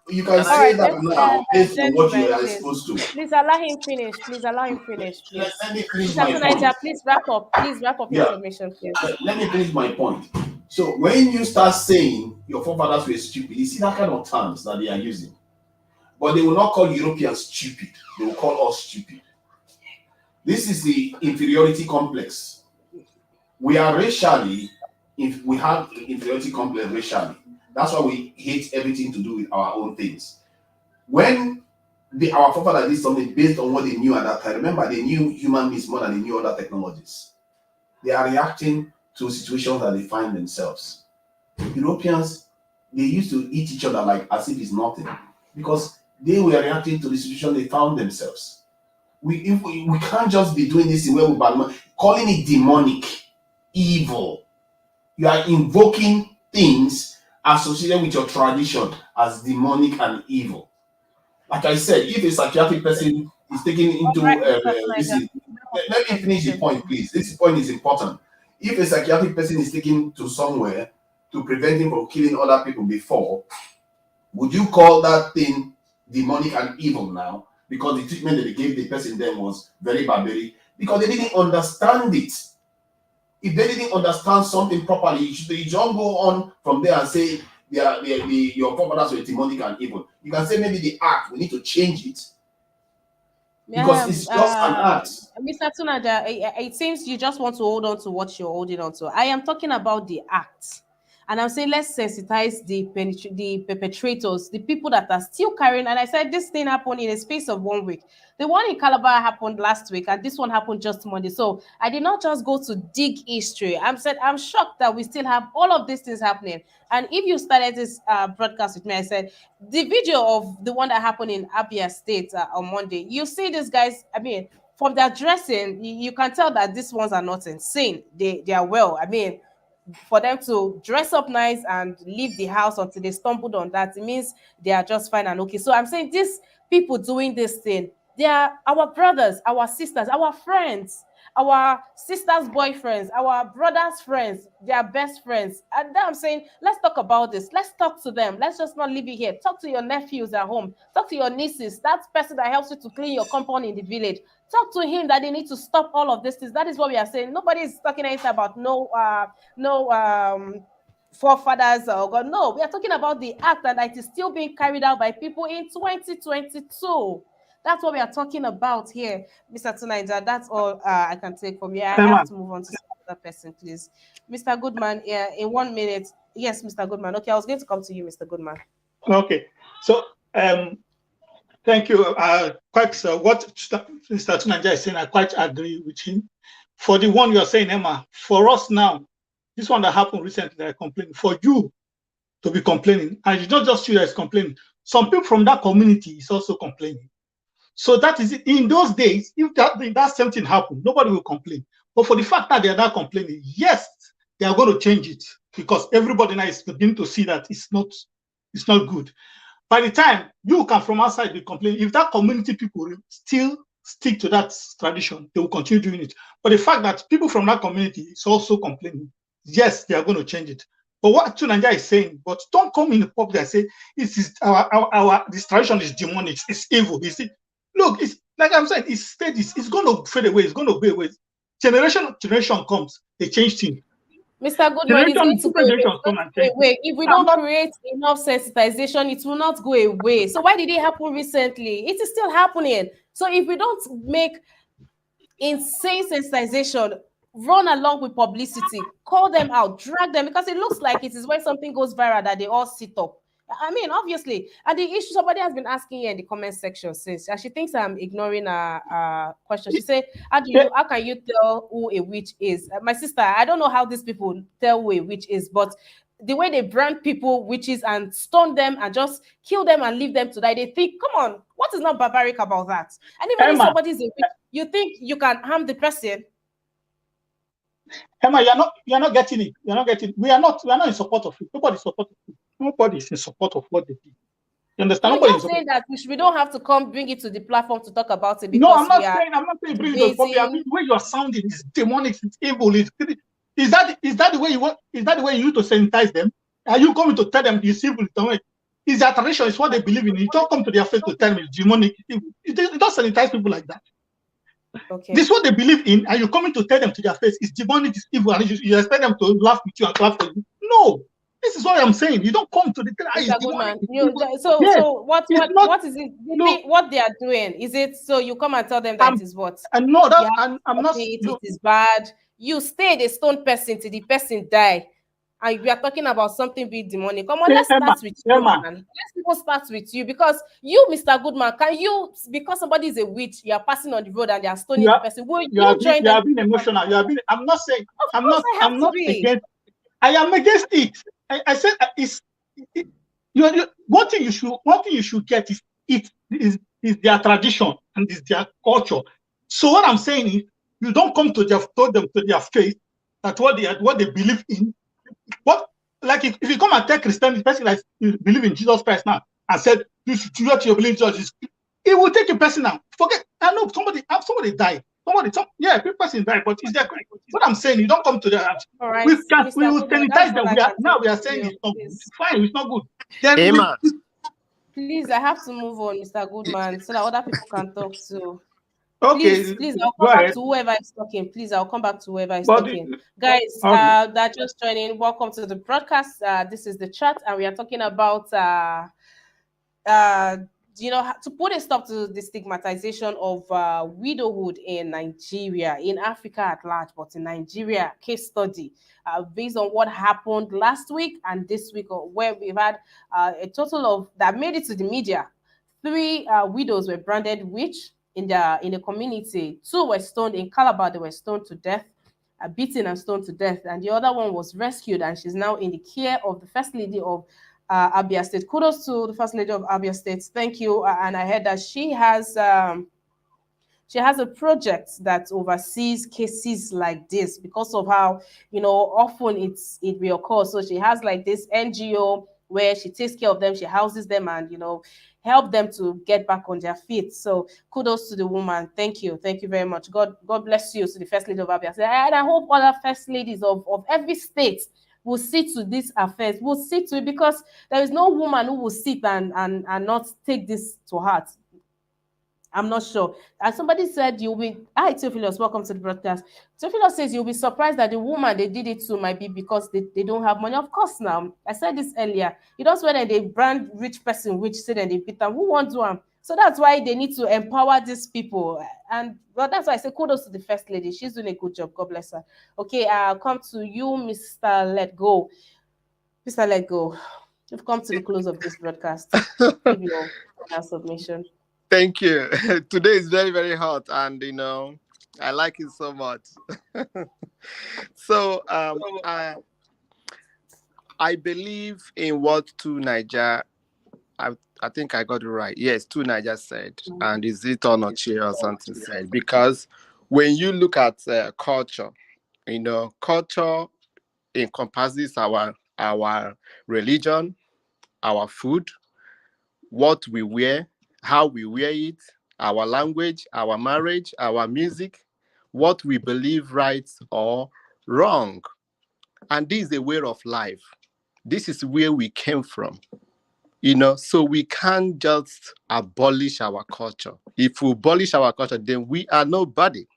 you can All say right, that let's now based on what you gentlemen, are please. exposed to. Please allow him finish. Please allow him finish, please. Let me finish Mr. my Tunaja, point. please wrap up. Please wrap up your Yeah, submission, please. let me finish my point. So when you start saying your forefathers were stupid, you see that kind of terms that they are using. But they will not call Europeans stupid. They will call us stupid. This is the inferiority complex. We are racially, if we have inferiority complex racially, that's why we hate everything to do with our own things. When our forefathers did something based on what they knew at that time, remember they knew human beings more than they knew other technologies. They are reacting to situations that they find themselves. Europeans, they used to eat each other like as if it's nothing because they were reacting to the situation they found themselves. We can't just be doing this in where we calling it demonic, evil. You are invoking things associated with your tradition as demonic and evil. Like I said, if a psychiatric person is taken All into right, Mr. this, Tunaja, wrap up your let me finish the submission, point, please. please. This point is important. If a psychiatric person is taken to somewhere to prevent him from killing other people before, would you call that thing demonic and evil now? Because the treatment that they gave the person then was very barbaric, because they didn't understand it. If they didn't understand something properly, you don't go on from there and say your forefathers were demonic and evil. You can say maybe the act, we need to change it because Um, it's just an uh, act. Mr. Tunaja, it seems you just want to hold on to what you're holding on to. I am talking about the act. And I'm saying let's sensitize the perpetrators, the people that are still carrying. And I said this thing happened in a space of 1 week. The one in Calabar happened last week, and this one happened just Monday. So I did not just go to dig history. I'm shocked that we still have all of these things happening. And if you started this broadcast with me, I said the video of the one that happened in Abia State on Monday. You see these guys. I mean, from their dressing, you can tell that these ones are not insane. They are well. I mean, for them to dress up nice and leave the house until they stumbled on that, it means they are just fine and okay. So I'm saying these people doing this thing, they are our brothers, our sisters, our friends, our sisters' boyfriends, our brothers' friends, their best friends. And then I'm saying, let's talk about this. Let's talk to them. Let's just not leave it here. Talk to your nephews at home. Talk to your nieces. That person that helps you to clean your compound in the village. Talk to him that they need to stop all of this. That is what we are saying. Nobody is talking anything about no forefathers or God. No, we are talking about the act and that it is still being carried out by people in 2022. That's what we are talking about here, Mr. Tunaija. That's all I can take from you. I have Emma, to move on to some other person, please. Mr. Goodman, yeah, in 1 minute. Yes, Mr. Goodman. Okay, I was going to come to you, Mr. Goodman. okay. So, thank you. Quite what Mr. Tunanja is saying, I quite agree with him. For the one you're saying, Emma, for us now, this one that happened recently that I complained, for you to be complaining, and it's not just you that is complaining, some people from that community is also complaining. So that is it. In those days, if that same thing happened, nobody will complain. But for the fact that they are not complaining, yes, they are going to change it because everybody now is beginning to see that it's not good. By the time you come from outside be complaining, if that community people still stick to that tradition, they will continue doing it. But the fact that people from that community is also complaining, yes, they are going to change it. But what Tunanja is saying, but don't come in the public and say this tradition is demonic, it's evil. You see, look, it's like I'm saying, it's going to fade away, it's going to be away. Generation comes, they change things. Mr. Goodman, it's going Generation, to go different away. generations It's going come to and go change things. away. If we I'm don't not create enough sensitization, it will not go away. So why did it happen recently? It is still happening. So if we don't make insane sensitization, run along with publicity, call them out, drag them, because it looks like it is when something goes viral that they all sit up. I mean, obviously, and the issue somebody has been asking here in the comment section since, and she thinks I'm ignoring a question. She said, how can you tell who a witch is? My sister, I don't know how these people tell who a witch is, but the way they brand people witches and stone them and just kill them and leave them to die. They think, come on, what is not barbaric about that? And even if Emma, somebody's a witch, you think you can harm the person? Emma, you're not getting it. You're not getting it. We are not in support of it. Nobody is support of it. Nobody is in support of what they did. You understand? You're Nobody is just saying that we don't have to come bring it to the platform to talk about it No, because we are I'm not saying bring it to the public. I debating. mean, the way you are sounding is demonic, it's evil. Is that the way you want? Is that the way you need to sanitize them? Are you coming to tell them it's evil? Is their tradition? It's what they believe in. You don't come to their face to tell them it's demonic. You don't sanitize people like that. Okay. This is what they believe in, and you're coming to tell them to their face it's demonic, it's evil, and you expect them to laugh with you and clap for you. No, this is what I'm saying. You don't come to the it's demonic. It's so what is it? No, what they are doing? Is it so you come and tell them that it is what? And no, that I'm not. It is bad. You stay the stone person till the person die, and we are talking about something being demonic. Come on, let's start with you, man. Let's people start with you because you, Mr. Goodman, can you, because somebody is a witch, you are passing on the road and they are stoning the person. Will you join them? You have been emotional. I'm not saying. I'm not against. I am against it. I said one thing you should get is their tradition and is their culture. So what I'm saying is, you don't come to told them to their face that what they believe in. What, like if you come and tell Christianity, person like you believe in Jesus Christ now and said what you believe in Jesus, it will take a person now. Forget. I know somebody died. Person died, but is there? What I'm saying, you don't come to the. All right, we will sanitize them. We are saying it's not good. Fine, it's not good. Then please, I have to move on, Mr. Goodman, so that other people can talk too. Okay, please, I'll come back to whoever is talking. Please, I'll come back to whoever is talking. Guys, that just joining, welcome to the broadcast. This is the chat, and we are talking about to put a stop to the stigmatization of widowhood in Nigeria, in Africa at large, but in Nigeria, case study based on what happened last week and this week, where we've had a total of that made it to the media. 3 widows were branded witch in the community. 2 were stoned in Calabar. They were stoned to death, beaten and stoned to death, and the other one was rescued, and she's now in the care of the First Lady of Abia State. Kudos to the First Lady of Abia State. Thank you. And I heard that she has a project that oversees cases like this because of how often it reoccurs. So she has like this NGO where she takes care of them, she houses them, and help them to get back on their feet. So kudos to the woman. Thank you very much. God bless you, to the First Lady of Abia State. And I hope other first ladies of every state will see to these affairs, will see to it, because there is no woman who will sit and not take this to heart. I'm not sure. And somebody said you'll be. Hi, Theophilus. Welcome to the broadcast. Theophilus says you'll be surprised that the woman they did it to might be because they don't have money. Of course, now I said this earlier. You don't swear that they brand rich person, which say that they beat them. Who wants one? So that's why they need to empower these people. And that's why I say kudos to the First Lady. She's doing a good job. God bless her. Okay, I'll come to you, Mr. Let Go. Mr. Let Go. You've come to the close of this broadcast. Give your submission. Thank you. Today is very, very hot, and I like it so much. So I believe in what 2Naija. I think I got it right. Yes, 2Naija said, and is it on a chair or something said? Because when you look at culture, culture encompasses our religion, our food, what we wear, how we wear it, our language, our marriage, our music, what we believe right or wrong. And this is a way of life. This is where we came from. So we can't just abolish our culture. If we abolish our culture, then we are nobody.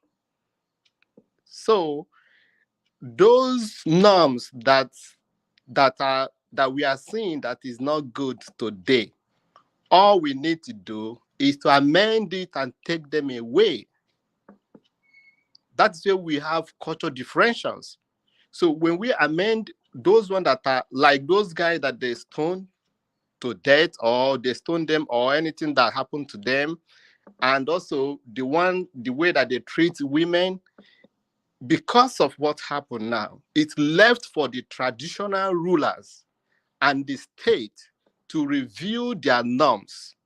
So those norms that we are seeing that is not good today, all we need to do is to amend it and take them away. That's where we have cultural differentials. So when we amend those ones that are like those guys that they stone to death, or they stone them, or anything that happened to them, and also the way that they treat women, because of what happened now, it's left for the traditional rulers and the state to review their norms,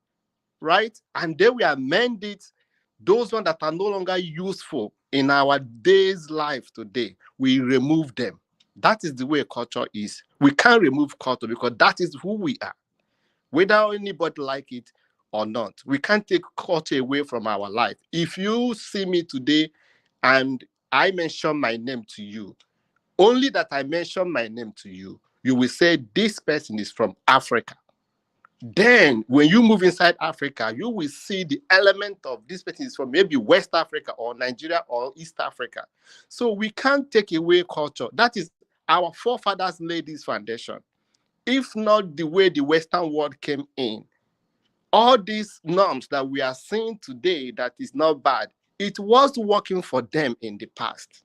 right? And then we amend it, those ones that are no longer useful in our day's life today, we remove them. That is the way culture is. We can't remove culture because that is who we are, whether anybody like it or not. We can't take culture away from our life. If you see me today and I mention my name to you, only that I mention my name to you, you will say this person is from Africa. Then when you move inside Africa, you will see the element of this person is from maybe West Africa or Nigeria or East Africa. So we can't take away culture. That is our forefathers laid this foundation. If not the way the Western world came in, all these norms that we are seeing today that is not bad, it was working for them in the past.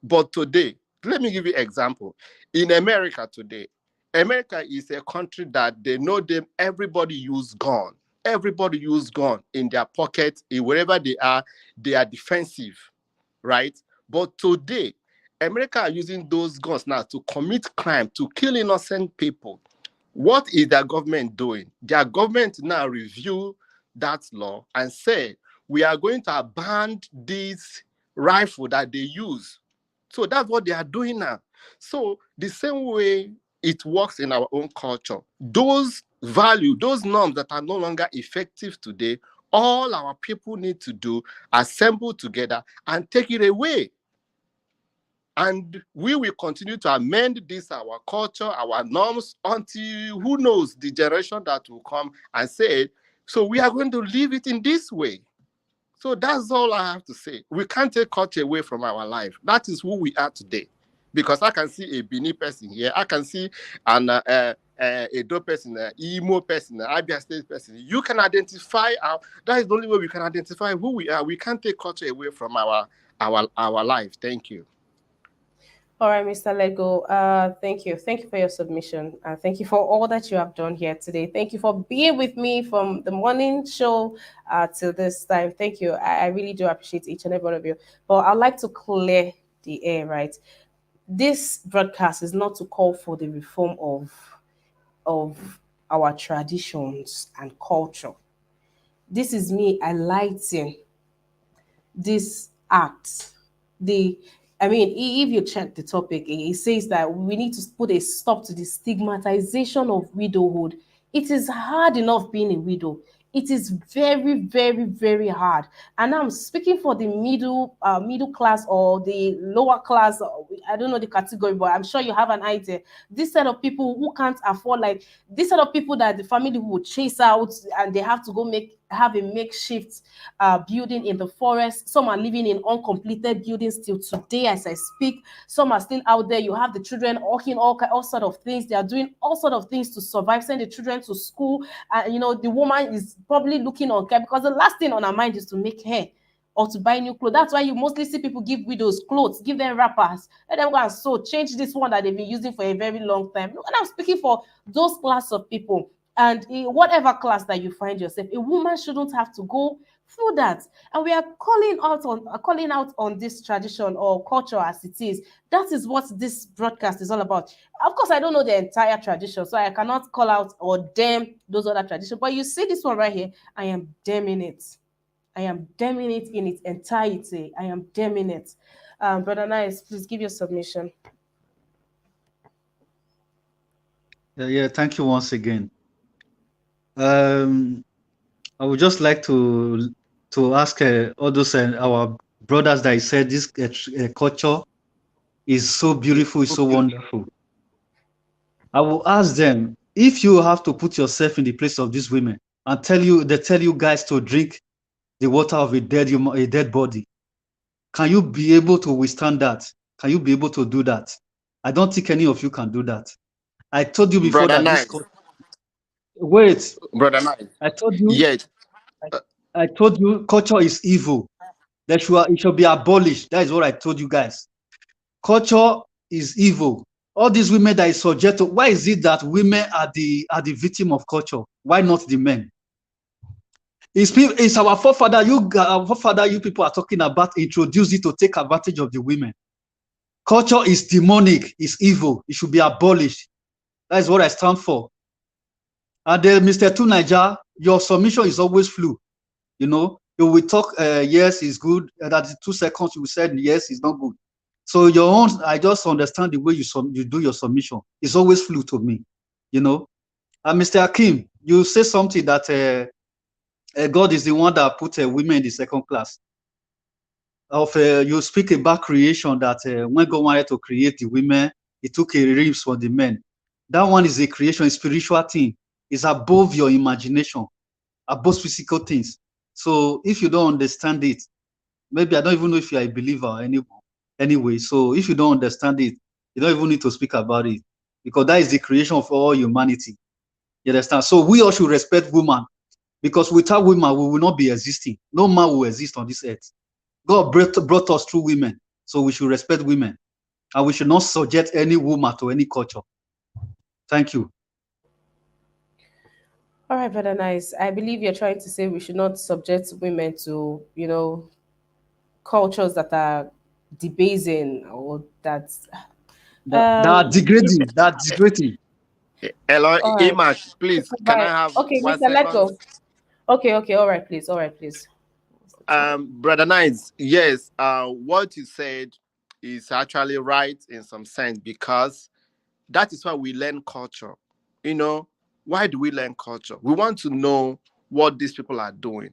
But today, let me give you an example. In America today, America is a country that they know them, everybody use gun. Everybody use gun in their pocket, wherever they are defensive, right? But today, America are using those guns now to commit crime, to kill innocent people. What is their government doing? Their government now review that law and say, we are going to ban this rifle that they use. So that's what they are doing now. So the same way it works in our own culture, those values, those norms that are no longer effective today, all our people need to do, assemble together and take it away. And we will continue to amend this, our culture, our norms, until who knows the generation that will come and say, so we are going to leave it in this way. So that's all I have to say. We can't take culture away from our life. That is who we are today. Because I can see a Bini person here. I can see a Do person, an Imo person, an Abia State person. You can identify that is the only way we can identify who we are. We can't take culture away from our life. Thank you. All right, Mr. Lego. Thank you. Thank you for your submission. Thank you for all that you have done here today. Thank you for being with me from the morning show till this time. Thank you. I really do appreciate each and every one of you. But I'd like to clear the air, right? This broadcast is not to call for the reform of our traditions and culture. This is me highlighting this act. If you check the topic, it says that we need to put a stop to the stigmatization of widowhood. It is hard enough being a widow. It is very, very, very hard. And I'm speaking for the middle class or the lower class. I don't know the category, but I'm sure you have an idea. This set of people who can't afford, like this set of people that the family will chase out and they have to go have a makeshift building in the forest. Some are living in uncompleted buildings till today as I speak. Some are still out there. You have the children hawking all sort of things. They are doing all sort of things to survive, send the children to school. And the woman is probably looking on care because the last thing on her mind is to make hair or to buy new clothes. That's why you mostly see people give widows clothes, give them wrappers, let them go and sew, change this one that they've been using for a very long time. And I'm speaking for those class of people. And in whatever class that you find yourself, a woman shouldn't have to go through that. And we are calling out on this tradition or culture as it is. That is what this broadcast is all about. Of course, I don't know the entire tradition, so I cannot call out or damn those other traditions. But you see this one right here, I am damning it. I am damning it in its entirety. I am damning it. Brother Nice, please give your submission. Yeah, thank you once again. I would just like to ask all those our brothers that said this culture is so beautiful, is so wonderful. I will ask them, if you have to put yourself in the place of these women and they tell you guys to drink the water of a dead body, can you be able to withstand that? Can you be able to do that? I don't think any of you can do that. I told you before Brother that Nice. Wait. Brother Nice. I told you. Yes. I told you culture is evil. It should be abolished. That is what I told you guys. Culture is evil. All these women that is subject to, why is it that women are the victim of culture? Why not the men? It's our forefather. Our forefather, you people are talking about introduce it to take advantage of the women. Culture is demonic, it's evil. It should be abolished. That is what I stand for. And Mr. Tunaja, your submission is always flu. You know, you will talk, yes, it's good. And at 2 seconds, you said, yes, it's not good. So your own, I just understand the way you do your submission. It's always flu to me, you know. And Mr. Akim, you say something that God is the one that put women in the second class. You speak about creation, that when God wanted to create the women, he took a ribs for the men. That one is a creation, a spiritual thing. It's above your imagination, above physical things. So if you don't understand it, maybe I don't even know if you're a believer anyway. So if you don't understand it, you don't even need to speak about it, because that is the creation of all humanity. You understand? So we all should respect women, because without women, we will not be existing. No man will exist on this earth. God brought us through women, so we should respect women, and we should not subject any woman to any culture. Thank you. All right, Brother Nice. I believe you're trying to say we should not subject women to, cultures that are debasing or that. That You, degrading, that degrading. Hello, all right. Imash, please, can I Right. have Okay, one Mr. second? Leto. Okay. All right, please. All right, please. Brother Nines, yes, what you said is actually right in some sense, because that is why we learn culture. You know, why do we learn culture? We want to know what these people are doing,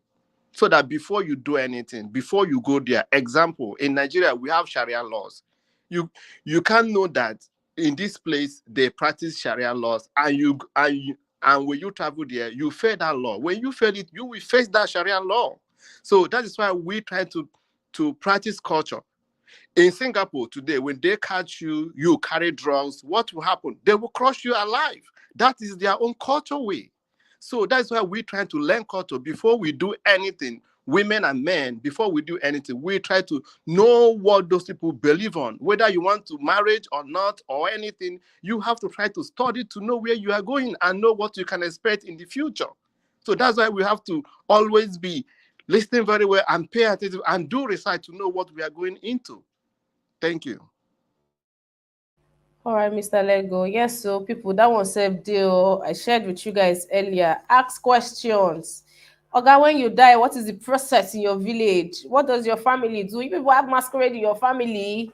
so that before you do anything, before you go there. Example, in Nigeria, we have Sharia laws. You can know that in this place they practice Sharia laws, and when you travel there, you fail that law. When you fail it, you will face that Sharia law. So that is why we try to practice culture. In Singapore today, when they catch you, you carry drugs, what will happen? They will crush you alive. That is their own culture way. So that's why we try to learn culture before we do anything. Women and men, before we do anything, we try to know what those people believe on. Whether you want to marriage or not or anything, you have to try to study to know where you are going and know what you can expect in the future. So that's why we have to always be listening very well and pay attention and do research to know what we are going into. Thank you. All right, Mr. Lego. Yes, so people, that one safe deal I shared with you guys earlier. Ask questions. Okay, when you die, what is the process in your village? What does your family do? You people have masquerade in your family.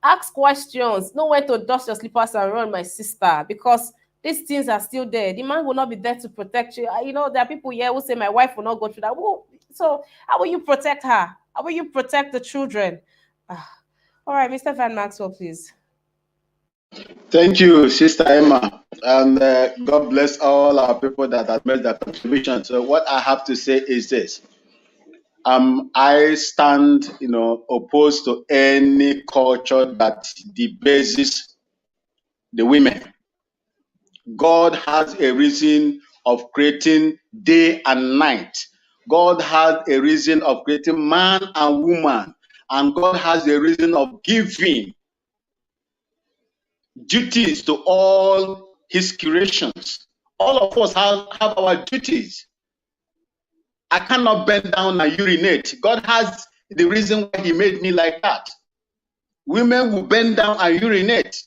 Ask questions. Know when to dust your slippers and run, my sister, because these things are still there. The man will not be there to protect you. You know, there are people here who say my wife will not go through that. So how will you protect her? How will you protect the children? All right, Mr. Van Maxwell, please. Thank you, Sister Emma. And God bless all our people that have made their contribution. So what I have to say is this. I stand, opposed to any culture that debases the women. God has a reason of creating day and night. God has a reason of creating man and woman. And God has a reason of giving duties to all his creations. All of us have our duties. I cannot bend down and urinate. God has the reason why he made me like that. Women will bend down and urinate.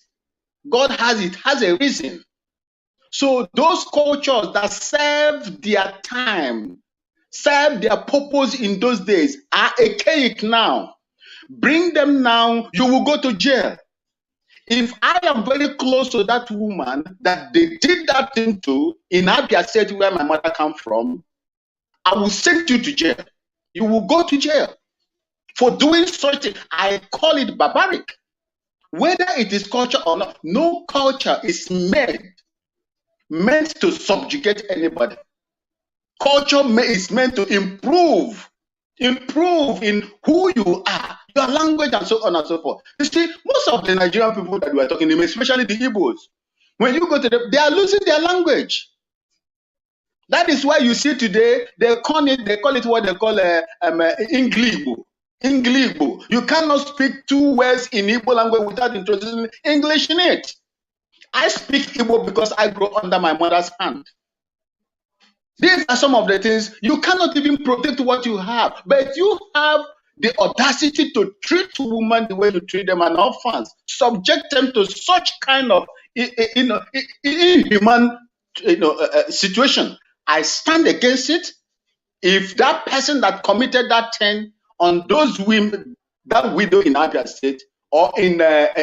God has a reason. So those cultures that serve their time, serve their purpose in those days, are archaic now. Bring them now, you will go to jail. If I am very close to that woman that they did that thing to in Abia State, where my mother come from, I will send you to jail. You will go to jail for doing such thing. I call it barbaric. Whether it is culture or not, no culture is meant to subjugate anybody. Culture is meant to improve in who you are, your language, and so on and so forth. You see, most of the Nigerian people that we are talking about, especially the Igbos, when you go to them, they are losing their language. That is why you see today they call it what they call English. English. You cannot speak two words in Igbo language without introducing English in it. I speak Igbo because I grew under my mother's hand. These are some of the things. You cannot even protect what you have, but you have the audacity to treat women the way you treat them and orphans, subject them to such kind of inhuman situation. I stand against it. If that person that committed that thing on those women, that widow in Abia State or in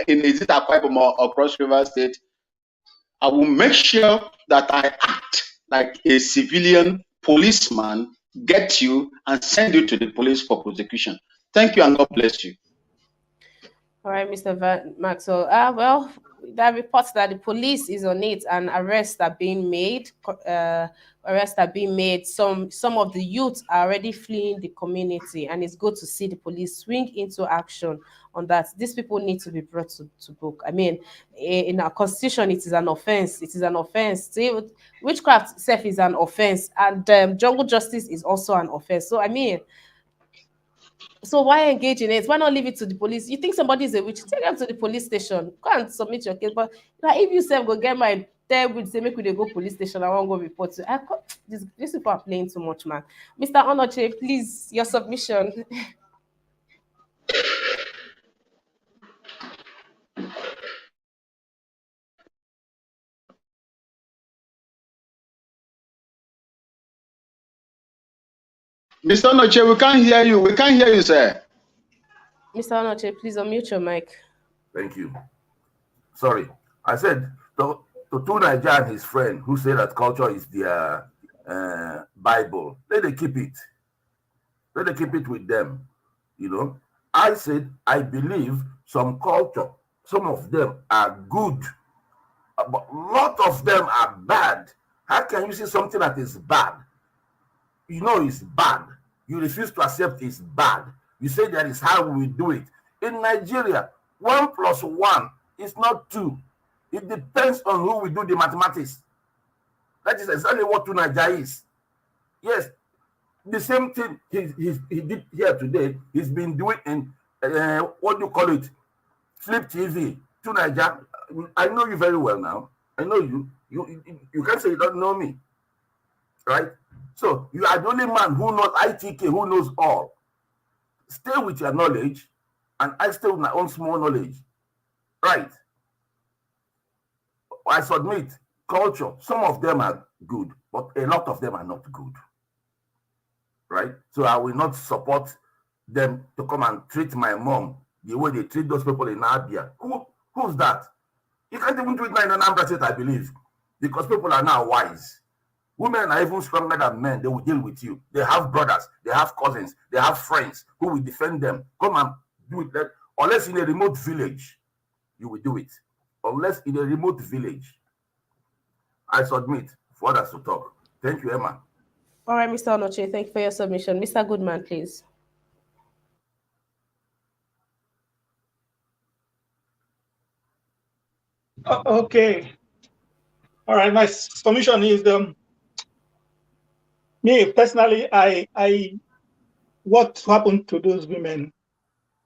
is it Akwa Ibom or Cross River State, I will make sure that I act like a civilian policeman, get you and send you to the police for prosecution. Thank you and God bless you. All right, Mr. Van Maxwell. Well, there are reports that the police is on it and arrests are being made. Some of the youth are already fleeing the community, and it's good to see the police swing into action on that. These people need to be brought to book. I mean, in our constitution, it is an offense. It is an offense. See, witchcraft itself is an offense, and jungle justice is also an offense. So, I mean, so why engage in it? Why not leave it to the police? You think somebody is a witch? Take them to the police station. Go and submit your case. But like, if you self go get my there with say make we dey go police station, I won't go report to. These people are playing too much, man. Mr. Onoche, please, your submission. Mr. Noche, we can't hear you. We can't hear you, sir. Mr. Onoche, please unmute your mic. Thank you. Sorry. I said to Naija and his friend who say that culture is their Bible, let them keep it. Let them keep it with them. You know, I said I believe some culture, some of them are good, but a lot of them are bad. How can you see something that is bad? You know it's bad. You refuse to accept it's bad. You say that is how we do it. In Nigeria, 1 + 1 is not 2. It depends on who we do the mathematics. That is exactly what Naija is. Yes, the same thing he did here today. He's been doing in what do you call it? Flip TV. Naija. I know you very well now. I know you. You can't say you don't know me, right? So you are the only man who knows ITK, who knows all. Stay with your knowledge, and I stay with my own small knowledge, right? I submit culture. Some of them are good, but a lot of them are not good, right? So I will not support them to come and treat my mom the way they treat those people in Abia. Who's that? You can't even treat me in Anambra State, I believe, because people are now wise. Women are even stronger than men. They will deal with you. They have brothers, they have cousins, they have friends who will defend them. Come and do it. Unless in a remote village, you will do it. Unless in a remote village. I submit for others to talk. Thank you, Emma. All right, Mr. Onoche, thank you for your submission. Mr. Goodman, please. Okay. All right. My submission is me personally. I what happened to those women?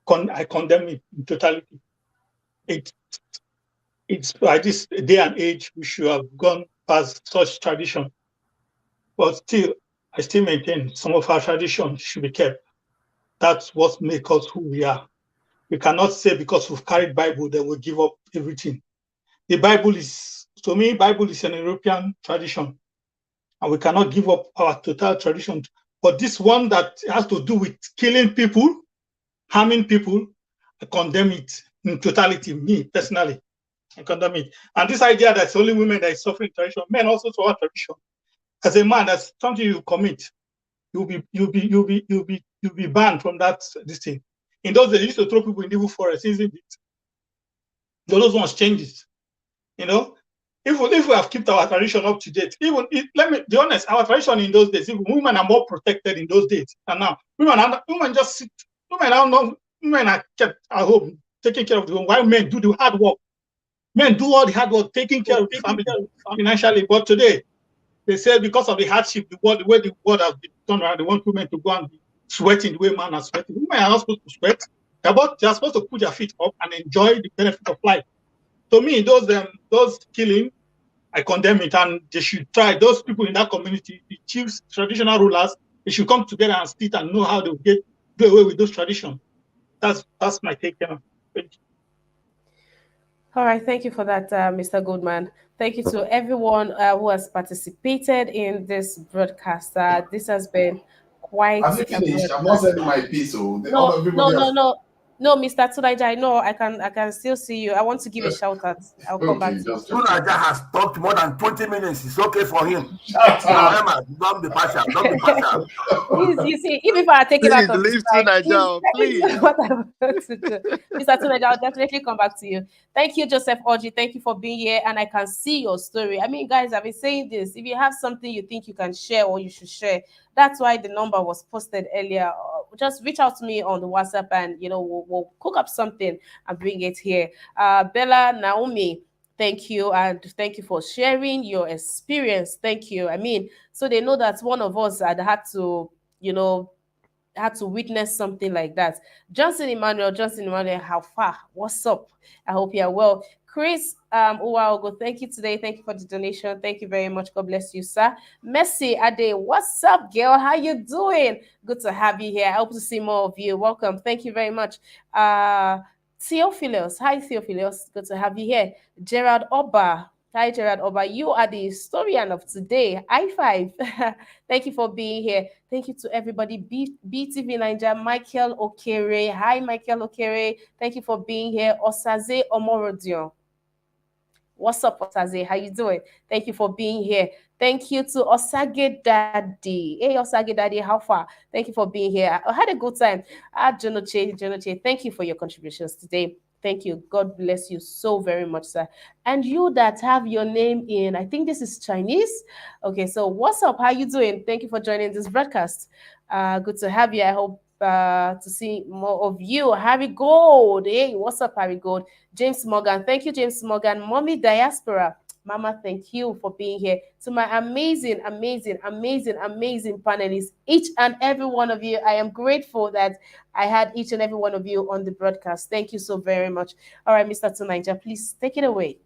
I condemn it in totality. It's by this day and age we should have gone past such tradition. But still, I still maintain some of our traditions should be kept. That's what makes us who we are. We cannot say because we've carried Bible that we'll give up everything. The Bible is, to me, Bible is an European tradition, and we cannot give up our total tradition. But this one that has to do with killing people, harming people, I condemn it in totality. Me personally, I condemn it. And this idea that it's only women that is suffering tradition, men also suffer tradition. As a man, that's something you commit. You'll be banned from this thing. In those days, they used to throw people in the evil forest, isn't it? Those ones changes. You know, if we have kept our tradition up to date, let me be honest, our tradition in those days, women are more protected in those days than now. Women just sit. Women are kept at home, taking care of the home, while men do the hard work. Men do all the hard work, taking care of the family financially. But today, they say because of the hardship, the way the world has been turned around, they want women to go and be sweating the way men are sweating. Women are not supposed to sweat. They're supposed to put their feet up and enjoy the benefit of life. To me, those killing I condemn it, and they should try. Those people in that community, the chiefs, traditional rulers, they should come together and sit and know how to do away with those traditions. That's my take. All right, thank you for that, Mr. Goodman. Thank you to everyone who has participated in this broadcast. This has been quite Have you a finished? I'm not broadcast. sending my piece. So all No, no, everybody no, has. no, no, Mr. Tunaja. I know I can still see you. I want to give a shout out. I'll come back Okay, to you. just check. Tunaja has talked more than 20 minutes. It's okay for him. Shut Now, up. Emma, don't be partial. Don't be partial. You see, even if I take it out Please of his leave to time, Nigeria, he's please. what I'm going to do. Mr. Tunaja, I'll definitely come back to you. Thank you, Joseph Oji. Thank you for being here. And I can see your story. I mean, guys, I've been saying this. If you have something you think you can share or you should share, that's why the number was posted earlier. Just reach out to me on the WhatsApp and, we'll cook up something and bring it here. Bella, Naomi, thank you. And thank you for sharing your experience. Thank you. I mean, so they know that one of us had to, had to witness something like that. Johnson Emmanuel, how far? What's up? I hope you're well. Chris Uwaogo, thank you today. Thank you for the donation. Thank you very much. God bless you, sir. Messi Ade, what's up, girl? How you doing? Good to have you here. I hope to see more of you. Welcome. Thank you very much. Theophilus, hi Theophilus. Good to have you here. Gerard Oba, hi Gerard Oba. You are the historian of today. I5. Thank you for being here. Thank you to everybody. BTV Niger, Michael Okere. Hi, Michael Okere. Thank you for being here. Osaze Omorodion. What's up, Osaze? How you doing? Thank you for being here. Thank you to Osage Daddy. Hey, Osage Daddy, how far? Thank you for being here. I had a good time. Jonoche, thank you for your contributions today. Thank you. God bless you so very much, sir. And you that have your name in, I think this is Chinese. Okay, so what's up? How you doing? Thank you for joining this broadcast. Good to have you. I hope to see more of you. Harry Gold. Hey, what's up, Harry Gold? James Morgan. Thank you, James Morgan. Mommy Diaspora. Mama, thank you for being here. To my amazing, amazing, amazing, amazing panelists, each and every one of you, I am grateful that I had each and every one of you on the broadcast. Thank you so very much. All right, Mr. Tunaija, please take it away.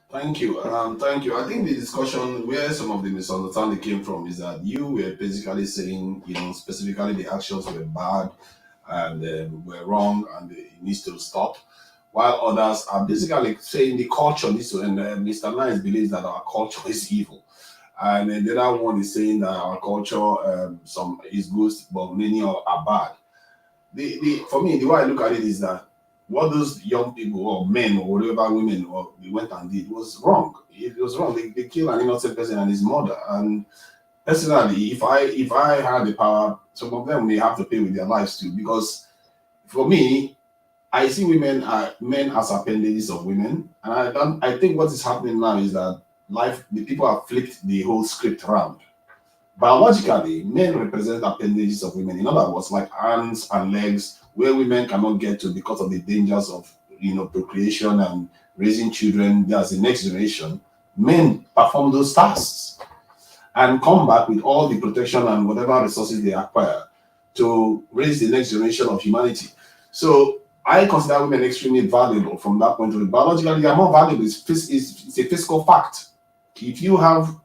Thank you. Thank you. I think the discussion where some of the misunderstanding came from is that you were basically saying, specifically the actions were bad and were wrong and it needs to stop, while others are basically saying the culture needs to, and Mr. Nice believes that our culture is evil. And then the other one is saying that our culture, some is good, but many are bad. For me, the way I look at it is that what those young people or men or whatever women or they went and did was wrong. It was wrong. They killed an innocent person and his mother. And personally, if I had the power, some of them may have to pay with their lives too. Because for me, I see men as appendages of women, and I think what is happening now is that the people have flipped the whole script around. Biologically, men represent appendages of women. In other words, like arms and legs, where women cannot get to because of the dangers of procreation and raising children as the next generation. Men perform those tasks and come back with all the protection and whatever resources they acquire to raise the next generation of humanity. So I consider women extremely valuable from that point of view. Biologically, they are more valuable. It's a physical fact. If you have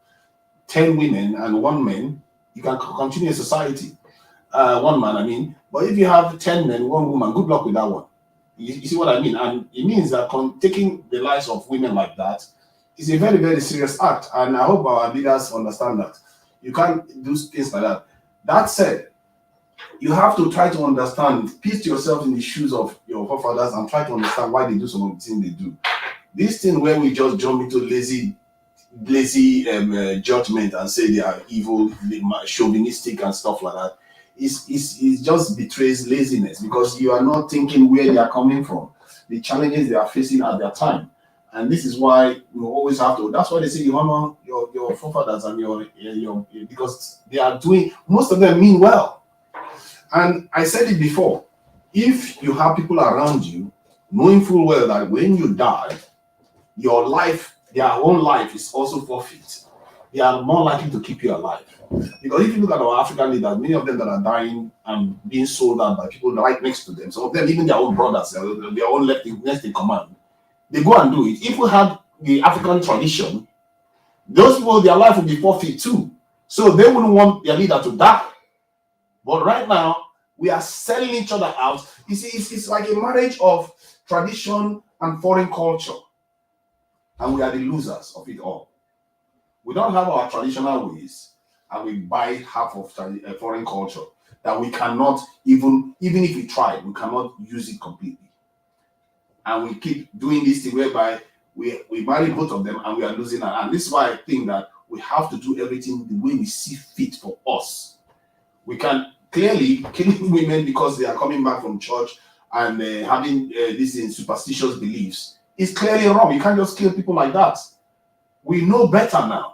10 women and one man, you can continue a society. One man, I mean. But if you have 10 men, one woman, good luck with that one. You see what I mean? And it means that taking the lives of women like that is a very, very serious act. And I hope our leaders understand that. You can't do things like that. That said, you have to try to understand, put yourself in the shoes of your forefathers and try to understand why they do some of the things they do. This thing where we just jump into lazy judgment and say they are evil, chauvinistic and stuff like that, is just betrays laziness because you are not thinking where they are coming from, the challenges they are facing at their time. And this is why you always have to. That's why they say you honor your forefathers and your because they are doing, most of them mean well. And I said it before, if you have people around you knowing full well that when you die, your life, their own life is also forfeit, they are more likely to keep you alive. Because if you look at our African leaders, many of them that are dying and being sold out by people right next to them, some of them, even their own brothers, their own next in command, they go and do it. If we had the African tradition, Those people, their life will be forfeit too. So they wouldn't want their leader to die. But right now, we are selling each other out. You see, it's like a marriage of tradition and foreign culture. And we are the losers of it all. We don't have our traditional ways, and we buy half of foreign culture that we cannot even if we try, we cannot use it completely. And we keep doing this thing whereby we marry both of them and we are losing out. And this is why I think that we have to do everything the way we see fit for us. We can clearly killing women because they are coming back from church and having these superstitious beliefs is clearly wrong. You can't just kill people like that. We know better now.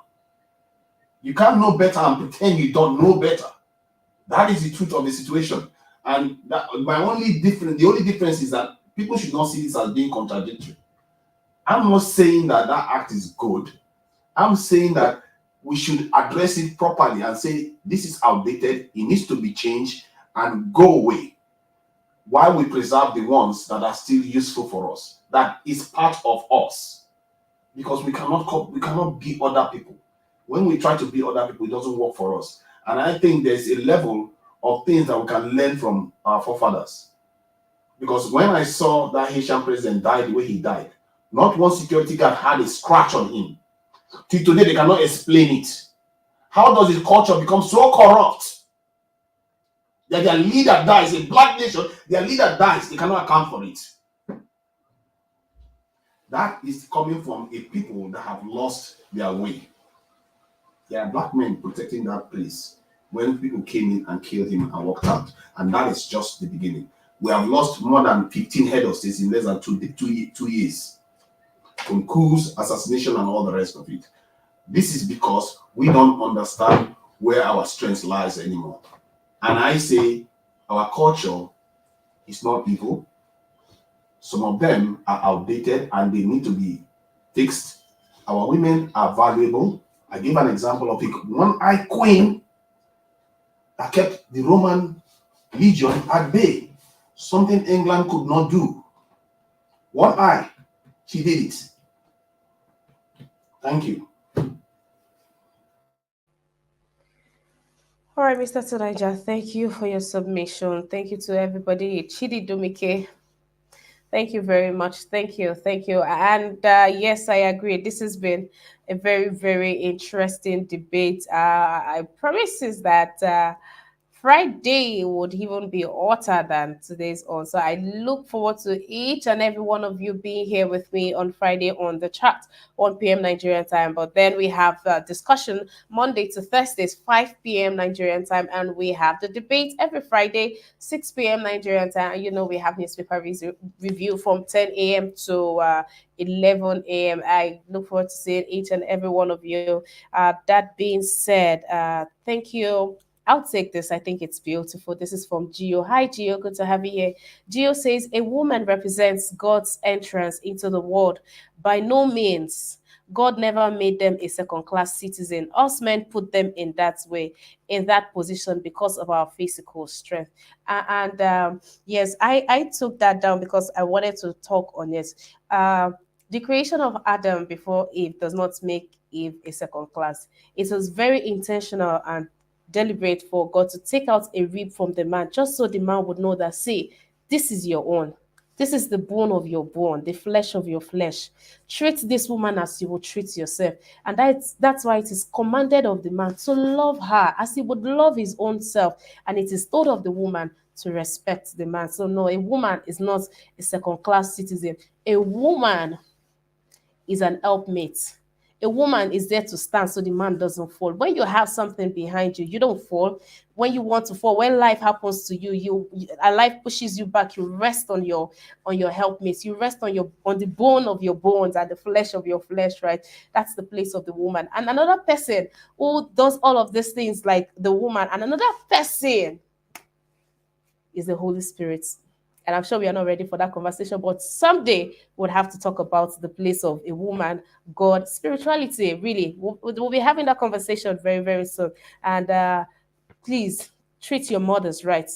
You can't know better and pretend you don't know better. That is the truth of the situation. And that, the only difference is that people should not see this as being contradictory. I'm not saying that that act is good. I'm saying that we should address it properly and say this is outdated, it needs to be changed and go away, while we preserve the ones that are still useful for us, that is part of us. Because we cannot be other people. When we try to be other people, it doesn't work for us. And I think there's a level of things that we can learn from our forefathers. Because when I saw that Haitian president die the way he died, not one security guard had a scratch on him. Till today, they cannot explain it. How does the culture become so corrupt that their leader dies, a black nation, their leader dies, they cannot account for it? That is coming from a people that have lost their way. There are black men protecting that place when people came in and killed him and walked out. And that is just the beginning. We have lost more than 15 head of states in less than two years from coups, assassination, and all the rest of it. This is because we don't understand where our strength lies anymore. And I say our culture is not evil. Some of them are outdated and they need to be fixed. Our women are valuable. I give an example of a one-eyed queen that kept the Roman legion at bay. Something England could not do. One eye, she did it. Thank you. All right, Mr. Tunaja, thank you for your submission. Thank you to everybody. Chidi Dumike, thank you very much. Thank you. Thank you. And yes, I agree. This has been a very, very interesting debate. I promise is that Friday would even be hotter than today's on. So I look forward to each and every one of you being here with me on Friday on the chat, 1 p.m. Nigerian time. But then we have discussion Monday to Thursdays, 5 p.m. Nigerian time. And we have the debate every Friday, 6 p.m. Nigerian time. And you know, we have newspaper review from 10 a.m. to 11 a.m. I look forward to seeing each and every one of you. That being said, thank you. I'll take this. I think it's beautiful. This is from Gio. Hi, Gio. Good to have you here. Gio says a woman represents God's entrance into the world. By no means. God never made them a second class citizen. Us men put them in that way, in that position because of our physical strength. And yes, I took that down because I wanted to talk on it. The creation of Adam before Eve does not make Eve a second class. It was very intentional and deliberate for God to take out a rib from the man, just so the man would know that, see, this is your own. This is the bone of your bone, the flesh of your flesh. Treat this woman as you would treat yourself. And that's why it is commanded of the man to love her as he would love his own self. And it is told of the woman to respect the man. So, no, a woman is not a second class citizen. A woman is an helpmate. A woman is there to stand so the man doesn't fall. When you have something behind you, you don't fall. When you want to fall, when life happens to you, a life pushes you back. You rest on your helpmates. You rest on the bone of your bones and the flesh of your flesh. Right? That's the place of the woman. And another person who does all of these things like the woman, and another person is the Holy Spirit. And I'm sure we are not ready for that conversation, but someday we'll have to talk about the place of a woman, God, spirituality. Really, we'll be having that conversation very, very soon. And please treat your mothers right.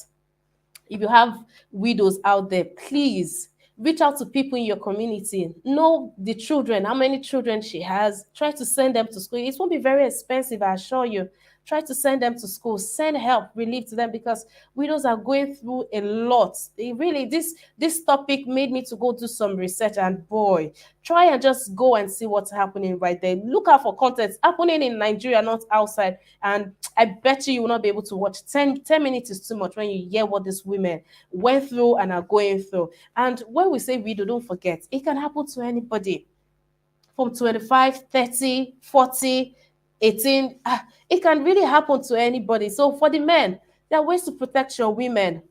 If you have widows out there, please Reach out to people in your community. Know the children, how many children she has. Try to send them to school. It won't be very expensive, I assure you. Try to send them to school. Send help, relief to them, because widows are going through a lot. Really, this topic made me to go do some research, and boy, try and just go and see what's happening right there. Look out for content happening in Nigeria, not outside. And I bet you will not be able to watch 10 minutes is too much when you hear what these women went through and are going through. And when we say widow, don't forget, it can happen to anybody from 25, 30, 40, 18. It can really happen to anybody. So for the men, there are ways to protect your women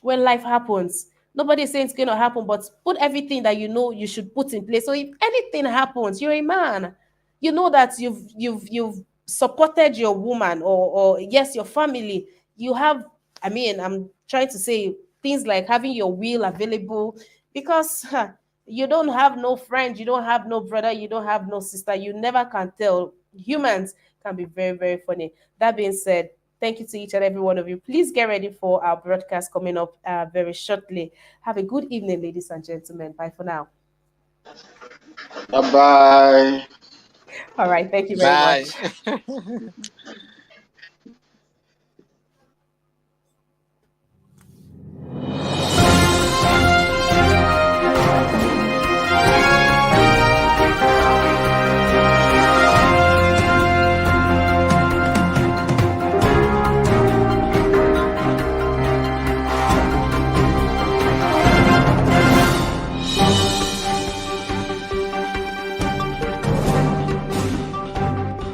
when life happens. Nobody is saying it's going to happen, but put everything that you know you should put in place. So if anything happens, you're a man. You know that you've supported your woman, or yes, your family. You have, I mean, I'm trying to say things like having your will available, because you don't have no friend, you don't have no brother, you don't have no sister. You never can tell. Humans can be very, very funny. That being said, thank you to each and every one of you. Please get ready for our broadcast coming up very shortly. Have a good evening, ladies and gentlemen. Bye for now. Bye bye. All right. Thank you very Bye. much.